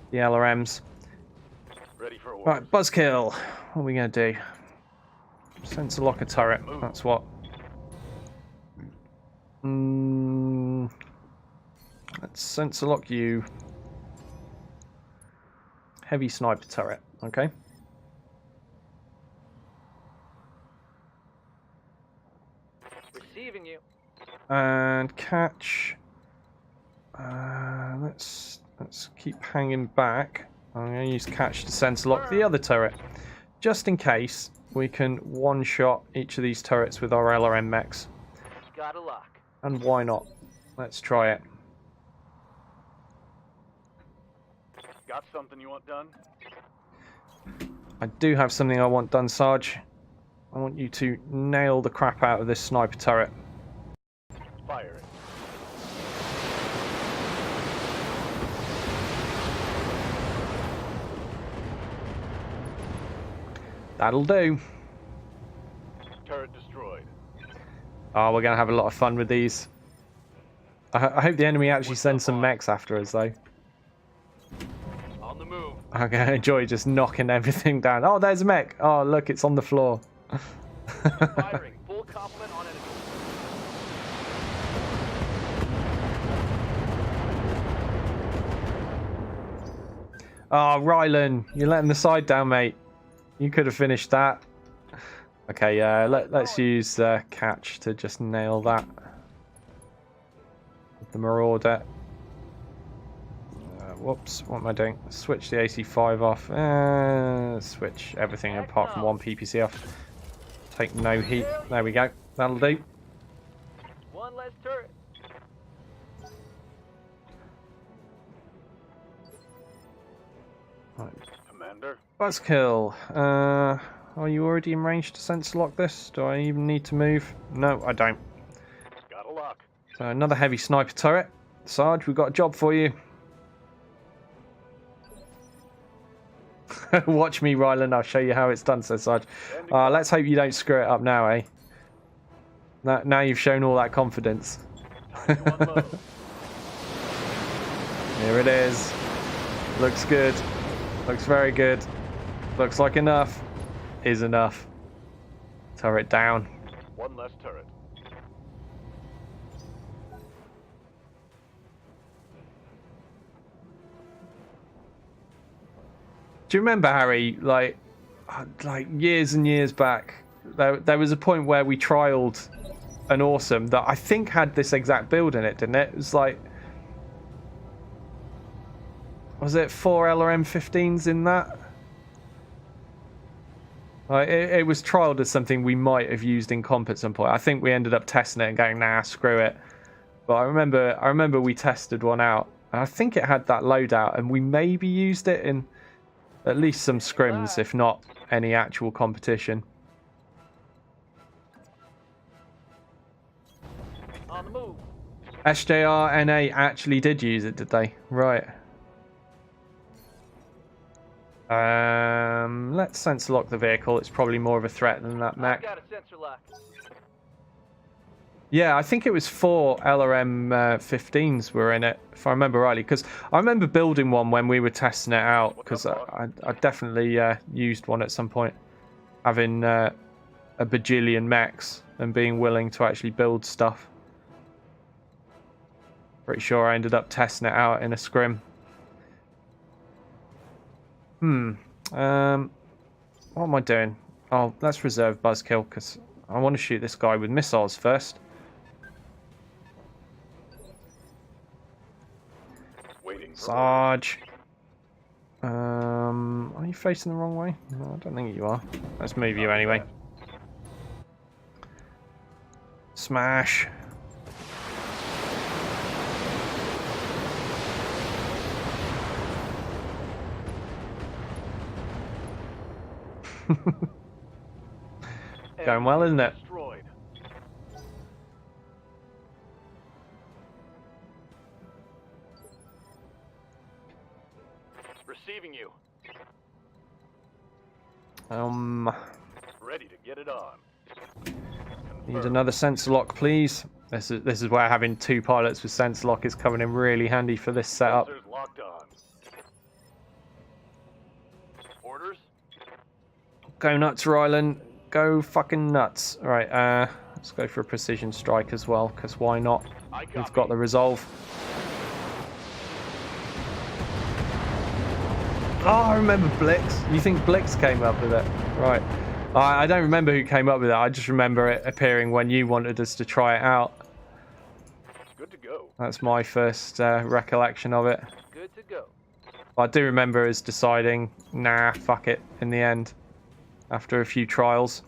the LRMs. Ready for orders. Right, Buzzkill. What are we going to do? Sensor lock a turret. That's what. Let's sensor lock you. Heavy sniper turret. Okay. Receiving you. And Catch. Let's keep hanging back. I'm going to use Catch to sensor lock the other turret, just in case we can one-shot each of these turrets with our LRM mechs. Got a lock. And why not? Let's try it. Got something you want done? I do have something I want done, Sarge. I want you to nail the crap out of this sniper turret. Fire it. That'll do. Turret destroyed. Oh, we're going to have a lot of fun with these. I hope the enemy actually sends some mechs after us, though. On the move. I'm going to enjoy just knocking everything down. Oh, there's a mech. Oh, look, it's on the floor. Firing. Full complement on enemy. Oh, Rylan, you're letting the side down, mate. You could have finished that. Okay, let's use Catch to just nail that. The Marauder. Whoops, what am I doing? Switch the AC5 off. Switch everything apart from 1 PPC off. Take no heat. There we go. That'll do. One less turret. Right. Commander. Buzzkill. Are you already in range to sensor lock this? Do I even need to move? No, I don't. Got a lock. So another heavy sniper turret. Sarge, we've got a job for you. Watch me, Ryland. I'll show you how it's done, says Sarge. Let's hope you don't screw it up now, eh? Now you've shown all that confidence. Time to unload. Here it is. Looks good. Looks very good. Looks like enough. Is enough. Turret down. One less turret. Do you remember, Harry, like years and years back, there was a point where we trialed an Awesome that I think had this exact build in it, didn't it? It was like, was it 4 LRM-15s in that? Like, it was trialed as something we might have used in comp at some point. I think we ended up testing it and going, nah, screw it. But I remember we tested one out, and I think it had that loadout, and we maybe used it in at least some scrims, if not any actual competition. On the move. SJR NA actually did use it, did they? Right. Let's sensor lock the vehicle. It's probably more of a threat than that I've mech. got a sensor lock. Yeah, I think it was 4 LRM 15s were in it, if I remember rightly. Because I remember building one when we were testing it out, because I definitely used one at some point. Having a bajillion mechs and being willing to actually build stuff. Pretty sure I ended up testing it out in a scrim. What am I doing? Oh, let's reserve buzzkill, because I want to shoot this guy with missiles first. Waiting for Sarge. Are you facing the wrong way? No, I don't think you are. Let's move you anyway. Smash. Going well, isn't it? Destroyed. Receiving you. Ready to get it on. Need another sensor lock, please. This is where having 2 pilots with sensor lock is coming in really handy for this setup. Sensors locked on. Orders? Go nuts, Ryland. Go fucking nuts. Alright, let's go for a precision strike as well, because why not? We've got the resolve. Oh, I remember Blix. You think Blix came up with it? Right. I don't remember who came up with it. I just remember it appearing when you wanted us to try it out. Good to go. That's my first recollection of it. Good to go. I do remember us deciding, nah, fuck it, in the end. After a few trials.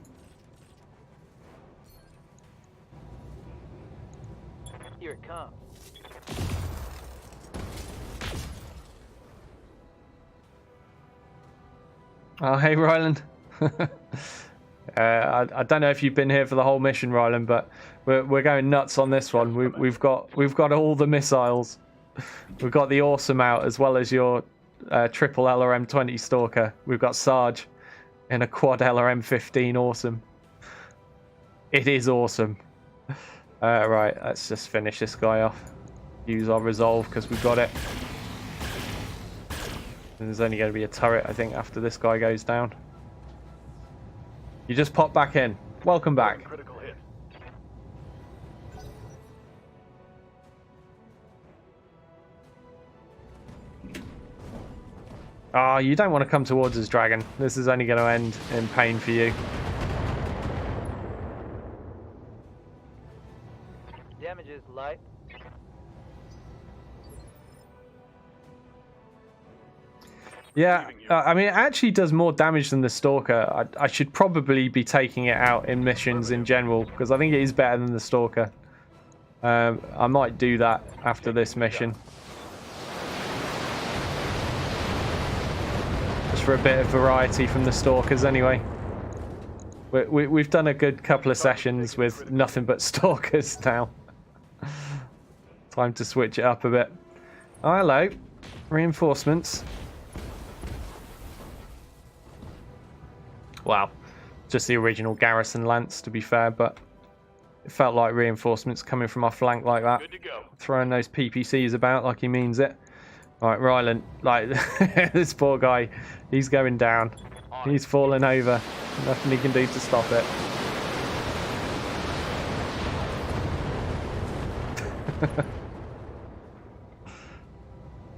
Here it comes. Oh, hey, Ryland. I don't know if you've been here for the whole mission, Ryland, but we're going nuts on this one. We've got all the missiles. We've got the Awesome out, as well as your triple LRM-20 Stalker. We've got Sarge in a quad LRM-15 Awesome. It is awesome. Right, let's just finish this guy off. Use our resolve because we've got it. And there's only going to be a turret, I think, after this guy goes down. You just pop back in. Welcome back. Critical hit. Ah, you don't want to come towards us, Dragon. This is only going to end in pain for you. Damage is light. Yeah, I mean, it actually does more damage than the Stalker. I should probably be taking it out in missions in general, because I think it is better than the Stalker. I might do that after this mission. Just for a bit of variety from the Stalkers anyway. We've done a good couple of sessions with nothing but Stalkers now. Time to switch it up a bit. Oh, hello. Reinforcements. Well, just the original garrison lance, to be fair, but it felt like reinforcements coming from our flank like that. Good to go. Throwing those PPCs about like he means it. Alright, Ryland, like, this poor guy, he's going down. He's falling over. Nothing he can do to stop it.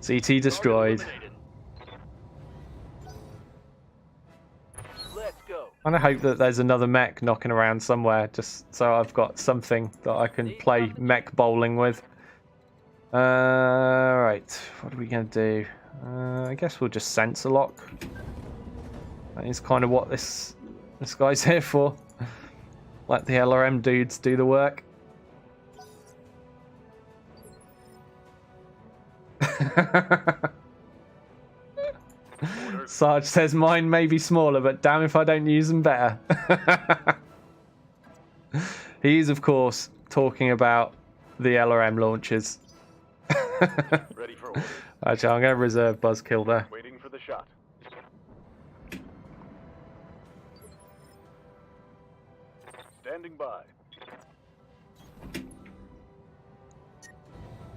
CT destroyed. Let's go. And I hope that there's another mech knocking around somewhere, just so I've got something that I can play mech bowling with. Right, what are we going to do? I guess we'll just sensor lock. That is kind of what this guy's here for. Let the LRM dudes do the work. Sarge says mine may be smaller, but damn if I don't use them better. He is, of course, talking about the LRM launchers. Ready for orders. Actually, I'm going to reserve buzzkill there. Waiting for the shot. Standing by.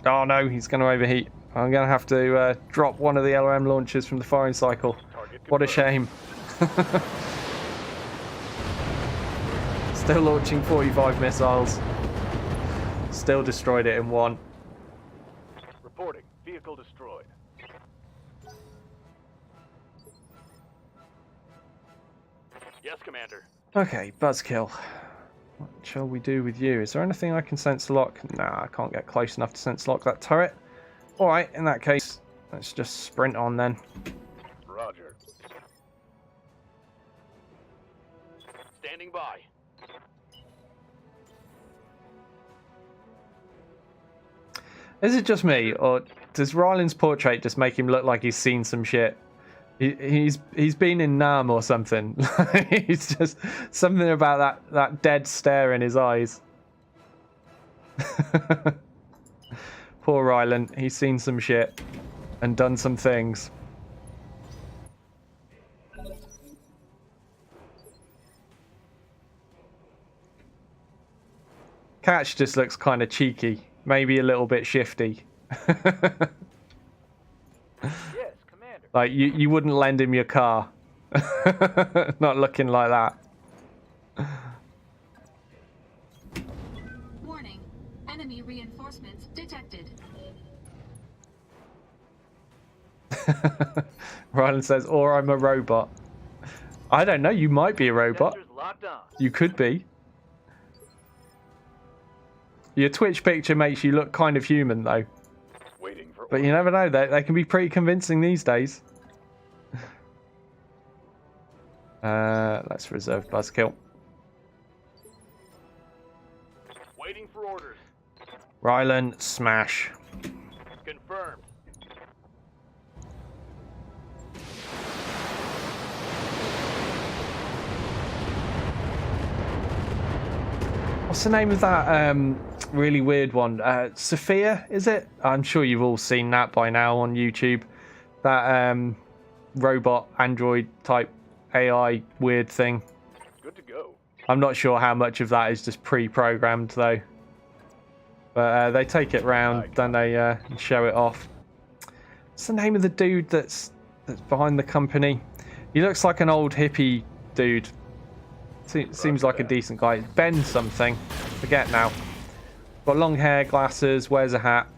Oh no, he's going to overheat. I'm going to have to drop one of the LRM launchers from the firing cycle. Target What a confirmed. shame. Still launching 45 missiles. Still destroyed it in one. Reporting. Vehicle destroyed. Yes, Commander. Okay, buzzkill. What shall we do with you? Is there anything I can sense lock? Nah, I can't get close enough to sense lock that turret. Alright, in that case, let's just sprint on then. Roger. Standing by. Is it just me, or does Ryland's portrait just make him look like he's seen some shit? He's been in Nam or something. He's just something about that dead stare in his eyes. Poor Ryland, he's seen some shit and done some things. Catch just looks kind of cheeky, maybe a little bit shifty. Yes, Commander. Like, you wouldn't lend him your car. Not looking like that. Warning. Enemy reinforcements detected. Ryland says, or I'm a robot. I don't know, you might be a robot. Sensors locked on. You could be. Your Twitch picture makes you look kind of human, though. Waiting for But you never know, they can be pretty convincing these days. Let's reserve buzzkill. Waiting for orders. Ryland, smash. Confirmed. What's the name of that really weird one? Sophia, is it? I'm sure you've all seen that by now on YouTube. That robot, android type AI weird thing. Good to go. I'm not sure how much of that is just pre-programmed though. But they take it round, then they show it off. What's the name of the dude that's behind the company? He looks like an old hippie dude. Seems like a decent guy. Ben something. Forget now. Got long hair, glasses, wears a hat.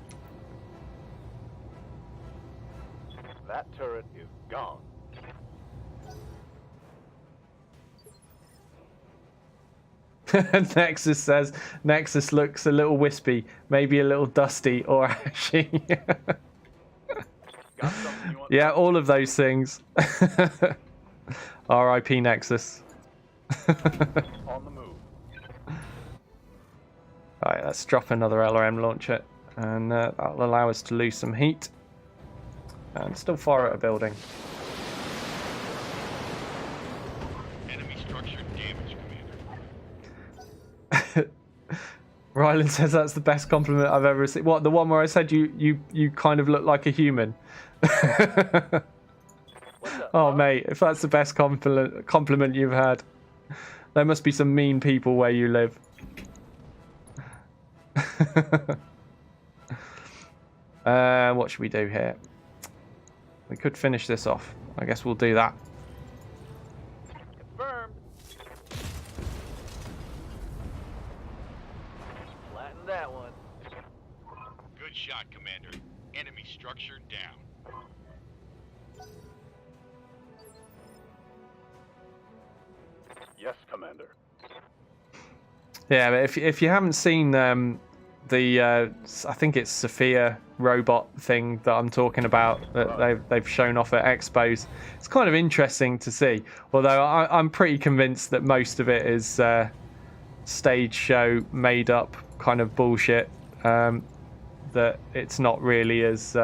That turret is gone. Nexus says, Nexus looks a little wispy, maybe a little dusty or ashy. Got something you want? Yeah, all of those things. R.I.P. Nexus. On the move. Right, let's drop another LRM launcher, and that'll allow us to lose some heat. And still fire at a building. Enemy structure damage, Commander. Ryland says that's the best compliment I've ever received. What, the one where I said you kind of look like a human? What's up? Oh, mate, if that's the best compliment you've had, there must be some mean people where you live. What should we do here? We could finish this off. I guess we'll do that. Confirmed. Flatten that one. Good shot, Commander. Enemy structure down. Yes, Commander. Yeah, but if you haven't seen I think it's Sophia robot thing that I'm talking about that they've shown off at expos, it's kind of interesting to see. Although I'm pretty convinced that most of it is stage show, made up kind of bullshit. That it's not really as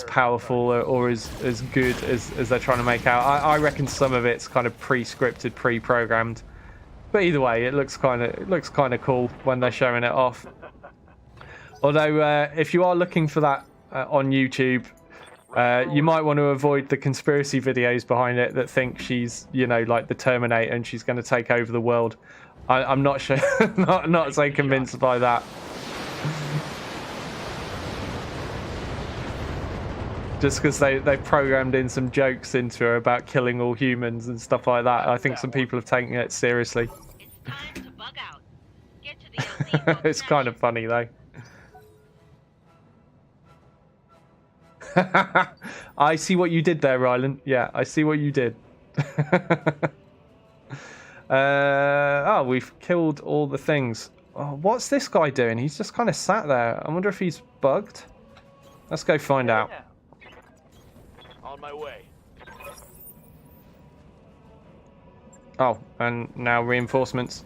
powerful or as good as they're trying to make out. I reckon some of it's kind of pre-scripted, pre-programmed. But either way, it looks kind of cool when they're showing it off. Although, if you are looking for that on YouTube, you might want to avoid the conspiracy videos behind it that think she's, like the Terminator and she's going to take over the world. I'm not sure, not so convinced by that. Just because they've programmed in some jokes into her about killing all humans and stuff like that. I think some people have taken it seriously. It's time to bug out. Get to the LZ. It's kind of funny though. I see what you did there, Ryland. Yeah, I see what you did. Oh, we've killed all the things. Oh, what's this guy doing? He's just kind of sat there. I wonder if he's bugged. Let's go find out. On my way. Oh, and now reinforcements.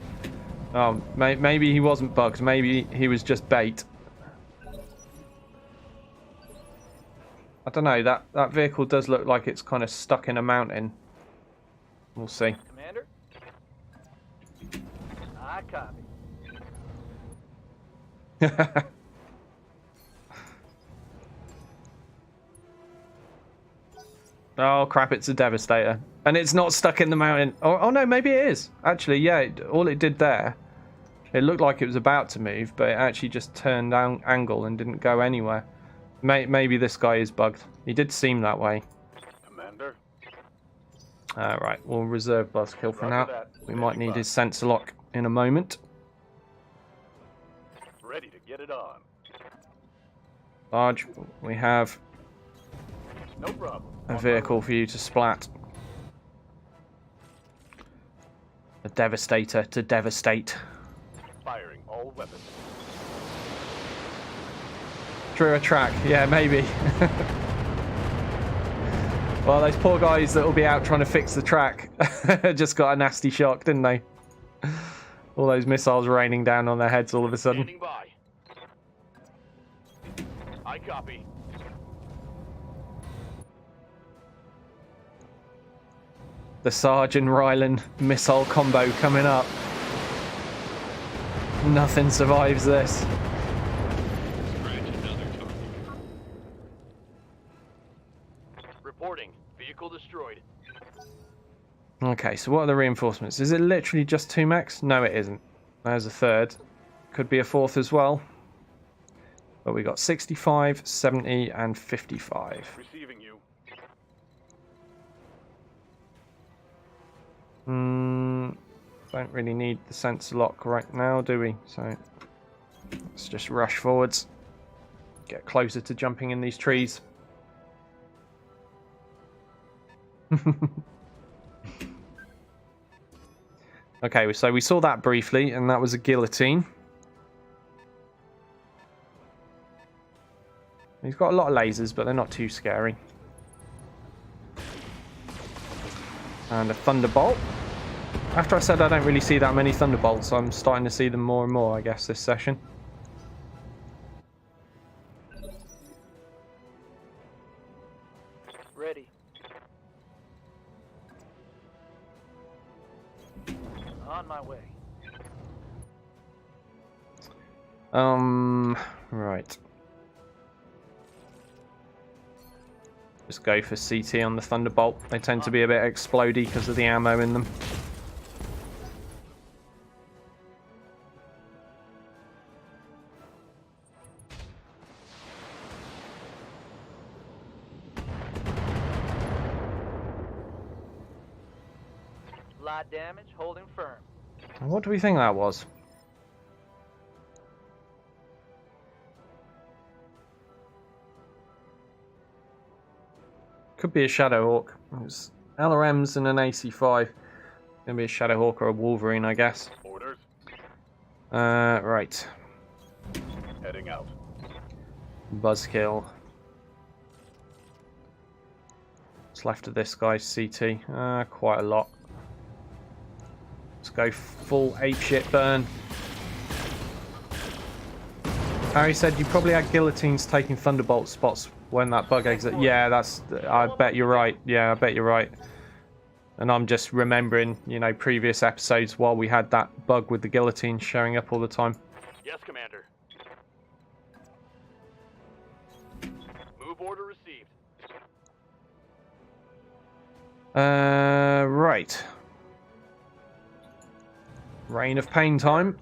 Oh, maybe he wasn't bugged. Maybe he was just bait. I don't know. That vehicle does look like it's kind of stuck in a mountain. We'll see. Commander? I copy. Oh crap, it's a Devastator. And it's not stuck in the mountain. Oh no, maybe it is. Actually, yeah, all it did there, it looked like it was about to move, but it actually just turned down angle and didn't go anywhere. Maybe this guy is bugged. He did seem that way. Commander? Alright, we'll reserve Buzzkill for now. We might need his sensor lock in a moment. Ready to get it on. Large, we have No problem. a vehicle for you to splat. A Devastator to devastate. Firing all weapons. Through a track, yeah, maybe. Well, those poor guys that will be out trying to fix the track just got a nasty shock, didn't they? All those missiles raining down on their heads all of a sudden. Standing by. I copy. The Sarge and Ryland missile combo coming up. Nothing survives this. Scratch another target. Reporting. Vehicle destroyed. Okay, so what are the reinforcements? Is it literally just 2 mechs? No, it isn't. There's a third. Could be a fourth as well. But we got 65, 70, and 55. Receiving you. Don't really need the sensor lock right now, do we? So let's just rush forwards. Get closer to jumping in these trees. Okay, so we saw that briefly, and that was a guillotine. He's got a lot of lasers, but they're not too scary. And a thunderbolt. After I said I don't really see that many thunderbolts, I'm starting to see them more and more, I guess, this session. Ready. On my way. Right. Just go for CT on the Thunderbolt. They tend to be a bit explodey because of the ammo in them. Light damage, holding firm. What do we think that was? Could be a Shadowhawk. It's LRMs and an AC5. Gonna be a Shadowhawk or a Wolverine, I guess. Orders. Right. Heading out. Buzzkill. What's left of this guy's CT? Quite a lot. Let's go full apeshit burn. Harry said you probably had guillotines taking Thunderbolt spots when that bug exit. Yeah, that's. I bet you're right. Yeah, I bet you're right. And I'm just remembering, you know, previous episodes while we had that bug with the guillotine showing up all the time. Yes, Commander. Move order received. Right. Reign of Pain time.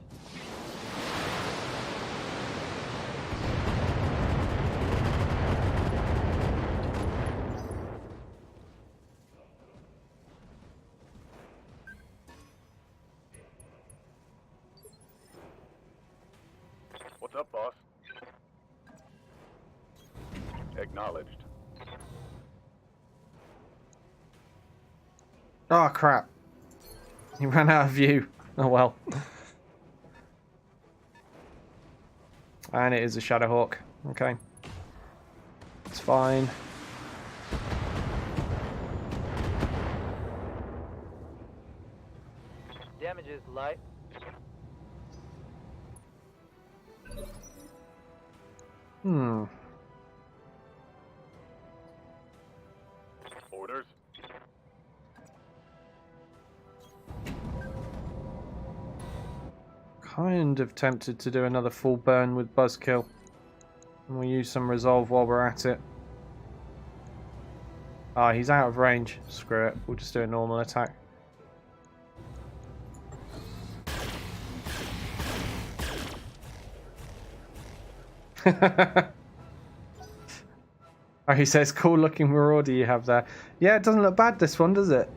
What's up, boss? Acknowledged. Oh crap. He ran out of view. Oh well. And it is a Shadowhawk. Okay. It's fine. Damage is light. Hmm. Orders. Kind of tempted to do another full burn with Buzzkill. And we'll use some resolve while we're at it. Ah, he's out of range. Screw it. We'll just do a normal attack. Oh, he says, cool looking Marauder you have there. Yeah, it doesn't look bad, this one, does it?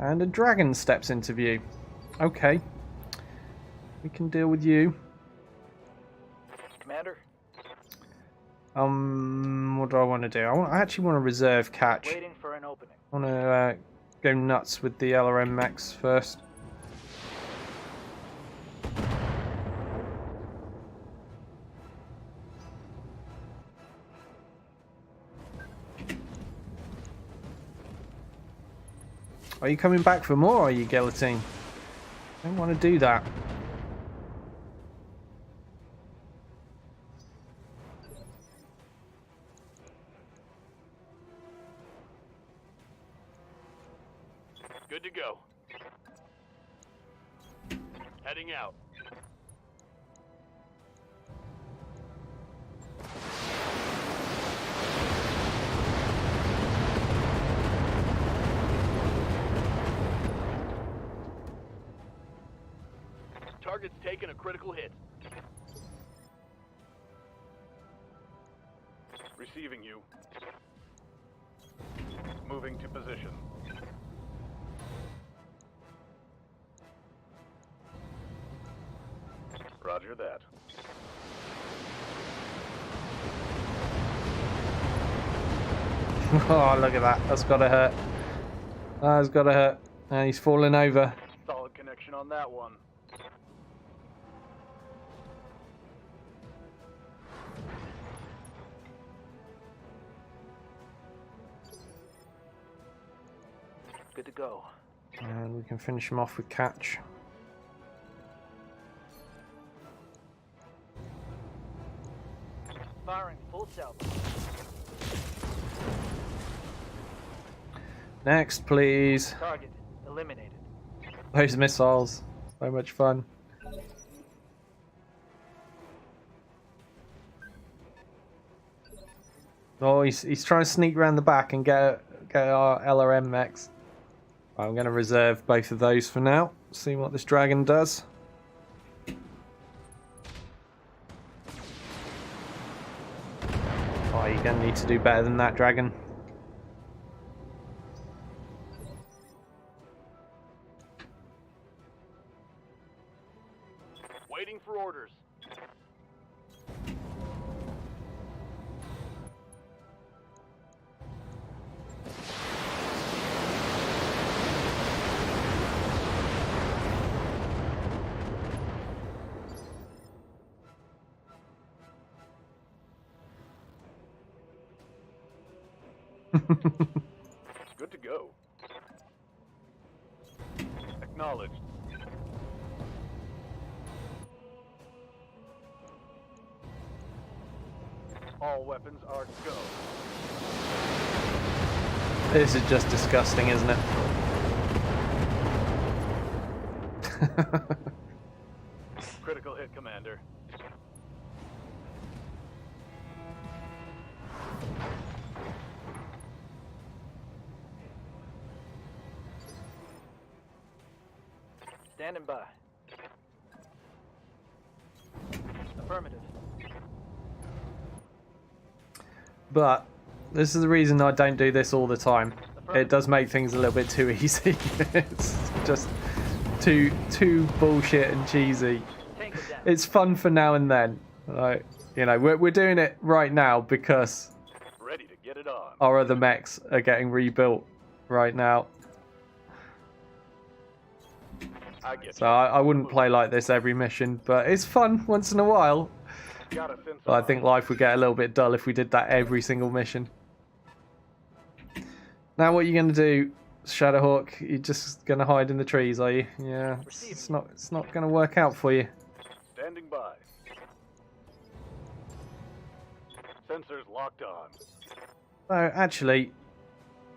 And a dragon steps into view. Okay. We can deal with you. Commander, What do I want to do? I actually want to reserve catch. waiting for an opening. I want to go nuts with the LRM mechs first. Are you coming back for more, or are you, Guillotine? I don't want to do that. Good to go. Heading out. Target's taken a critical hit. Receiving you. Moving to position. Roger that. Oh, look at that. That's got to hurt. That's got to hurt. And he's falling over. Solid connection on that one. Good to go. And we can finish him off with catch. Firing full salvo. Next, please. Target eliminated. Those missiles. So much fun. Oh, he's trying to sneak around the back and get our LRM mechs. I'm going to reserve both of those for now. See what this dragon does. Oh, you're going to need to do better than that, dragon. Waiting for orders. Good to go. Acknowledged. All weapons are go. This is just disgusting, isn't it? Critical hit, Commander. Standing by. Affirmative. But this is the reason I don't do this all the time. It does make things a little bit too easy. It's just too bullshit and cheesy. Tango down. It's fun for now and then. Like, you know, we're doing it right now because Ready to get it on. our other mechs are getting rebuilt right now. I get So I wouldn't play like this every mission, but it's fun once in a while. Got a sensor. But I think life would get a little bit dull if we did that every single mission. Now what are you going to do, Shadowhawk? You're just going to hide in the trees, are you? Yeah, it's not going to work out for you. Standing by. Sensors locked on. No, actually,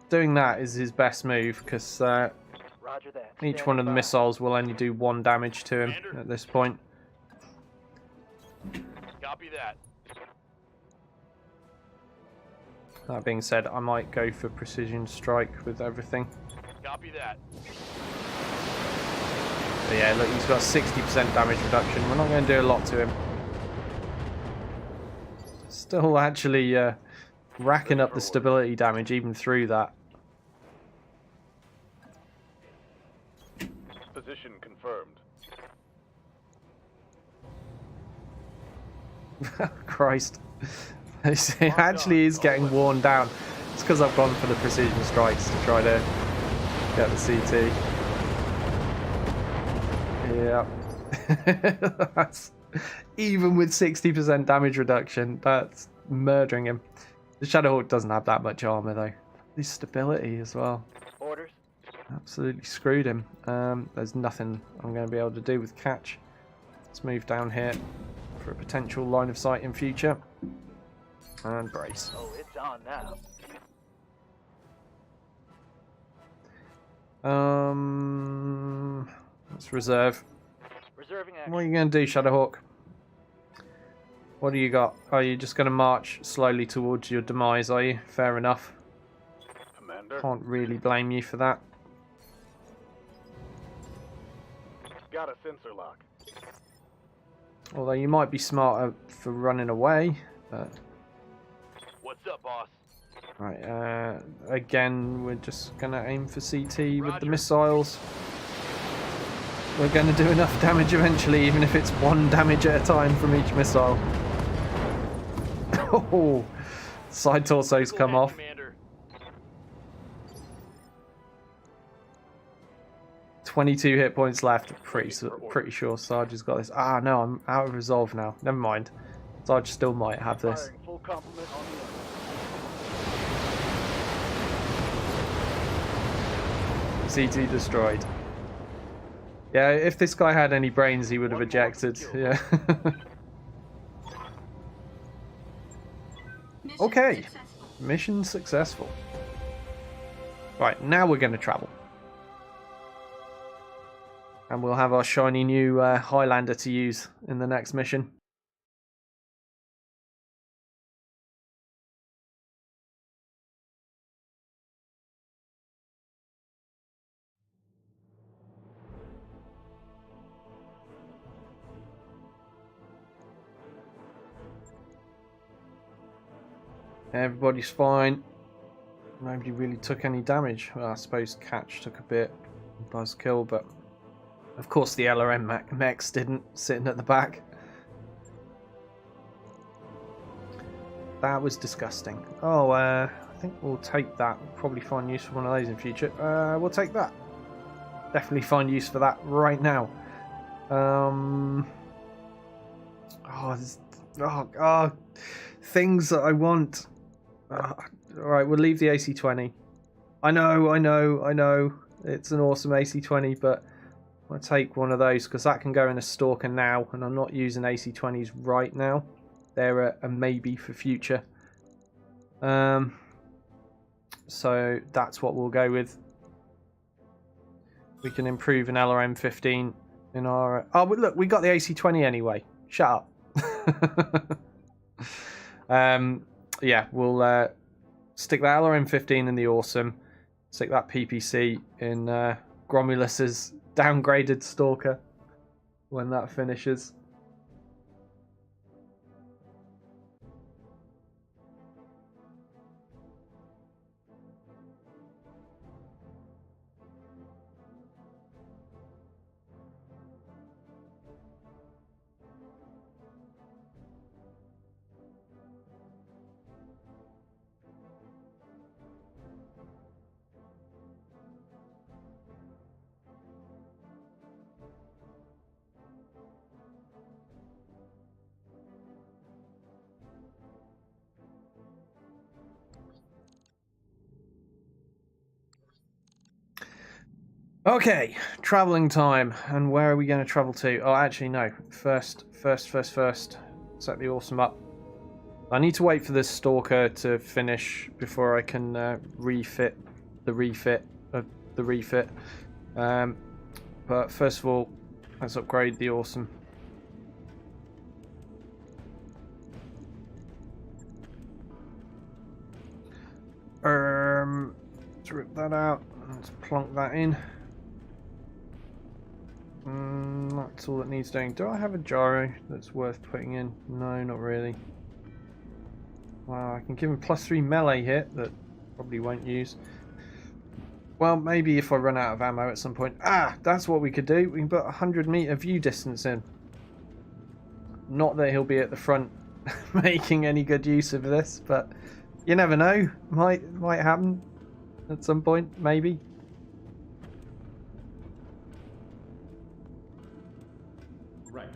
doing that is his best move because Roger that. each one of the missiles will only do 1 damage to him Commander. at this point. Copy that. That being said, I might go for precision strike with everything. Copy that. But yeah, look, he's got 60% damage reduction. We're not going to do a lot to him. Still actually racking up the stability damage even through that. Position confirmed. Christ. It actually is getting worn down. It's because I've gone for the precision strikes to try to get the CT. Yeah. That's, even with 60% damage reduction, that's murdering him. The Shadowhawk doesn't have that much armor though. His stability as well. Orders. Absolutely screwed him. There's nothing I'm going to be able to do with catch. Let's move down here for a potential line of sight in future. And brace. Oh, it's on now. Let's reserve. Reserving action. What are you going to do, Shadowhawk? What do you got? Are you just going to march slowly towards your demise, are you? Fair enough. Commander. Can't really blame you for that. Got a sensor lock. Although you might be smarter for running away. But... What's up, boss? Right, again, we're just going to aim for CT with the Roger. missiles. We're going to do enough damage eventually, even if it's 1 damage at a time from each missile. Oh, side torsos come off. Commander. 22 hit points left. Pretty sure Sarge has got this. Ah, no, I'm out of resolve now. Never mind. Sarge still might have this. Firing full complement on the enemy. CT destroyed. Yeah, if this guy had any brains, he would have One more ejected. to kill. Yeah. Mission Okay. successful. Mission successful. Right, now we're going to travel. And we'll have our shiny new Highlander to use in the next mission. Everybody's fine. Nobody really took any damage. Well, I suppose Catch took a bit. Buzzkill, but of course the LRM mechs didn't, sitting at the back. That was disgusting. Oh, I think we'll take that. We'll probably find use for one of those in future. We'll take that. Definitely find use for that right now. Things that I want. Alright, we'll leave the AC-20. I know. It's an awesome AC-20, but I'll take one of those because that can go in a Stalker now, and I'm not using AC-20s right now. They're a maybe for future. So that's what we'll go with. We can improve an LRM-15 in our... Oh, but look, we got the AC-20 anyway. Shut up. Yeah, we'll stick that LRM-15 in the Awesome. Stick that PPC in Gromulus's downgraded Stalker when that finishes. Okay, travelling time. And where are we going to travel to? Oh, actually, no. First. Set the Awesome up. I need to wait for this Stalker to finish before I can refit the refit of the refit. But first of all, let's upgrade the Awesome. Let's rip that out. Let's plonk that in. That's all that needs doing. Do I have a gyro that's worth putting in? No, not really. Wow, I can give him +3 melee hit that probably won't use. Well, maybe if I run out of ammo at some point. Ah, that's what we could do. We can put 100-meter view distance in. Not that he'll be at the front making any good use of this, but you never know. Might happen at some point, maybe. Right.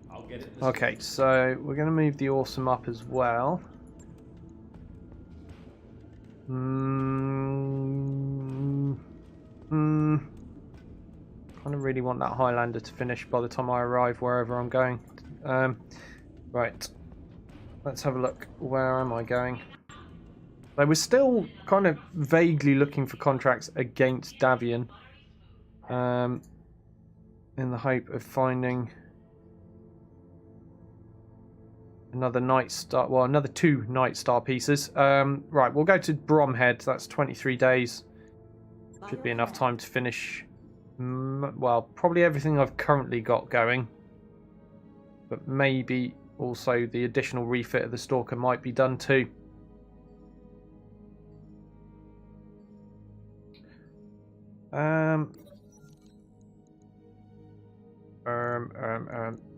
I'll get it. Okay, so we're going to move the Awesome up as well. I kind of really want that Highlander to finish by the time I arrive wherever I'm going. Right. Let's have a look. Where am I going? So we're still kind of vaguely looking for contracts against Davian. In the hope of finding another Night Star, well, another 2 Night Star pieces. Right, we'll go to Bromhead. That's 23 days. Should be enough time to finish, well, probably everything I've currently got going. But maybe also the additional refit of the Stalker might be done too.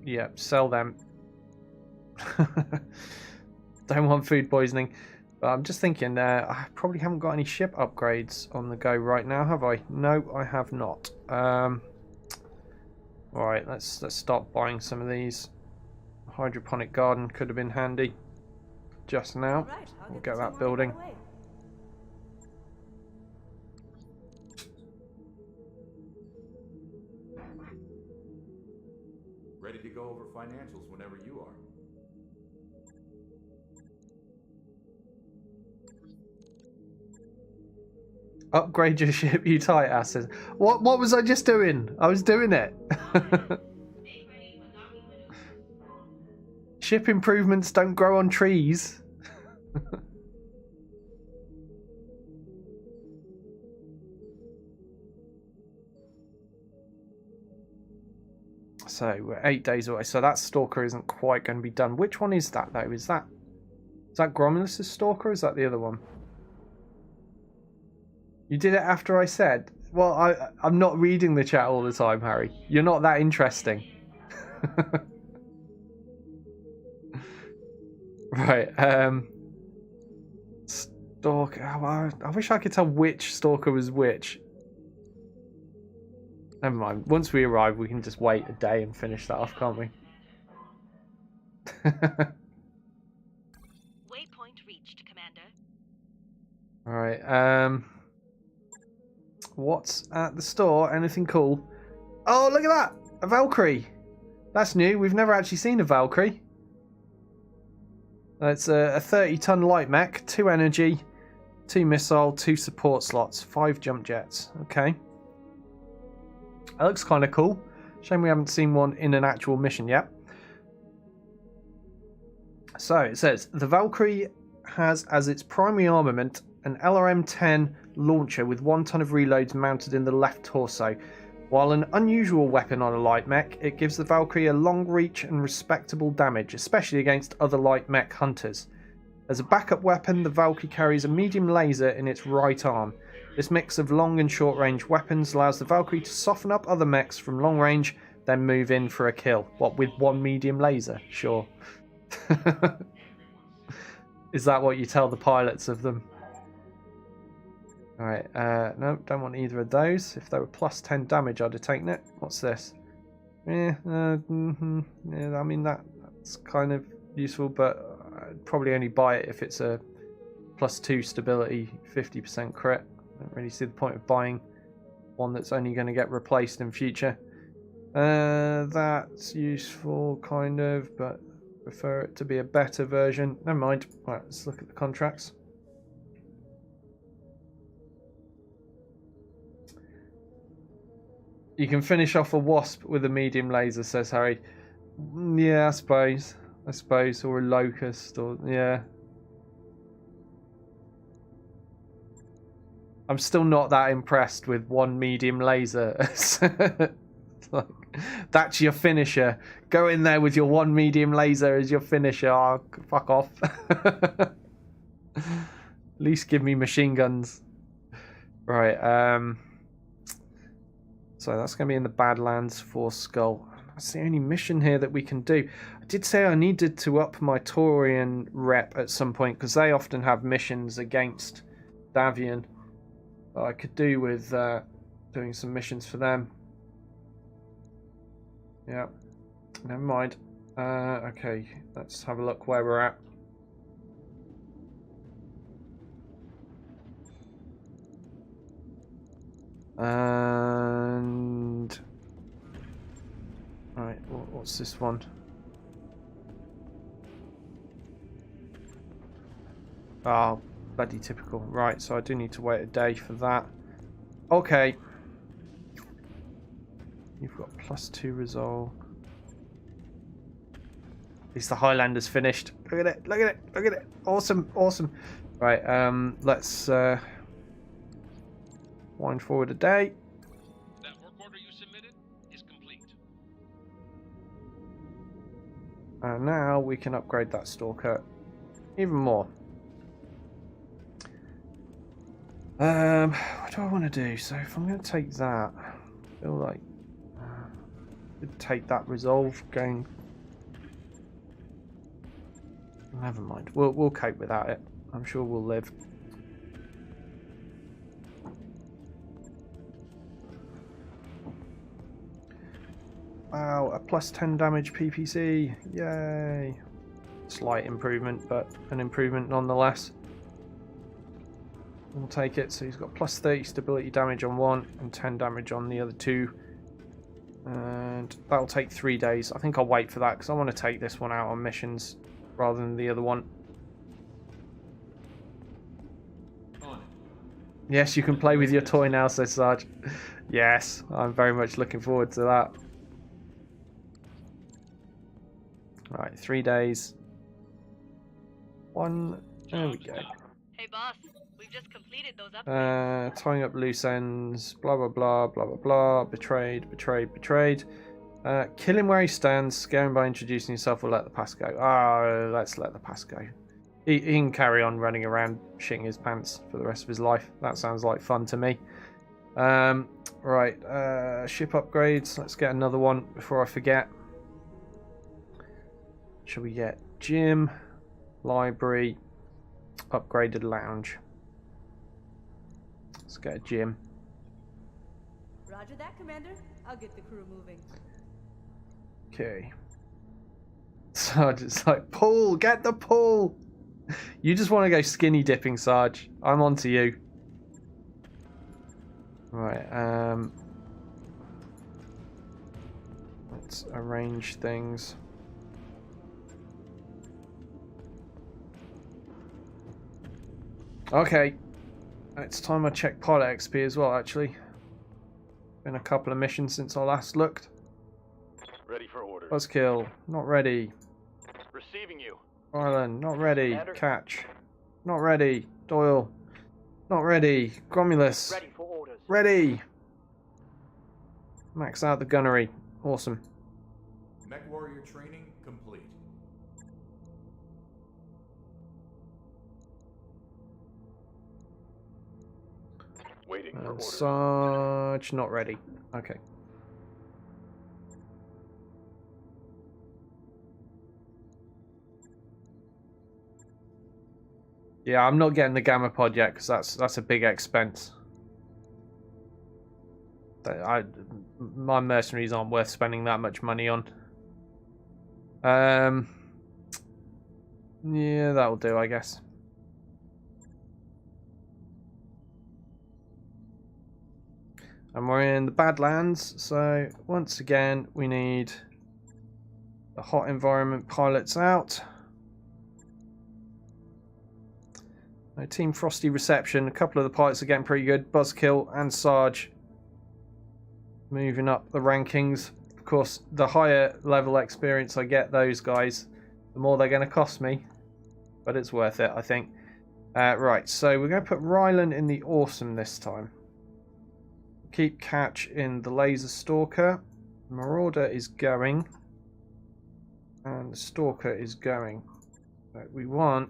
Yeah, sell them. Don't want food poisoning. But I'm just thinking, I probably haven't got any ship upgrades on the go right now, have I? No, I have not. Alright, let's start buying some of these. Hydroponic garden could have been handy just now. We'll get that building. Ready to go over financials whenever you are. Upgrade your ship, you tight asses. What was I just doing? I was doing it. Ship improvements don't grow on trees. So we're 8 days away. So that Stalker isn't quite going to be done. Which one is that though? Is that Is that Gromulus' stalker or is that the other one? You did it after I said? Well, I'm not reading the chat all the time, Harry. You're not that interesting. Right, Stalker. I wish I could tell which stalker was which. Never mind. Once we arrive, we can just wait a day and finish that off, can't we? Waypoint reached, Commander. Alright, what's at the store? Anything cool? Oh, look at that! A Valkyrie! That's new. We've never actually seen a Valkyrie. It's a 30-ton light mech, 2 energy, 2 missile, 2 support slots, 5 jump jets. Okay. That looks kind of cool. Shame we haven't seen one in an actual mission yet. So it says, the Valkyrie has as its primary armament an LRM-10 launcher with 1 ton of reloads mounted in the left torso. While an unusual weapon on a light mech, it gives the Valkyrie a long reach and respectable damage, especially against other light mech hunters. As a backup weapon, the Valkyrie carries a medium laser in its right arm. This mix of long and short range weapons allows the Valkyrie to soften up other mechs from long range, then move in for a kill. What, with 1 medium laser? Sure. Is that what you tell the pilots of them? Alright, no, don't want either of those. If they were plus 10 damage, I'd have taken it. What's this? Yeah, yeah, I mean, that's kind of useful, but I'd probably only buy it if it's a plus 2 stability, 50% crit. I don't really see the point of buying one that's only going to get replaced in future. That's useful, kind of, but prefer it to be a better version. Never mind. Right, let's look at the contracts. You can finish off a wasp with a medium laser, says Harry. Yeah, I suppose. Or a locust, or yeah. I'm still not that impressed with 1 medium laser. Like, that's your finisher. Go in there with your 1 medium laser as your finisher. Oh, fuck off. At least give me machine guns. Right, so that's going to be in the Badlands for Skull. That's the only mission here that we can do. I did say I needed to up my Taurian rep at some point, because they often have missions against Davian. But I could do with doing some missions for them. Yeah, never mind. Okay, let's have a look where we're at. And right, what's this one? Oh, bloody typical. Right, so I do need to wait a day for that. Okay. You've got plus 2 resolve. At least the Highlander's finished. Look at it, look at it, look at it. Awesome, awesome. Right, let's wind forward a day. That work order you submitted is complete. And now we can upgrade that stalker even more. What do I want to do? So if I'm going to take that, I feel like I'd take that resolve going. Never mind. We'll cope without it. I'm sure we'll live. Wow, a plus 10 damage PPC. Yay. Slight improvement, but an improvement nonetheless. We'll take it. So he's got plus 30 stability damage on one and 10 damage on the other 2. And that'll take 3 days. I think I'll wait for that because I want to take this one out on missions rather than the other one. Yes, you can play with your toy now, says Sarge. Yes, I'm very much looking forward to that. Right, 3 days. One. There we go. Hey boss, we've just completed those upgrades. Tying up loose ends. Blah blah blah blah blah blah. Betrayed, betrayed, betrayed. Kill him where he stands. Scare him by introducing yourself, or let the pass go. Ah, let's let the pass go. he can carry on running around shitting his pants for the rest of his life. That sounds like fun to me. Right, ship upgrades. Let's get another one before I forget. Shall we get gym, library, upgraded lounge? Let's get a gym. Roger that, Commander. I'll get the crew moving. Okay. Sarge is like, Paul, get the pull! You just want to go skinny dipping, Sarge. I'm on to you. Right, let's arrange things. Okay. It's time I check pilot XP as well, actually. Been a couple of missions since I last looked. Ready for orders. Buzzkill, not ready. Receiving you. Island, not ready. Commander. Catch, not ready. Doyle, not ready. Gromulus, Ready for orders. ready. Max out the gunnery. Awesome. Mech warrior training complete. Waiting for And orders. Sarge, not ready. Okay. Yeah, I'm not getting the Gamma Pod yet because that's a big expense. My mercenaries aren't worth spending that much money on. Yeah, that'll do, I guess. And we're in the Badlands, so once again we need the hot environment pilots out. No, Team Frosty reception. A couple of the pilots are getting pretty good. Buzzkill and Sarge moving up the rankings. Of course, the higher level experience I get those guys, the more they're going to cost me. But it's worth it, I think. Right, so we're going to put Rylan in the Awesome this time. Keep Catch in the Laser Stalker. Marauder is going. And the Stalker is going. So we want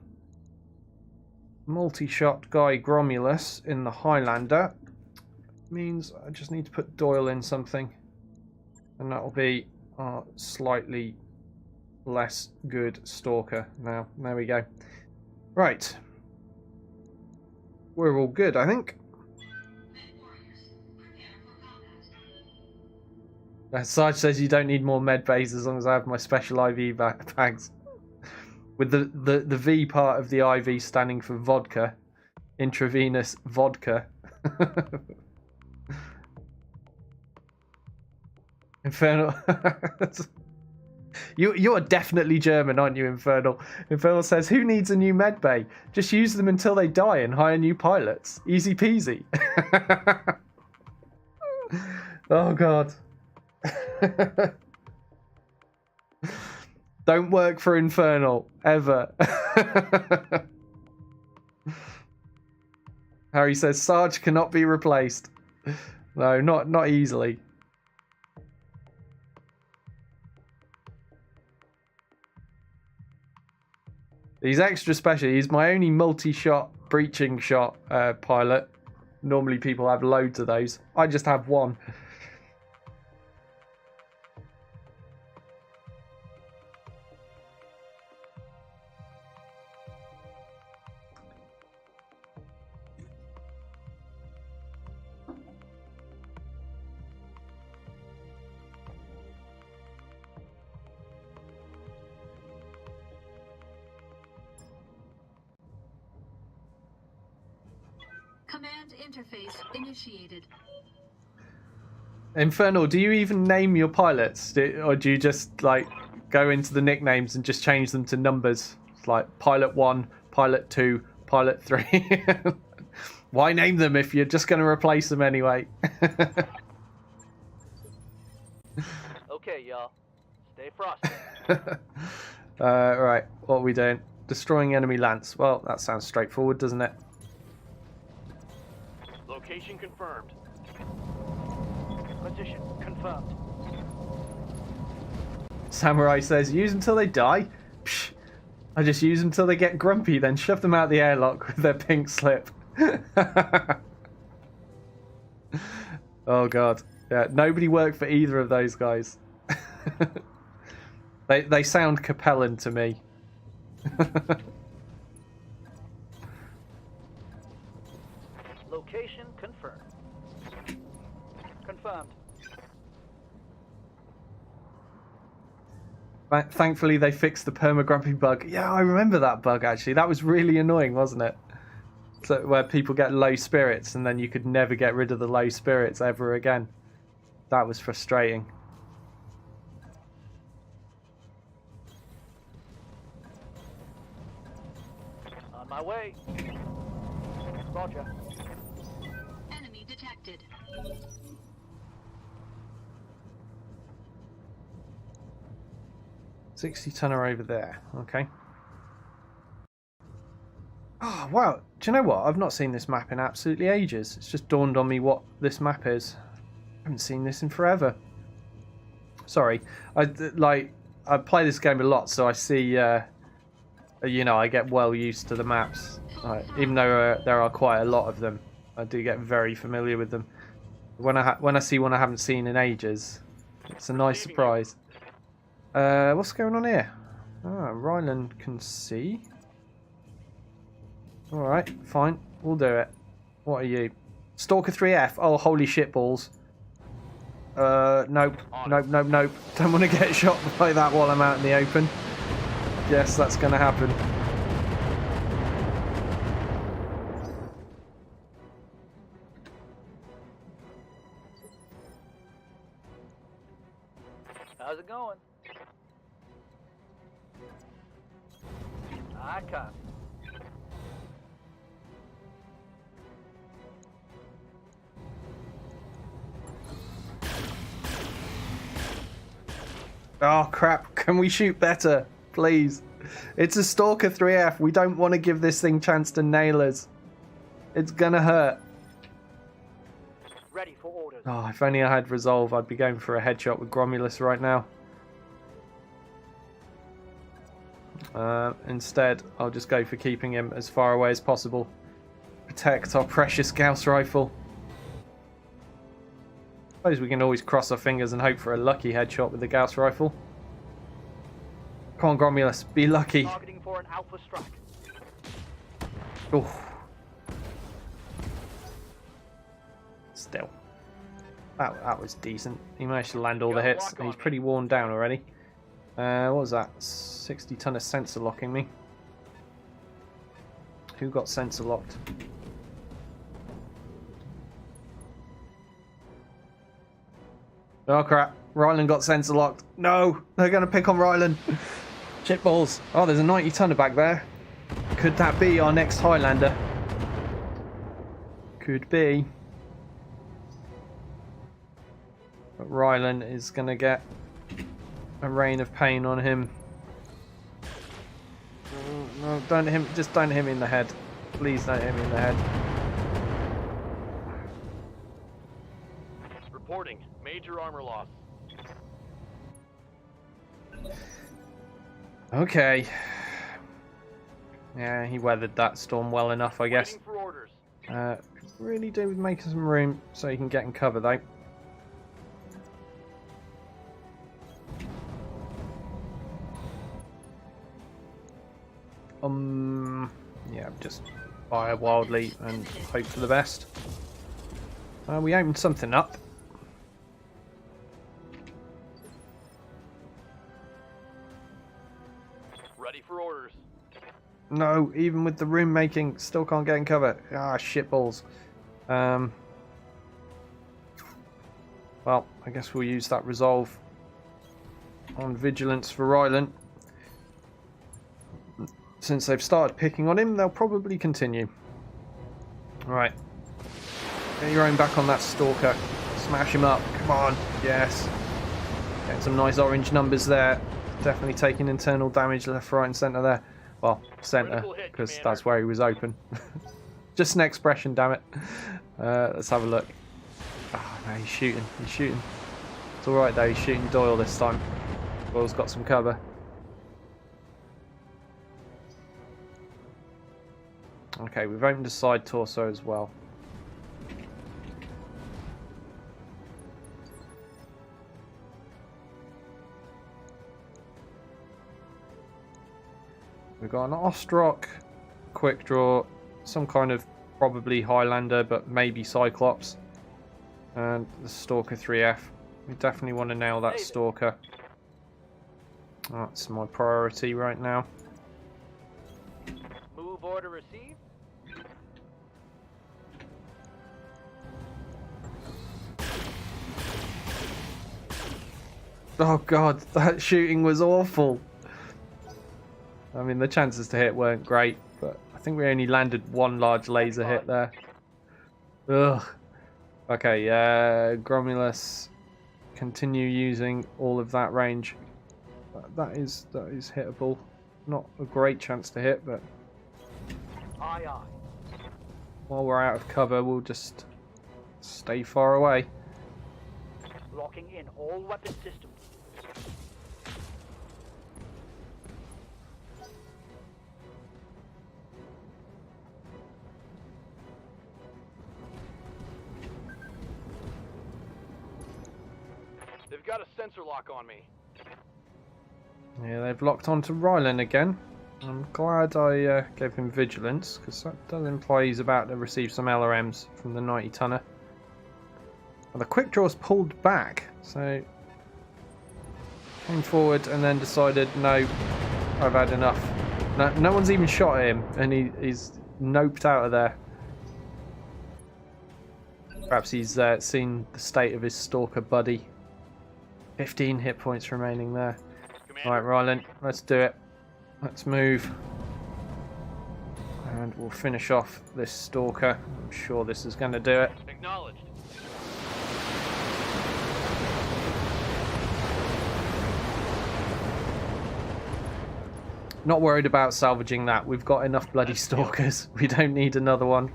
multi-shot guy Gromulus in the Highlander. Means I just need to put Doyle in something. And that will be our slightly less good Stalker now. There we go. Right. We're all good, I think. Sarge says you don't need more med bays as long as I have my special IV bags. With the V part of the IV standing for vodka. Intravenous vodka. Infernal. You are definitely German, aren't you, Infernal? Infernal says, who needs a new med bay? Just use them until they die and hire new pilots. Easy peasy. Oh, God. Don't work for Infernal, ever. Harry says, Sarge cannot be replaced. No, not easily. He's extra special. He's my only multi-shot, breaching shot pilot. Normally people have loads of those. I just have one. Command interface initiated. Infernal, do you even name your pilots? Or do you just, like, go into the nicknames and just change them to numbers? It's like Pilot 1, Pilot 2, Pilot 3. Why name them if you're just going to replace them anyway? Okay, y'all. Stay frosty. Right, what are we doing? Destroying enemy lance. Well, that sounds straightforward, doesn't it? Location confirmed. Position confirmed. Samurai says, use until they die? Psh, I just use them till they get grumpy, then shove them out the airlock with their pink slip. Oh god. Yeah, nobody worked for either of those guys. They sound Capellan to me. Location confirmed. Confirmed. Thankfully, they fixed the perma-grumpy bug. Yeah, I remember that bug, actually. That was really annoying, wasn't it? So, where people get low spirits, and then you could never get rid of the low spirits ever again. That was frustrating. On my way. Roger. Enemy detected. 60-tonner over there. Okay. Oh, wow. Do you know what? I've not seen this map in absolutely ages. It's just dawned on me what this map is. I haven't seen this in forever. Sorry. I play this game a lot, so I see, you know, I get well used to the maps. Even though there are quite a lot of them, I do get very familiar with them. When I see one I haven't seen in ages, it's a nice surprise. What's going on here? Ah, Ryland can see. Alright, fine. We'll do it. What are you? Stalker 3F. Oh, holy shit balls. Nope. Nope, nope, nope. Don't want to get shot by that while I'm out in the open. Yes, that's going to happen. How's it going? I copy. Oh crap, can we shoot better? Please. It's a Stalker 3F. We don't want to give this thing chance to nail us. It's gonna hurt. Ready for orders. Oh, if only I had Resolve, I'd be going for a headshot with Gromulus right now. Instead, I'll just go for keeping him as far away as possible. Protect our precious Gauss rifle. Suppose we can always cross our fingers and hope for a lucky headshot with the Gauss rifle. Come on, Gromulus, be lucky. Targeting for an alpha strike. Oh. Still. That was decent. He managed to land all the hits, and he's pretty worn down already. What was that? 60-ton of sensor locking me. Who got sensor locked? Oh crap, Ryland got sensor locked. No, they're going to pick on Ryland. Shitballs. Oh, there's a 90-tonner back there. Could that be our next Highlander? Could be. But Ryland is going to get a rain of pain on him. No, don't hit him. Just don't hit him in the head. Please don't hit him in the head. Reporting. Major armor loss. Okay. Yeah, he weathered that storm well enough, I guess. Waiting for orders. Could really do with making some room so he can get in cover, though. Yeah, just fire wildly and hope for the best. We opened something up. Ready for orders. No, even with the room making, still can't get in cover. Ah, shitballs. Well, I guess we'll use that resolve on vigilance for Ryland. Since they've started picking on him, they'll probably continue. Right. Get your own back on that stalker. Smash him up. Come on. Yes. Getting some nice orange numbers there. Definitely taking internal damage left, right and centre there. Well, centre, because that's where he was open. Just an expression, damn it. Let's have a look. Oh, no, he's shooting. He's shooting. It's alright though, he's shooting Doyle this time. Doyle's got some cover. Okay, we've opened a side torso as well. We've got an Ostrock, quick draw, some kind of probably Highlander, but maybe Cyclops, and the Stalker 3F. We definitely want to nail that Stalker. That's my priority right now. Move order received. Oh god, that shooting was awful. I mean, the chances to hit weren't great, but I think we only landed one large laser hit there. Ugh. Okay, Gromulus, continue using all of that range. That is hittable. Not a great chance to hit, but Aye, aye. while we're out of cover, we'll just stay far away. Locking in all weapon systems. They've got a sensor lock on me. Yeah, they've locked onto Rylan again. I'm glad I gave him vigilance, because that does imply he's about to receive some LRMs from the 90 tonner. Well, the quick draw's pulled back, so came forward and then decided, no, I've had enough. No one's even shot at him, and he's noped out of there. Perhaps he's seen the state of his stalker buddy. 15 hit points remaining there. Alright, Rylan, let's do it. Let's move. And we'll finish off this stalker. I'm sure this is going to do it. Acknowledged. Not worried about salvaging that. We've got enough bloody stalkers. We don't need another one.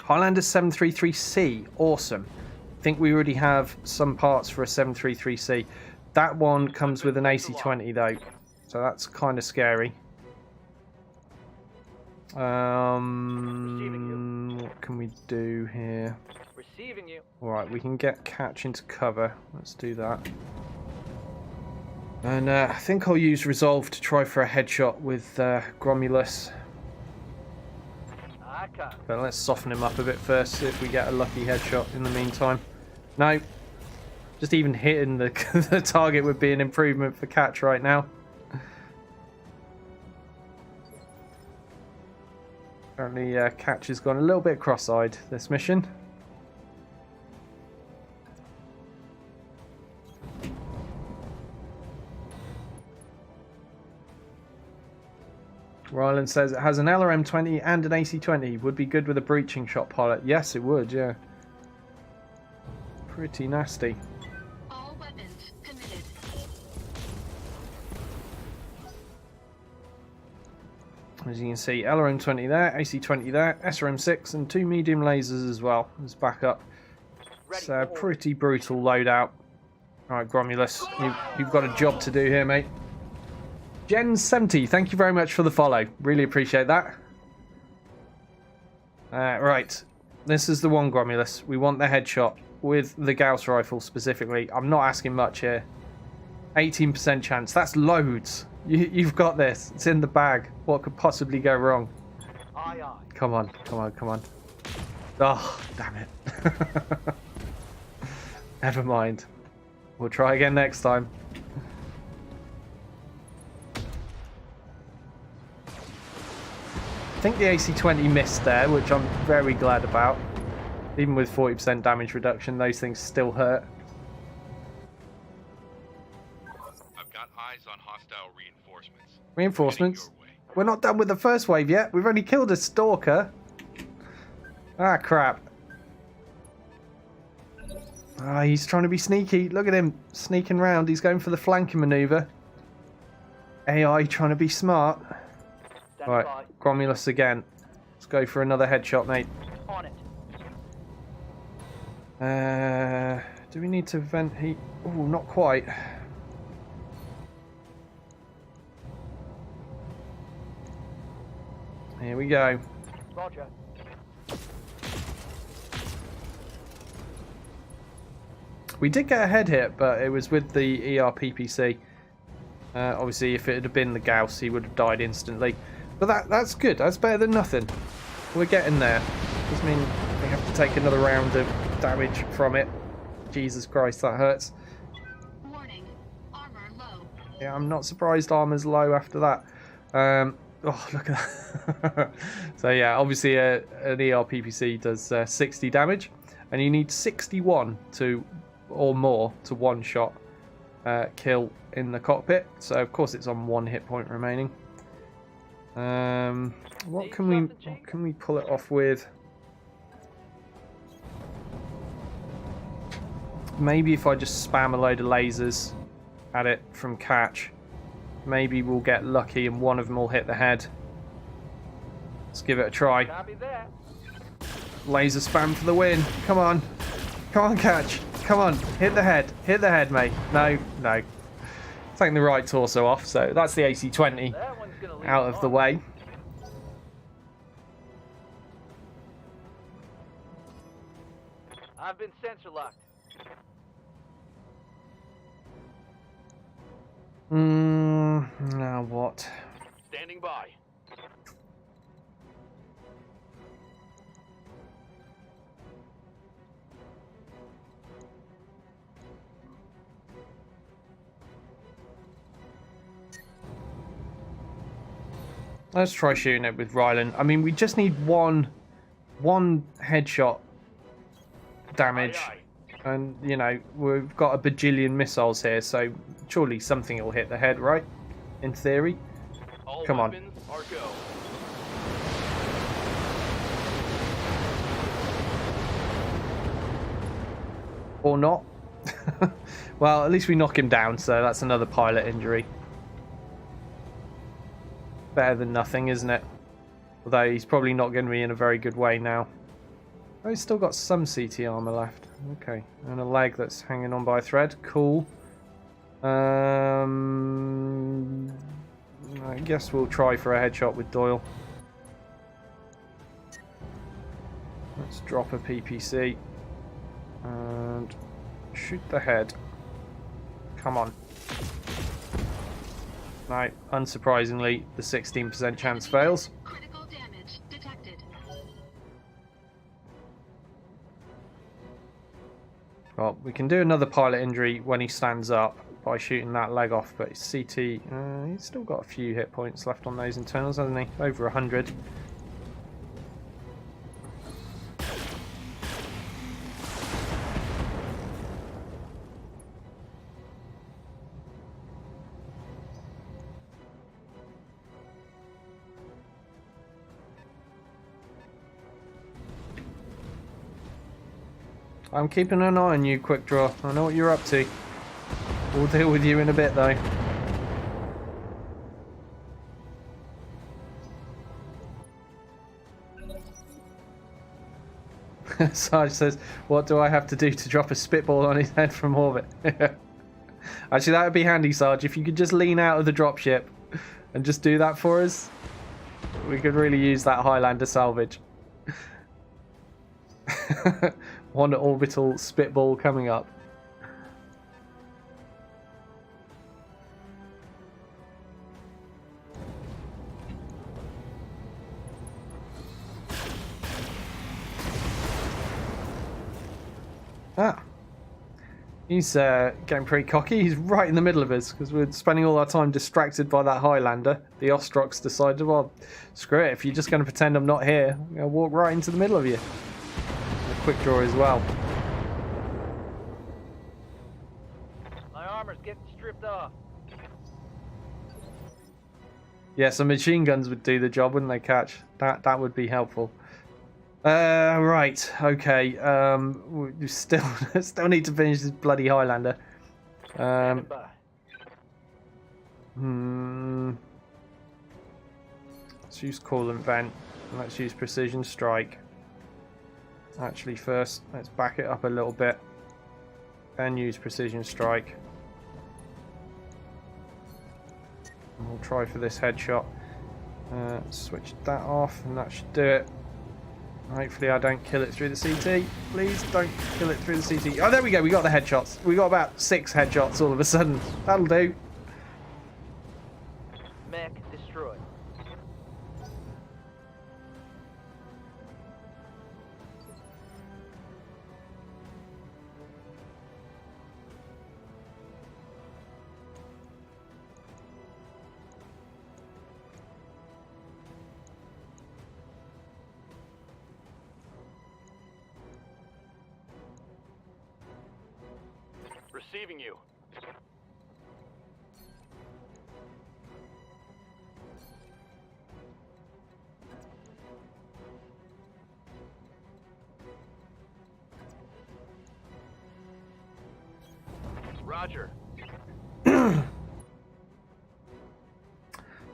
Highlander 733C. Awesome. I think we already have some parts for a 733C. That one comes with an AC-20 though, so that's kind of scary. What can we do here? Receiving you. Alright, we can get Catch into cover. Let's do that. And I think I'll use Resolve to try for a headshot with Gromulus. But let's soften him up a bit first, see if we get a lucky headshot in the meantime. No. Just even hitting the, the target would be an improvement for Catch right now. Apparently Catch has gone a little bit cross-eyed this mission. Rylan says it has an LRM-20 and an AC-20. Would be good with a breaching shot pilot. Yes, it would, yeah. Pretty nasty. All weapons committed. As you can see, LRM-20 there, AC-20 there, SRM-6 and 2 medium lasers as well as backup. It's a pretty brutal loadout. Alright, Gromulus, you've got a job to do here, mate. Gen70, thank you very much for the follow. Really appreciate that. Right, this is the one, Gromulus. We want the headshot with the Gauss rifle specifically. I'm not asking much here. 18% chance. That's loads. You've got this. It's in the bag. What could possibly go wrong? Aye, aye. Come on, come on, come on. Oh, damn it. Never mind. We'll try again next time. I think the AC-20 missed there, which I'm very glad about. Even with 40% damage reduction, those things still hurt. I've got eyes on hostile reinforcements. Reinforcements? Heading your way. We're not done with the first wave yet. We've only killed a stalker. Ah, crap. Ah, he's trying to be sneaky. Look at him sneaking round. He's going for the flanking maneuver. AI trying to be smart. Right, Gromulus again. Let's go for another headshot, mate. On it. Do we need to vent heat? Oh, not quite. Here we go. Roger. We did get a head hit, but it was with the ERPPC. Obviously, if it had been the Gauss, he would have died instantly. But that's good. That's better than nothing. We're getting there. Doesn't mean we have to take another round of damage from it. Jesus Christ, that hurts. Warning. Armor low. Yeah, I'm not surprised armor's low after that. Oh, look at that. So yeah, obviously an ERPPC does 60 damage, and you need 61 or more to one-shot kill in the cockpit. So of course it's on 1 hit point remaining. What can we pull it off with? Maybe if I just spam a load of lasers at it from catch, maybe we'll get lucky and one of them will hit the head. Let's give it a try. Copy that. Laser spam for the win. Come on. Come on, catch. Come on. Hit the head. Hit the head, mate. No. Taking the right torso off, so that's the AC-20 That one's gonna leave out of the way. I've been sensor locked. Now what? Standing by. Let's try shooting it with Rylan. I mean, we just need one headshot damage. Aye, aye. And, you know, we've got a bajillion missiles here, so surely something will hit the head, right? In theory. All Come on. weapons are go. Or not. Well, at least we knock him down, so that's another pilot injury. Better than nothing, isn't it? Although he's probably not going to be in a very good way now. Oh, he's still got some CT armor left. Okay, and a leg that's hanging on by a thread. Cool. I guess we'll try for a headshot with Doyle. Let's drop a PPC and shoot the head. Come on. No, unsurprisingly, the 16% chance fails. Critical damage detected. Well, we can do another pilot injury when he stands up by shooting that leg off, but his CT, he's still got a few hit points left on those internals, hasn't he? Over 100. I'm keeping an eye on you, Quick Draw. I know what you're up to. We'll deal with you in a bit, though. Sarge says, what do I have to do to drop a spitball on his head from orbit? Actually, that would be handy, Sarge. If you could just lean out of the dropship and just do that for us, we could really use that Highlander salvage. One orbital spitball coming up. Ah, he's getting pretty cocky. He's right in the middle of us because we're spending all our time distracted by that Highlander. The Ostrox decided, well, screw it. If you're just going to pretend I'm not here, I'm going to walk right into the middle of you. A quick draw as well. My armor's getting stripped off. Yeah, some machine guns would do the job, wouldn't they, Catch? That would be helpful. Right, okay. We still need to finish this bloody Highlander. Standing by. Let's use coolant vent. And let's use precision strike. Actually, first, let's back it up a little bit. Then use precision strike. And we'll try for this headshot. Switch that off, and that should do it. Hopefully I don't kill it through the CT. Please don't kill it through the CT. Oh, there we go. We got the headshots. We got about 6 headshots all of a sudden. That'll do. Mech destroyed. Receiving you. Roger.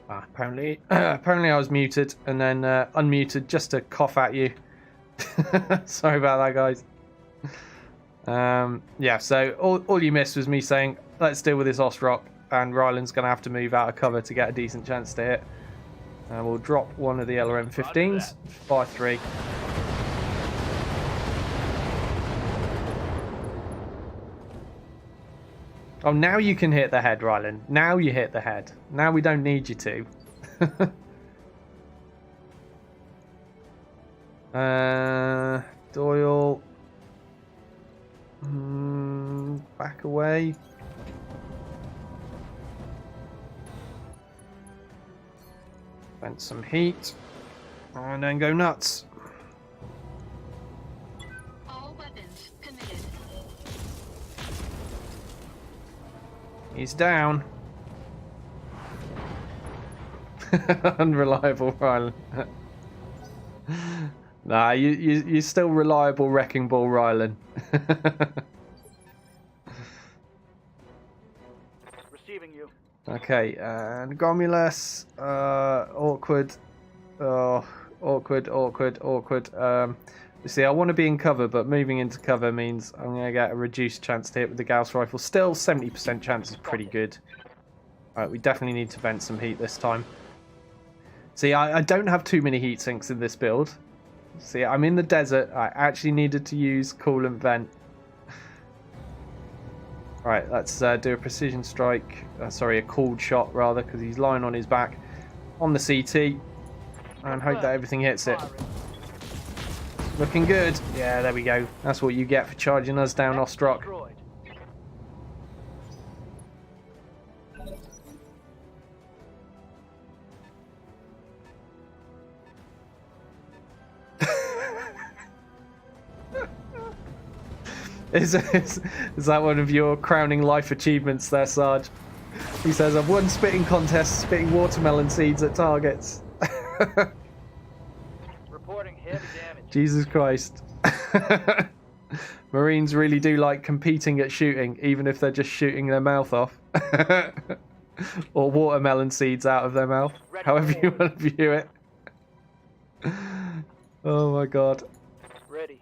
Apparently I was muted and then unmuted just to cough at you. Sorry about that, guys. Yeah, so all you missed was me saying, let's deal with this Ostrock, and Ryland's going to have to move out of cover to get a decent chance to hit. We'll drop one of the LRM-15s, fire 3. Oh, now you can hit the head, Ryland. Now you hit the head. Now we don't need you to. Doyle. Back away. Vent some heat. And then go nuts. All weapons committed. He's down. Unreliable, Ryland. Nah, you're still reliable, Wrecking Ball, Ryland. Receiving you. Okay, and Gomulus, awkward. Oh, awkward. You see, I want to be in cover, but moving into cover means I'm going to get a reduced chance to hit with the Gauss rifle. Still, 70% chance is pretty good. Alright, we definitely need to vent some heat this time. See, I don't have too many heat sinks in this build. See, I'm in the desert. I actually needed to use coolant vent. Right, let's do a precision strike. Sorry, a cooled shot rather, because he's lying on his back on the CT. And hope that everything hits it. Looking good. Yeah, there we go. That's what you get for charging us down, Ostrock. Destroyed. Is that one of your crowning life achievements there, Sarge? He says, I've won spitting contests, spitting watermelon seeds at targets. Reporting heavy damage. Jesus Christ. Marines really do like competing at shooting, even if they're just shooting their mouth off. Or watermelon seeds out of their mouth. However you want to view it. Oh my god. Ready.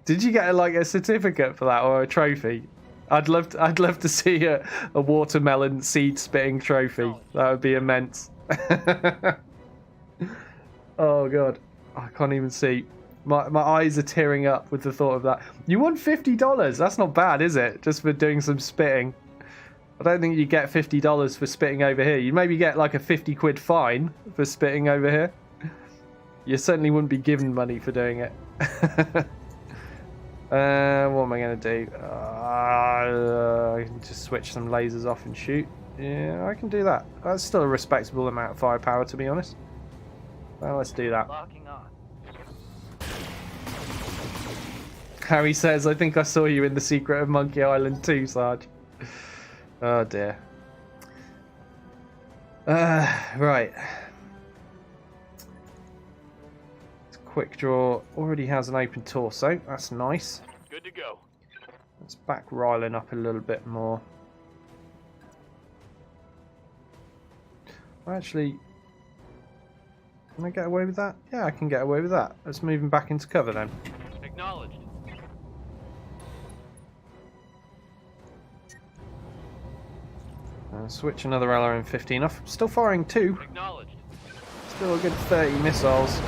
Did you get a certificate for that or a trophy? I'd love to see a watermelon seed spitting trophy. That would be immense. Oh god, I can't even see. My eyes are tearing up with the thought of that. You won $50. That's not bad, is it? Just for doing some spitting. I don't think you get $50 for spitting over here. You maybe get like a 50 quid fine for spitting over here. You certainly wouldn't be given money for doing it. What am I going to do? I can just switch some lasers off and shoot. Yeah, I can do that. That's still a respectable amount of firepower, to be honest. Well, let's do that. Locking on. Harry says, I think I saw you in The Secret of Monkey Island too, Sarge. Oh dear. Right. Quick draw already has an open torso. That's nice. Good to go. Let's back Rylan up a little bit more. Actually, can I get away with that? Yeah, I can get away with that. Let's move him back into cover then. Acknowledged. Switch another LRM-15 off. Still firing 2. Acknowledged. Still a good 30 missiles.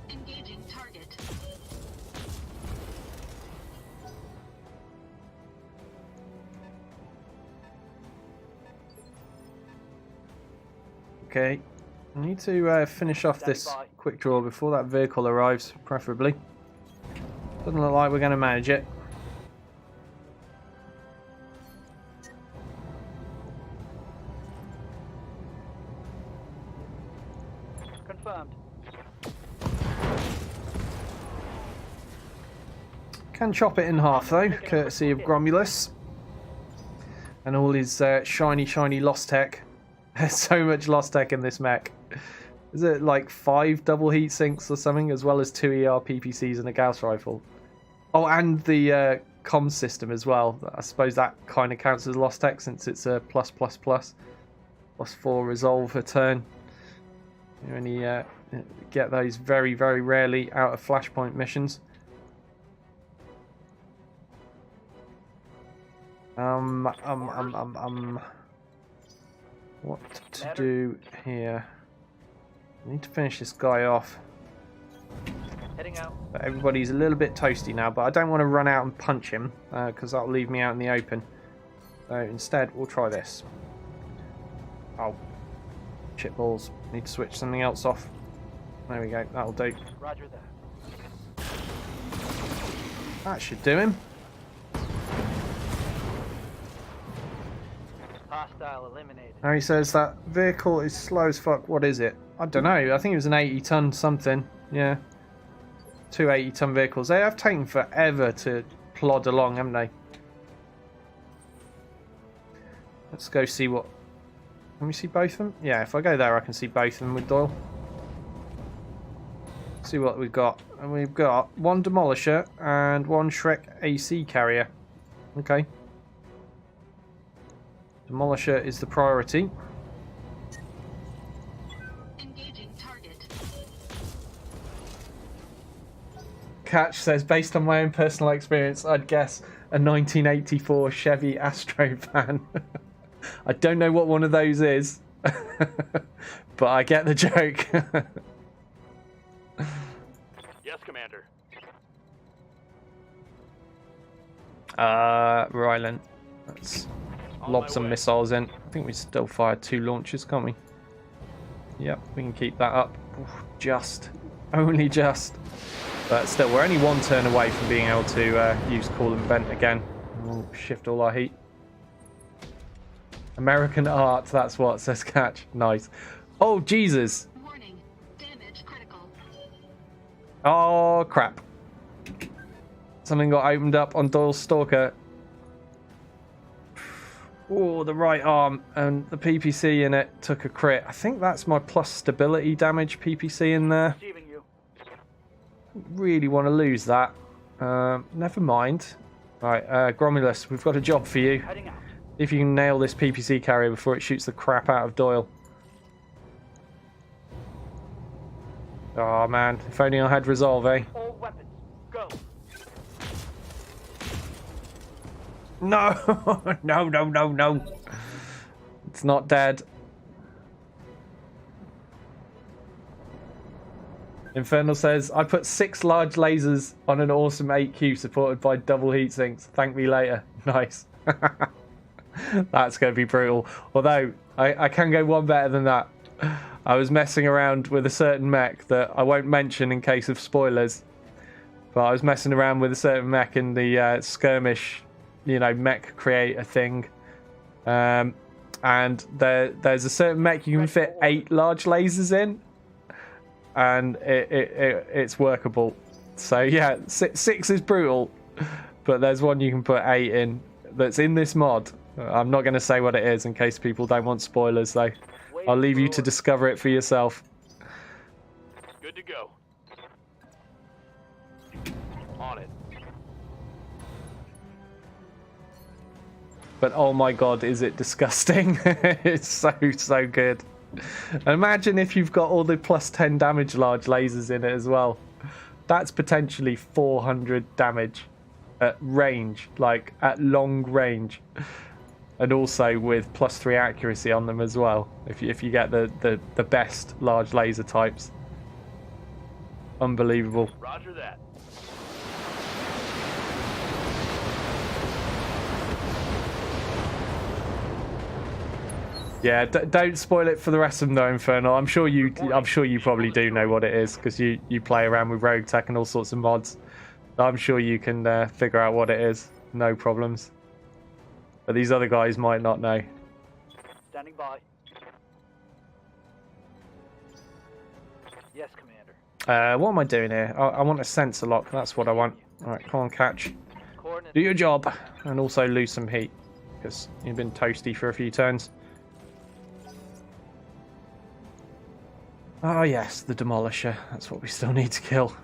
Engaging target. Okay, I need to finish off this quick draw before that vehicle arrives, preferably. Doesn't look like we're going to manage it. Confirmed. Can chop it in half though, courtesy of Gromulus. And all his shiny lost tech. There's so much lost tech in this mech. Is it like 5 double heat sinks or something, as well as 2 ER PPCs and a Gauss rifle? Oh, and the comms system as well. I suppose that kind of counts as lost tech since it's a +++++4 resolve a turn. You only get those very, very rarely out of flashpoint missions. What to do here? I need to finish this guy off. Heading out. But everybody's a little bit toasty now, but I don't want to run out and punch him because that'll leave me out in the open. So instead, we'll try this. Oh, shit balls. Need to switch something else off. There we go. That'll do. Roger that. That should do him. Hostile eliminated. Now he says that vehicle is slow as fuck. What is it? I don't know. I think it was an 80-ton something. Yeah. 2 80-ton vehicles. They have taken forever to plod along, haven't they? Let's go see what... Can we see both of them? Yeah, if I go there I can see both of them with Doyle. See what we've got. And we've got 1 Demolisher and 1 Shrek AC carrier. Okay. Demolisher is the priority. Engaging target. Catch says, based on my own personal experience, I'd guess a 1984 Chevy Astro van. I don't know what one of those is, but I get the joke. Yes, Commander. Rylan. Let's On lob my some way. missiles in. I think we still fired 2 launches, can't we? Yep, we can keep that up. Oof, just. Only just. But still, we're only 1 turn away from being able to use Call and Vent again. We'll shift all our heat. American art, that's what, says Catch. Nice. Oh, Jesus. Warning. Damage critical. Oh, crap. Something got opened up on Doyle's Stalker. Oh, the right arm and the PPC in it took a crit. I think that's my plus stability damage PPC in there. Receiving you. Really want to lose that. Never mind. Right, Gromulus, we've got a job for you. Heading out. If you can nail this PPC carrier before it shoots the crap out of Doyle. Oh man, if only I had resolve, eh? All weapons. Go. No! No. It's not dead. Infernal says, I put 6 large lasers on an awesome 8Q supported by double heat sinks. Thank me later. Nice. That's going to be brutal. Although, I can go one better than that. I was messing around with a certain mech that I won't mention in case of spoilers. But I was messing around with a certain mech in the skirmish, you know, mech creator thing. And there's a certain mech you can fit 8 large lasers in. And it's workable. So yeah, 6 is brutal. But there's one you can put 8 in that's in this mod. I'm not going to say what it is in case people don't want spoilers, though. I'll leave you to discover it for yourself. Good to go. On it. But oh my god, is it disgusting? It's so good. Imagine if you've got all the plus 10 damage large lasers in it as well. That's potentially 400 damage at range, like at long range. And also with plus 3 accuracy on them as well, if you get the best large laser types. Unbelievable. Roger that. Yeah, don't spoil it for the rest of them though, Infernal. I'm sure you probably do know what it is because you play around with Rogue Tech and all sorts of mods. I'm sure you can figure out what it is. No problems. But these other guys might not know. Standing by. Yes, Commander. What am I doing here? I want a sensor lock. That's what I want. All right, come on, catch. Coordinates. Do your job and also lose some heat because you've been toasty for a few turns. Oh yes, the Demolisher. That's what we still need to kill.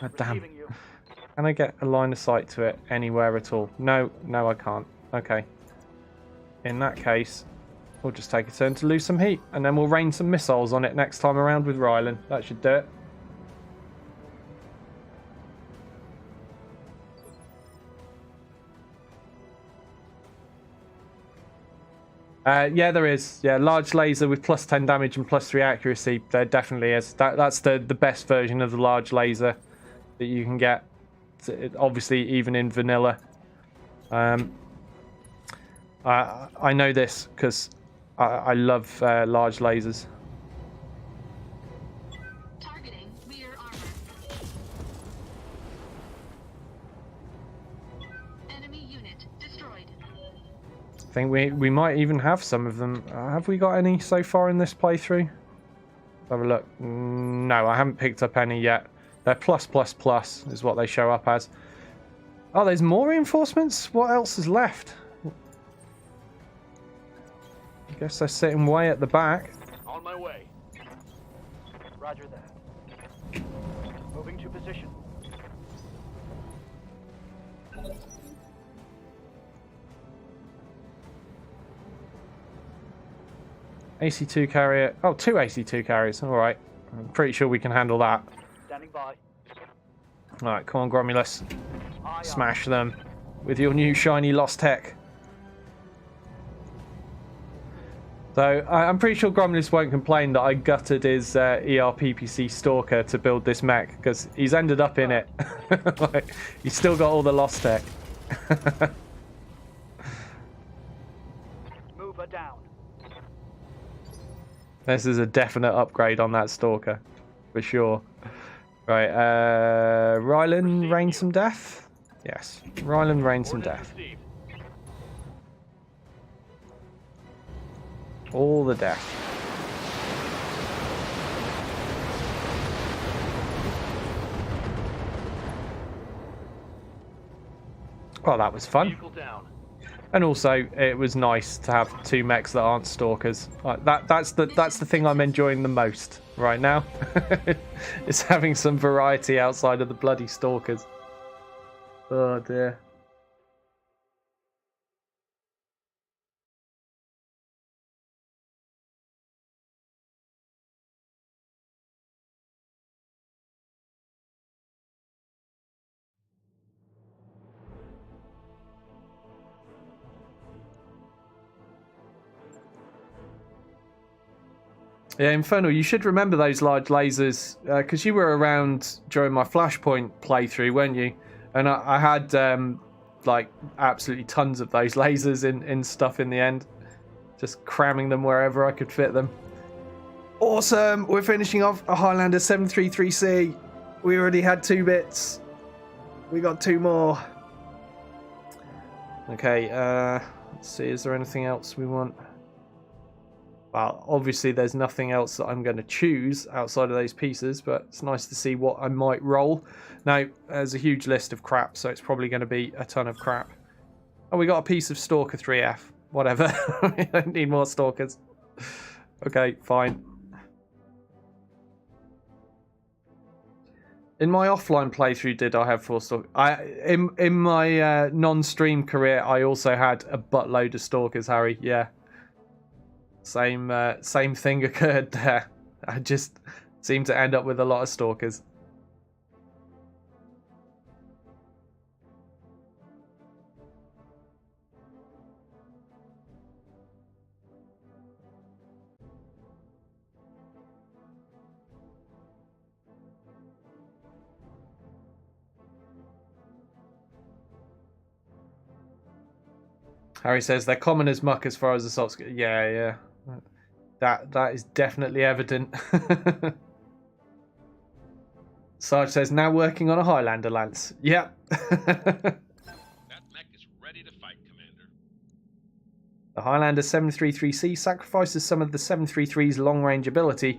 God damn. Receiving you. Can I get a line of sight to it anywhere at all? No, I can't. Okay. In that case, we'll just take a turn to lose some heat, and then we'll rain some missiles on it next time around with Rylan. That should do it. Yeah, there is. Yeah, large laser with plus 10 damage and plus 3 accuracy. There definitely is. That's the best version of the large laser that you can get. Obviously, even in vanilla. I know this because I love large lasers. Targeting rear armor. Enemy unit destroyed. I think we might even have some of them. Have we got any so far in this playthrough? Let's have a look. No, I haven't picked up any yet. They're plus is what they show up as. Oh, there's more reinforcements? What else is left? I guess they're sitting way at the back. On my way. Roger that. Moving to position. AC2 carrier. Oh, 2 AC2 carriers. All right. I'm pretty sure we can handle that. Standing by. All right, come on, Gromulus. Aye, aye. Smash them with your new shiny Lost Tech. So I'm pretty sure Gromulus won't complain that I gutted his ERPPC Stalker to build this mech because he's ended up in it. Like, he's still got all the Lost Tech. Move her down. This is a definite upgrade on that Stalker, for sure. Right, Rylan, rain some death? Yes, Rylan, rain some Ordnance death. received. All the death. Well, that was fun. Vehicle down. And also, it was nice to have 2 mechs that aren't stalkers. Like, that's the thing I'm enjoying the most right now. Is having some variety outside of the bloody stalkers. Oh dear. Yeah, Infernal, you should remember those large lasers, because you were around during my Flashpoint playthrough, weren't you? And I had, like, absolutely tons of those lasers in stuff in the end. Just cramming them wherever I could fit them. Awesome! We're finishing off a Highlander 733C. We already had 2 bits. We got 2 more. Okay, let's see, is there anything else we want? Well, obviously there's nothing else that I'm going to choose outside of those pieces, but it's nice to see what I might roll. Now, there's a huge list of crap, so it's probably going to be a ton of crap. Oh, we got a piece of Stalker 3F. Whatever. We don't need more Stalkers. Okay, fine. In my offline playthrough, did I have 4 stalkers? In my non-stream career, I also had a buttload of stalkers, Harry. Yeah, same thing occurred there. I just seemed to end up with a lot of stalkers. Harry says they're common as muck as far as assaults go. Yeah. That is definitely evident. Sarge says, now working on a Highlander lance. Yep. That mech is ready to fight, Commander. The Highlander 733C sacrifices some of the 733's long-range ability,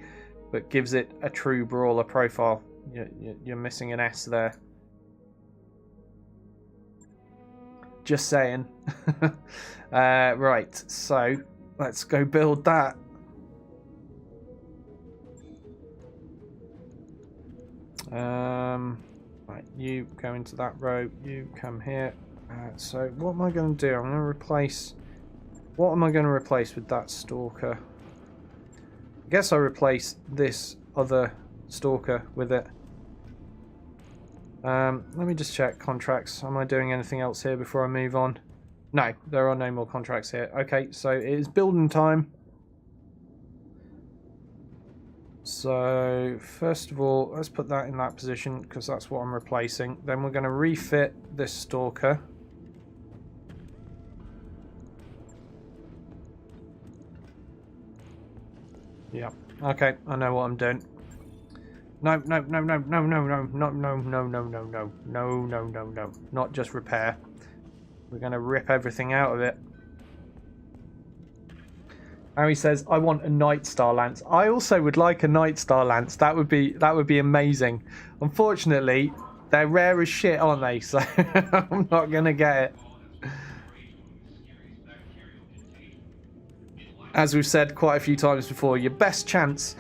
but gives it a true brawler profile. You're missing an S there. Just saying. Right, so let's go build that. Right, you go into that row, you come here. So what am I going to do? I'm going to replace... What am I going to replace with that stalker? I guess I replace this other stalker with it. Let me just check contracts. Am I doing anything else here before I move on? No, there are no more contracts here. Okay, so it is building time. So first of all, let's put that in that position because that's what I'm replacing. Then we're going to refit this stalker. Yeah. Okay, I know what I'm doing. No. Not just repair. We're going to rip everything out of it. Harry says, I want a Night Star Lance. I also would like a Night Star Lance. That would be amazing. Unfortunately, they're rare as shit, aren't they? So I'm not going to get it. As we've said quite a few times before, your best chance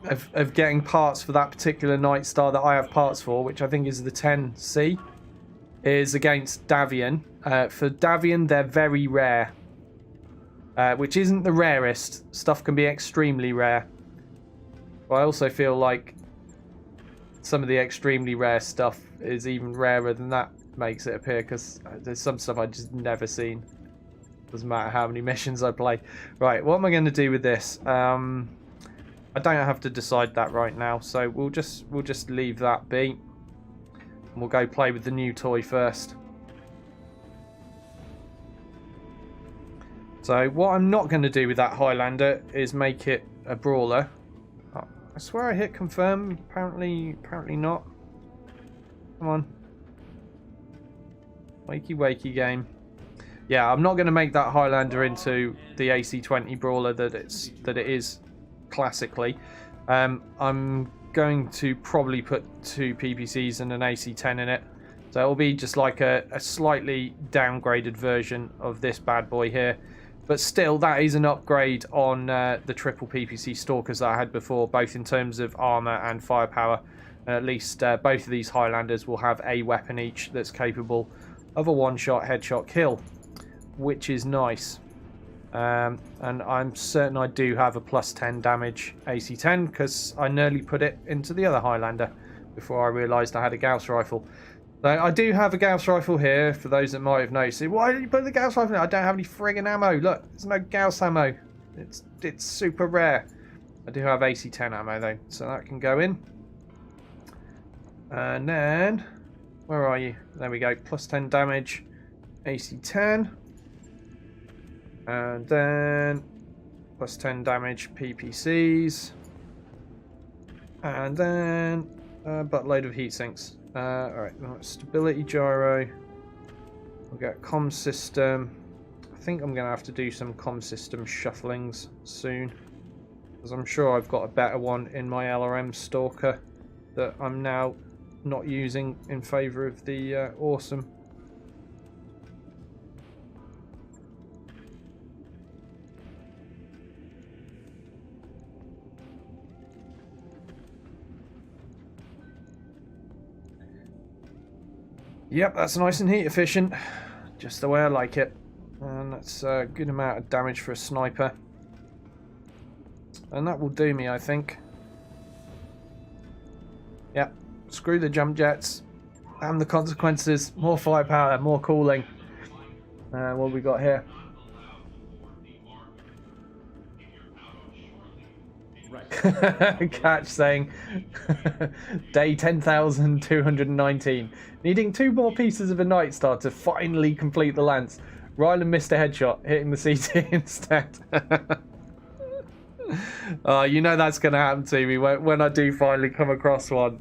of getting parts for that particular Night Star that I have parts for, which I think is the 10C, is against Davian. For Davian, they're very rare. Which isn't the rarest. Stuff can be extremely rare. But I also feel like some of the extremely rare stuff is even rarer than that makes it appear, because there's some stuff I've just never seen. Doesn't matter how many missions I play. Right, what am I going to do with this? I don't have to decide that right now, so we'll just leave that be. And we'll go play with the new toy first. So what I'm not going to do with that Highlander is make it a brawler. Oh, I swear I hit confirm. Apparently not. Come on. Wakey game. Yeah, I'm not going to make that Highlander into the AC-20 brawler that it is classically. I'm going to probably put 2 PPCs and an AC-10 in it. So it'll be just like a slightly downgraded version of this bad boy here. But still, that is an upgrade on the triple PPC Stalkers that I had before, both in terms of armor and firepower. And at least both of these Highlanders will have a weapon each that's capable of a one-shot headshot kill, which is nice. And I'm certain I do have a plus 10 damage AC-10 because I nearly put it into the other Highlander before I realised I had a Gauss rifle. So I do have a Gauss rifle here, for those that might have noticed. Why did you put the Gauss rifle in? I don't have any friggin' ammo. Look, there's no Gauss ammo. It's super rare. I do have AC-10 ammo though, so that can go in. And then, where are you? There we go, plus 10 damage, AC-10. And then, plus 10 damage PPCs. And then, a buttload of heat sinks. Alright, stability gyro. We'll get comm system. I think I'm going to have to do some comm system shufflings soon, because I'm sure I've got a better one in my LRM Stalker that I'm now not using in favour of the Awesome. Yep, that's nice and heat efficient. Just the way I like it. And that's a good amount of damage for a sniper. And that will do me, I think. Yep, screw the jump jets. And the consequences. More firepower, more cooling. What have we got here? Catch saying day 10,219. Needing 2 more pieces of a Night Star to finally complete the lance. Ryland missed a headshot, hitting the CT instead. You know that's going to happen to me when I do finally come across one.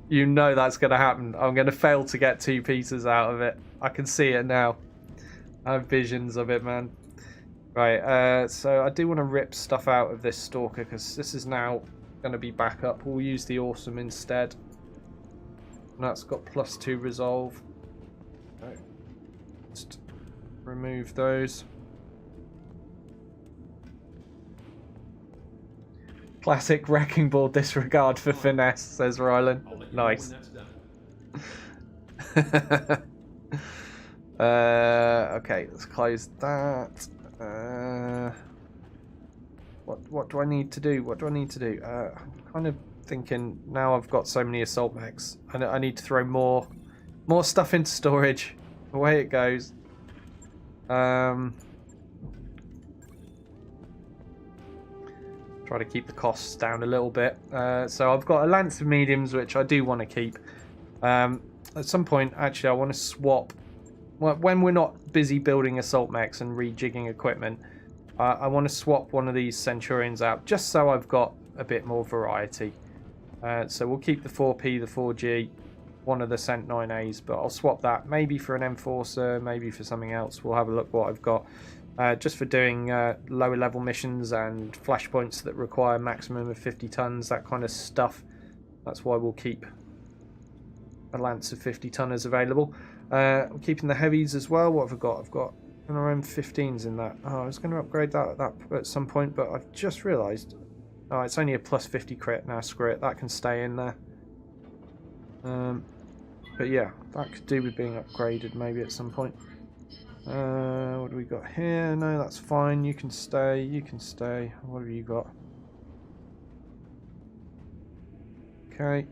You know that's going to happen. I'm going to fail to get 2 pieces out of it. I can see it now. I have visions of it, man. Right, so I do want to rip stuff out of this Stalker because this is now going to be backup. We'll use the Awesome instead. And that's got +2 resolve. Right. Just remove those. Classic wrecking ball disregard for finesse, says Ryland. Nice. Okay, let's close that. What do I need to do? What do I need to do? I'm kind of thinking now I've got so many assault mechs. I need to throw more stuff into storage. Away it goes. Try to keep the costs down a little bit. So I've got a Lance of Mediums, which I do want to keep. At some point, actually, I want to swap. When we're not busy building assault mechs and rejigging equipment, I want to swap one of these Centurions out, just so I've got a bit more variety. So we'll keep the 4P, the 4G, one of the Cent 9As, but I'll swap that maybe for an Enforcer, maybe for something else. We'll have a look what I've got. Just for doing lower level missions and flashpoints that require maximum of 50 tons, that kind of stuff. That's why we'll keep a Lance of 50 tonners available. I'm keeping the heavies as well. What have I got? I've got an RM15s in that. Oh, I was going to upgrade that at some point, but I've just realised. Oh, it's only a +50 crit now. Screw it. That can stay in there. But yeah, that could do with being upgraded maybe at some point. What do we got here? No, that's fine. You can stay. You can stay. What have you got? Okay.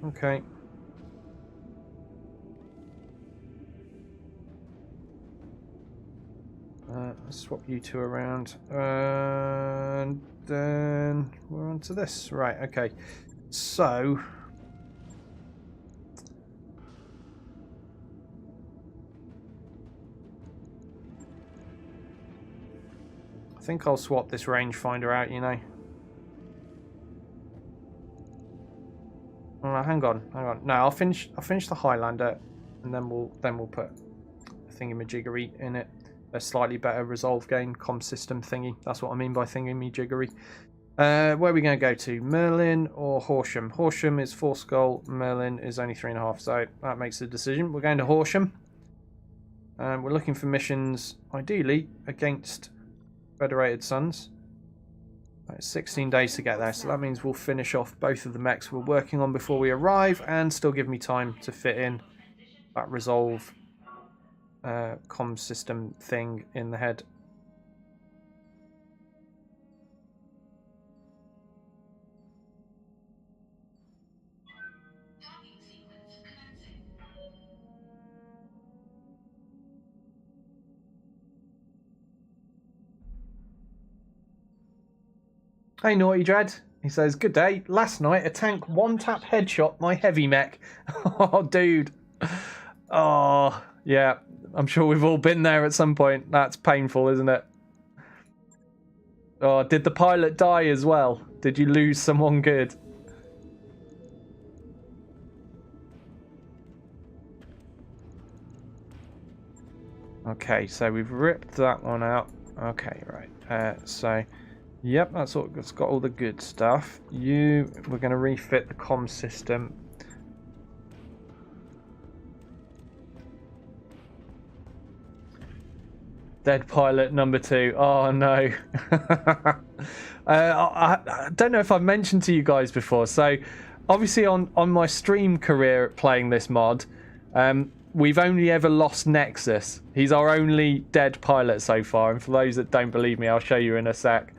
Okay. Let's swap you two around. And then we're on to this. Right, okay. So I think I'll swap this rangefinder out, you know. Oh, hang on. No, I'll finish the Highlander, and then we'll put a thingamajiggery in it. A slightly better resolve gain comm system thingy. That's what I mean by thingamajiggery. Where are we going to go to? Merlin or Horsham? Horsham is 4 skull. Merlin is only 3.5. So that makes the decision. We're going to Horsham. We're looking for missions, ideally, against Federated Suns. It's 16 days to get there, so that means we'll finish off both of the mechs we're working on before we arrive, and still give me time to fit in that resolve comm system thing in the head. Hey Naughty Dread, he says, good day. Last night a tank one-tap headshot my heavy mech. Oh dude. Oh yeah, I'm sure we've all been there at some point. That's painful, isn't it? Oh, did the pilot die as well? Did you lose someone good? Okay, so we've ripped that one out. Okay, right. So yep, that's got all the good stuff. We're going to refit the comm system. Dead pilot number 2. Oh no. I don't know if I've mentioned to you guys before. So obviously on my stream career playing this mod, We've only ever lost Nexus. He's our only dead pilot so far. And for those that don't believe me, I'll show you in a sec.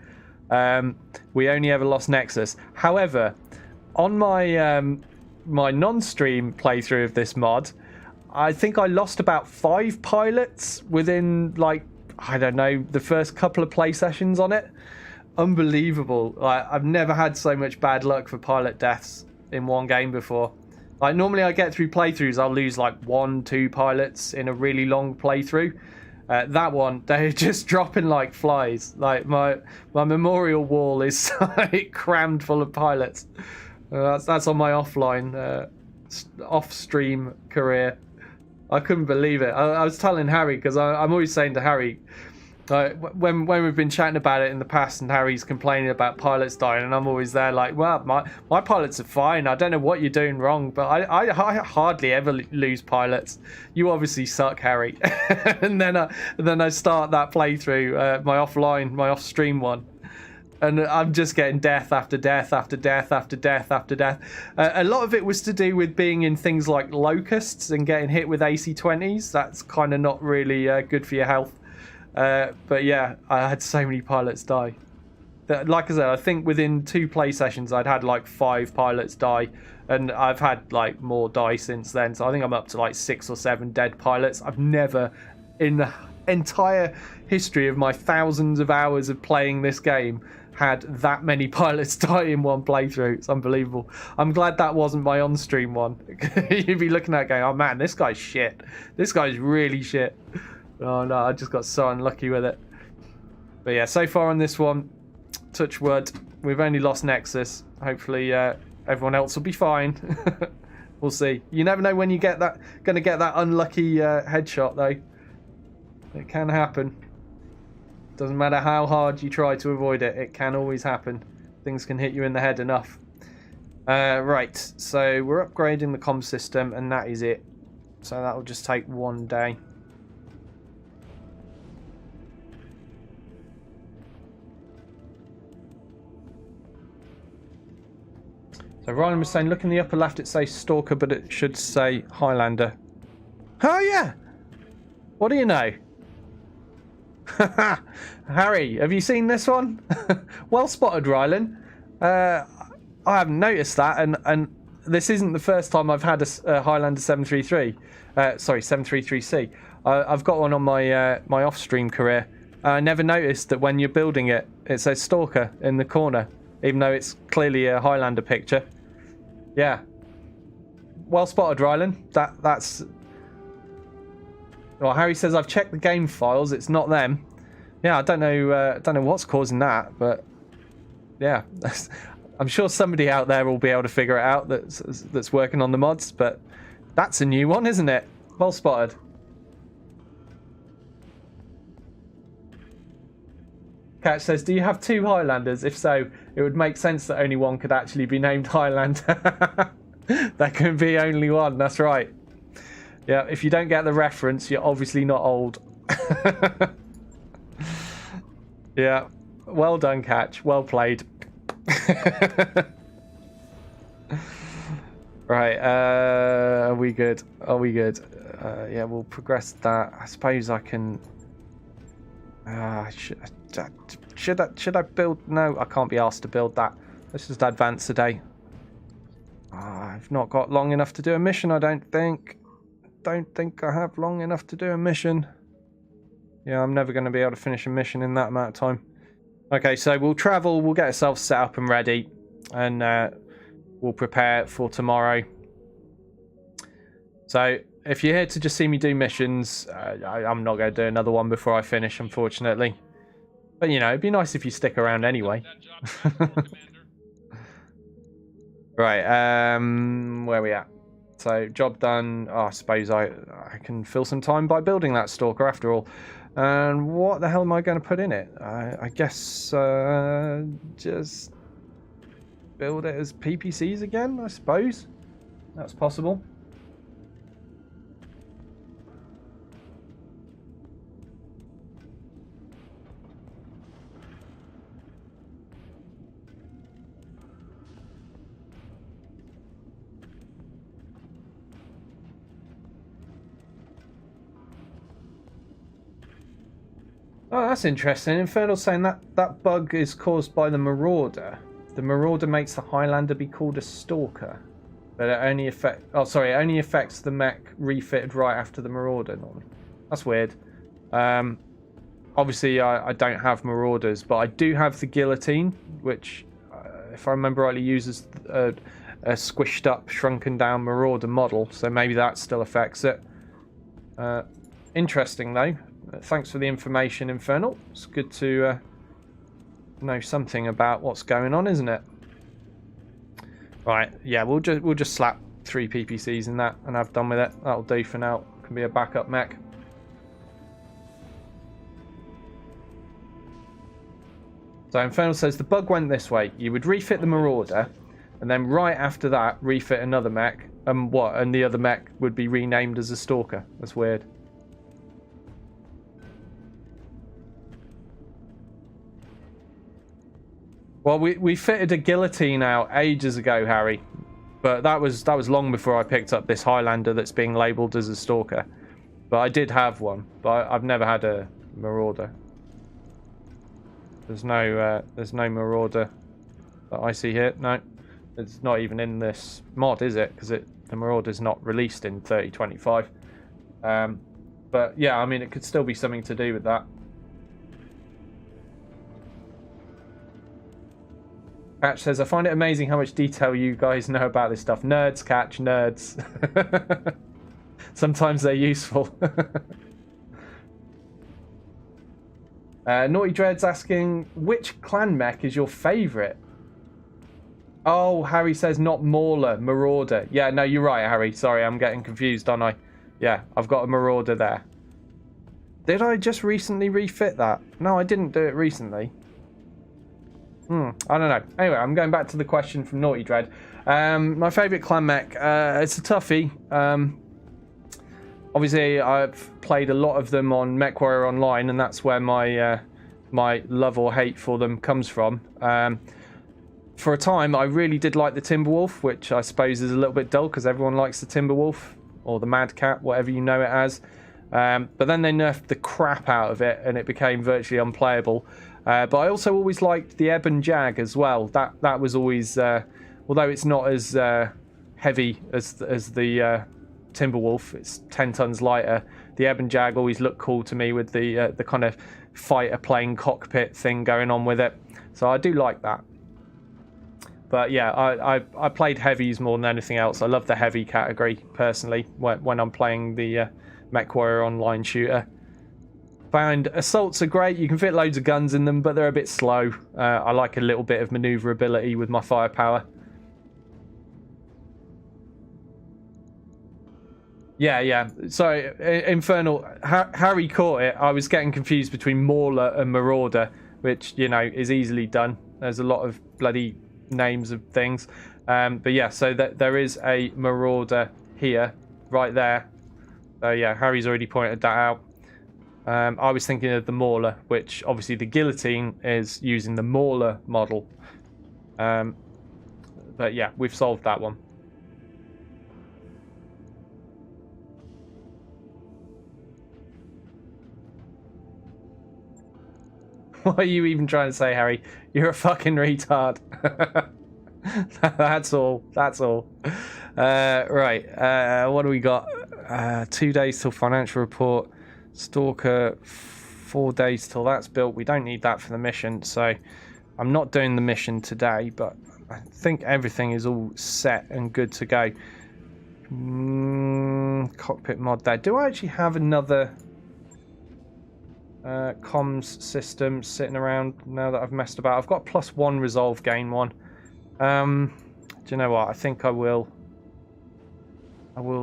We only ever lost Nexus. However, on my my non-stream playthrough of this mod, I think I lost about 5 pilots within, like, I don't know, the first couple of play sessions on it. Unbelievable. I've never had so much bad luck for pilot deaths in one game before. Like, normally I get through playthroughs, I'll lose like 1-2 pilots in a really long playthrough. That one, they're just dropping like flies. Like, my memorial wall is like crammed full of pilots. That's on my offline, off-stream career. I couldn't believe it. I was telling Harry, because I'm always saying to Harry, when we've been chatting about it in the past and Harry's complaining about pilots dying, and I'm always there like, well, my pilots are fine. I don't know what you're doing wrong, but I hardly ever lose pilots. You obviously suck, Harry. and then I start that playthrough, my offline, my off-stream one. And I'm just getting death after death after death after death after death. A lot of it was to do with being in things like locusts and getting hit with AC-20s. That's kind of not really good for your health. But yeah, I had so many pilots die. Like I said, I think within 2 play sessions I'd had like 5 pilots die, and I've had like more die since then. So I think I'm up to like 6 or 7 dead pilots. I've never, in the entire history of my thousands of hours of playing this game, had that many pilots die in one playthrough. It's unbelievable. I'm glad that wasn't my on-stream one. You'd be looking at it going, oh man, this guy's shit. This guy's really shit. Oh no, I just got so unlucky with it. But yeah, so far on this one, touch wood, we've only lost Nexus. Hopefully everyone else will be fine. We'll see. You never know when you get that, gonna get that unlucky headshot though. It can happen. Doesn't matter how hard you try to avoid it, it can always happen. Things can hit you in the head enough. Right, so we're upgrading the comm system, and that is it. So that will just take 1 day. So Ryan was saying, look in the upper left, it says Stalker, but it should say Highlander. Oh yeah! What do you know? Harry, have you seen this one? Well spotted, Rylan. I haven't noticed that, and this isn't the first time I've had a Highlander 733. Sorry, 733C. I've got one on my my off-stream career. I never noticed that when you're building it, it says Stalker in the corner, even though it's clearly a Highlander picture. Yeah. Well spotted, Rylan. That's... Well, Harry says, I've checked the game files. It's not them. Yeah, I don't know what's causing that, but yeah, I'm sure somebody out there will be able to figure it out that's working on the mods. But that's a new one, isn't it? Well spotted. Catch says, do you have 2 Highlanders? If so, it would make sense that only one could actually be named Highlander. There can be only one. That's right. Yeah, if you don't get the reference, you're obviously not old. Yeah, well done, Catch. Well played. Right, are we good? Are we good? Yeah, we'll progress that. I suppose I can... should I build... No, I can't be asked to build that. Let's just advance today. I've not got long enough to do a mission, I don't think. Don't think I have long enough to do a mission. Yeah, I'm never going to be able to finish a mission in that amount of time. Okay, so we'll travel, we'll get ourselves set up and ready, and we'll prepare for tomorrow. So if you're here to just see me do missions, I'm not going to do another one before I finish, unfortunately. But you know, it'd be nice if you stick around anyway. Right, where are we at? So, job done. Oh, I suppose I can fill some time by building that Stalker after all. And what the hell am I going to put in it? I guess just build it as PPCs again, I suppose. That's possible. Oh, that's interesting. Infernal's saying that that bug is caused by the Marauder. The Marauder makes the Highlander be called a Stalker. But it only it only affects the mech refitted right after the Marauder normally. That's weird. Obviously, I don't have Marauders, but I do have the Guillotine, which, if I remember rightly, uses a squished up, shrunken down Marauder model. So maybe that still affects it. Interesting, though. Thanks for the information, Infernal. It's good to know something about what's going on, isn't it? Right, yeah, we'll just slap 3 PPCs in that and have done with it. That'll do for now. Can be a backup mech. So Infernal says the bug went this way. You would refit the Marauder, and then right after that, refit another mech, and the other mech would be renamed as a Stalker. That's weird. Well, we fitted a Guillotine out ages ago, Harry, but that was long before I picked up this Highlander that's being labelled as a Stalker. But I did have one, but I've never had a Marauder. There's no Marauder that I see here. No, it's not even in this mod, is it? Because the Marauder's not released in 3025. But yeah, I mean, it could still be something to do with that. Catch says, I find it amazing how much detail you guys know about this stuff. Nerds, Catch, nerds. Sometimes they're useful. Naughty Dread's asking, which clan mech is your favourite? Oh, Harry says not Mauler, Marauder. Yeah, no, you're right, Harry. Sorry, I'm getting confused, aren't I? Yeah, I've got a Marauder there. Did I just recently refit that? No, I didn't do it recently. I don't know. Anyway, I'm going back to the question from Naughty Dread. My favourite clan mech, it's a toughie. Obviously, I've played a lot of them on MechWarrior Online, and that's where my my love or hate for them comes from. For a time, I really did like the Timberwolf, which I suppose is a little bit dull because everyone likes the Timberwolf, or the Mad Cat, whatever you know it as. But then they nerfed the crap out of it, and it became virtually unplayable. But I also always liked the Ebon Jag as well. That was always, although it's not as heavy as the Timberwolf, it's 10 tons lighter. The Ebon Jag always looked cool to me with the kind of fighter plane cockpit thing going on with it. So I do like that. But yeah, I played heavies more than anything else. I love the heavy category personally when I'm playing the MechWarrior Online shooter. Found assaults are great. You can fit loads of guns in them, but they're a bit slow. I like a little bit of maneuverability with my firepower. Yeah. So, Infernal, Harry caught it. I was getting confused between Mauler and Marauder, which, you know, is easily done. There's a lot of bloody names of things. But yeah, so there is a Marauder here, right there. So yeah, Harry's already pointed that out. I was thinking of the Mauler, which obviously the Guillotine is using the Mauler model. But yeah, we've solved that one. What are you even trying to say, Harry? You're a fucking retard. That's all. Right. What do we got? 2 days till financial report. Stalker, 4 days till that's built. We don't need that for the mission, so I'm not doing the mission today, but I think everything is all set and good to go. Cockpit mod there. Do I actually have another comms system sitting around now that I've messed about? I've got +1 resolve gain one. Do you know what? I think I will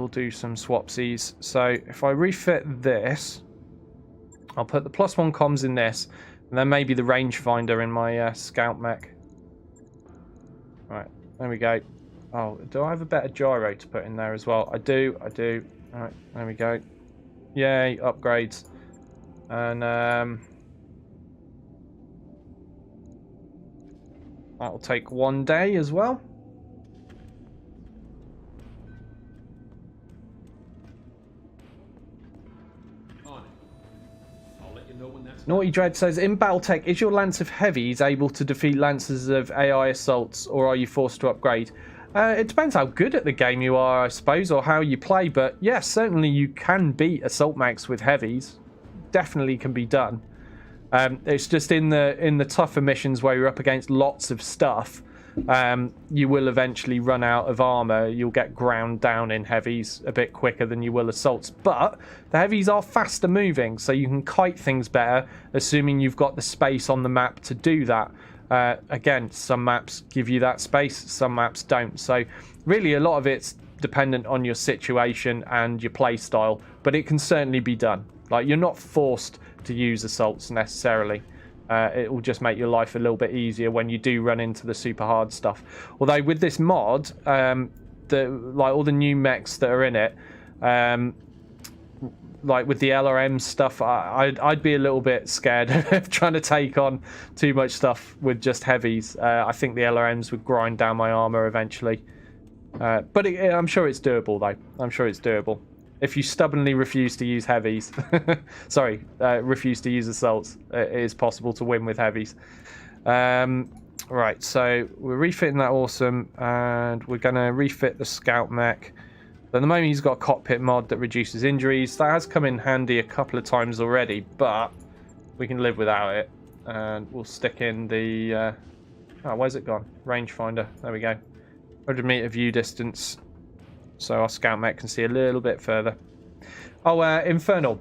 do some swapsies. So if I refit this, I'll put the +1 comms in this, and then maybe the rangefinder in my scout mech. Right, there we go. Oh, do I have a better gyro to put in there as well? I do. Alright, there we go. Yay, upgrades. And that'll take 1 day as well. On it. I'll let let you know when that's Naughty Dread says, in Battletech, is your Lance of Heavies able to defeat Lances of AI assaults, or are you forced to upgrade? It depends how good at the game you are, I suppose, or how you play, but yes, certainly you can beat Assault Mechs with Heavies. Definitely can be done. It's just in the tougher missions where you're up against lots of stuff, you will eventually run out of armor. You'll get ground down in heavies a bit quicker than you will assaults, but the heavies are faster moving, so you can kite things better, assuming you've got the space on the map to do that. Again, some maps give you that space, some maps don't, so really a lot of it's dependent on your situation and your play style, but it can certainly be done. Like, you're not forced to use assaults necessarily. It will just make your life a little bit easier when you do run into the super hard stuff. Although with this mod, all the new mechs that are in it, like with the LRM stuff, I'd be a little bit scared of trying to take on too much stuff with just heavies. I think the LRMs would grind down my armor eventually. But I'm sure it's doable, though. I'm sure it's doable. If you stubbornly refuse to use heavies, refuse to use assaults, it is possible to win with heavies. Right, so we're refitting that awesome, and we're going to refit the scout mech. At the moment, he's got a cockpit mod that reduces injuries. That has come in handy a couple of times already, but we can live without it. And we'll stick in the... where's it gone? Rangefinder. There we go. 100-meter view distance. So our scout mech can see a little bit further. Oh, Infernal.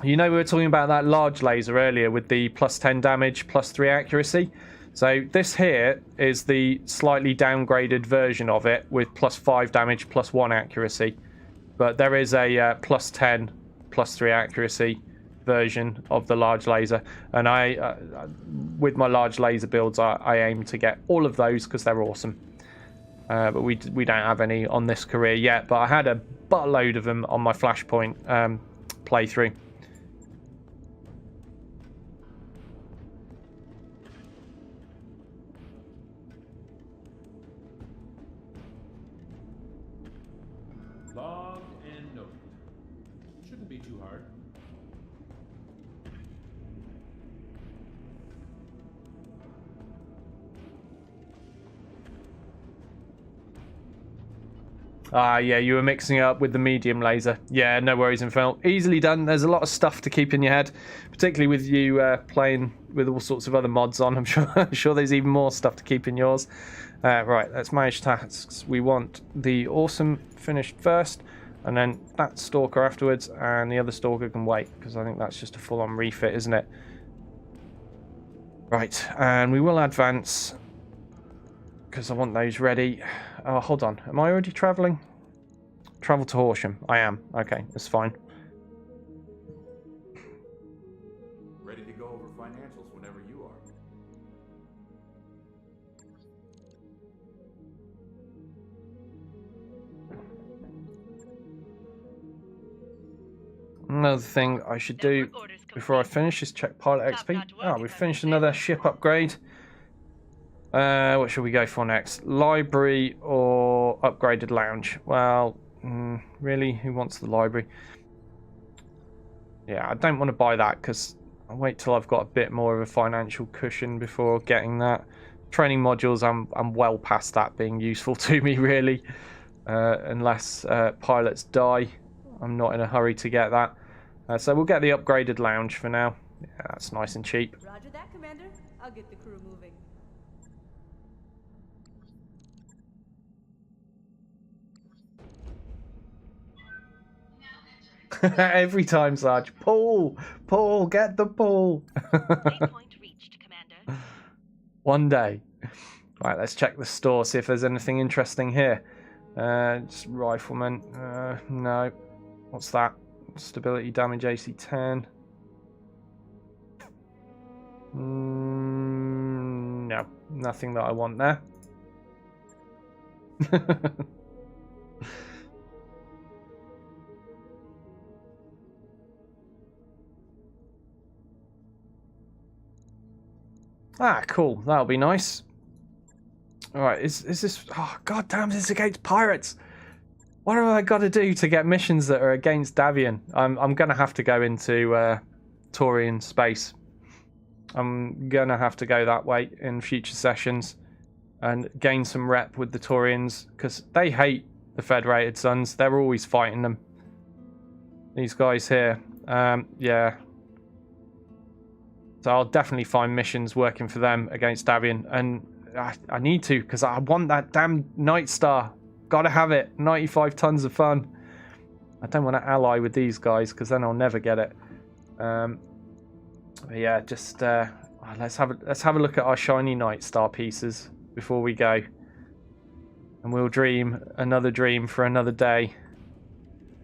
You know we were talking about that large laser earlier with the plus 10 damage, plus 3 accuracy. So this here is the slightly downgraded version of it with plus 5 damage, plus 1 accuracy. But there is a plus 10, plus 3 accuracy version of the large laser. And I, with my large laser builds, I aim to get all of those because they're awesome. But we don't have any on this career yet. But I had a buttload of them on my Flashpoint playthrough. Log and note. Shouldn't be too hard. Yeah, you were mixing it up with the medium laser. Yeah, no worries, Infernal. Easily done. There's a lot of stuff to keep in your head, particularly with you playing with all sorts of other mods on. I'm sure there's even more stuff to keep in yours. Right, let's manage tasks. We want the awesome finished first, and then that stalker afterwards, and the other stalker can wait, because I think that's just a full-on refit, isn't it? Right, and we will advance, because I want those ready. Oh, hold on. Am I already travelling? Travel to Horsham. I am. Okay, that's fine. Ready to go over financials whenever you are. Another thing I should do before I finish is check pilot XP. Oh, we've finished another ship upgrade. What should we go for next? Library or upgraded lounge? Well, really, who wants the library? Yeah, I don't want to buy that because I'll wait till I've got a bit more of a financial cushion before getting that. Training modules, I'm well past that being useful to me, really. Unless pilots die, I'm not in a hurry to get that. So we'll get the upgraded lounge for now. Yeah, that's nice and cheap. Roger that, Commander. I'll get the crew moving. Every time, Sarge. Pull! Pull! Get the pull! Waypoint reached, Commander. One day. Right, let's check the store, see if there's anything interesting here. Just rifleman. No. What's that? Stability damage AC 10. No. Nothing that I want there. Ah, cool. That'll be nice. Alright, is this... Oh, god damn, this is against pirates! What have I got to do to get missions that are against Davian? I'm going to have to go into Taurian space. I'm gonna have to go that way in future sessions and gain some rep with the Taurians, because they hate the Federated Suns. They're always fighting them. These guys here. Yeah. So I'll definitely find missions working for them against Davian. And I need to, because I want that damn Night Star. Gotta have it. 95 tons of fun. I don't want to ally with these guys, because then I'll never get it. But yeah, just let's have a look at our shiny Night Star pieces before we go, and we'll dream another dream for another day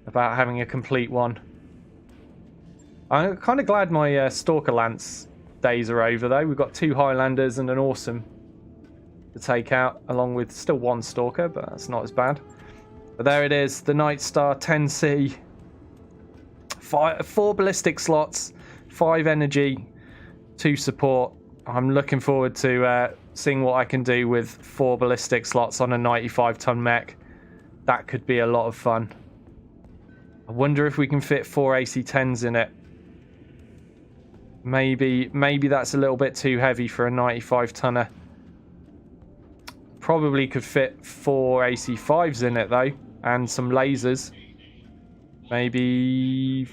about having a complete one. I'm kind of glad my Stalker Lance days are over, though. We've got 2 Highlanders and an Awesome to take out, along with still 1 Stalker, but that's not as bad. But there it is, the Night Star 10C. 4 ballistic slots, 5 energy, 2 support. I'm looking forward to seeing what I can do with 4 ballistic slots on a 95-ton mech. That could be a lot of fun. I wonder if we can fit 4 AC-10s in it. Maybe that's a little bit too heavy for a 95-tonner. Probably could fit 4 AC-5s in it, though, and some lasers. Maybe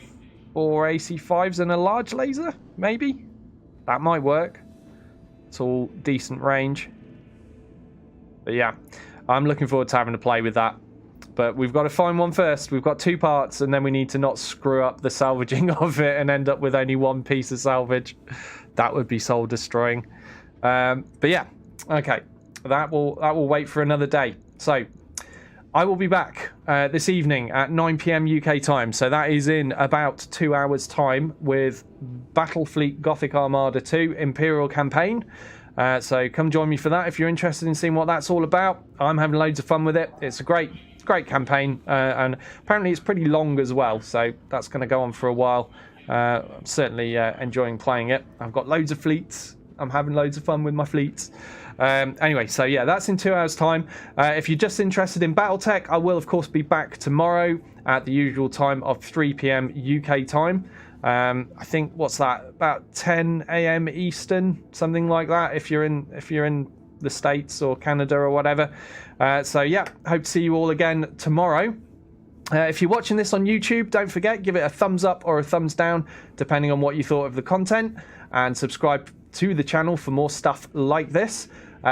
4 AC-5s and a large laser? Maybe? That might work. It's all decent range. But yeah, I'm looking forward to having to play with that. But we've got to find one first. We've got 2 parts, and then we need to not screw up the salvaging of it and end up with only 1 piece of salvage. That would be soul destroying. But yeah, okay. That will wait for another day. So I will be back this evening at 9 PM UK time. So that is in about 2 hours time with Battlefleet Gothic Armada 2 Imperial Campaign. So come join me for that if you're interested in seeing what that's all about. I'm having loads of fun with it. It's a great campaign, and apparently it's pretty long as well. So that's going to go on for a while. I'm certainly enjoying playing it. I've got loads of fleets. I'm having loads of fun with my fleets. Anyway, so yeah, that's in 2 hours time. If you're just interested in Battletech, I will of course be back tomorrow at the usual time of 3 PM UK time. I think, what's that, about 10 AM Eastern, something like that, if you're in the States or Canada or whatever. So yeah, hope to see you all again tomorrow. If you're watching this on YouTube, don't forget, give it a thumbs up or a thumbs down, depending on what you thought of the content, and subscribe to the channel for more stuff like this.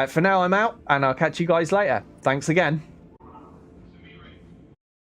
For now, I'm out, and I'll catch you guys later. Thanks again.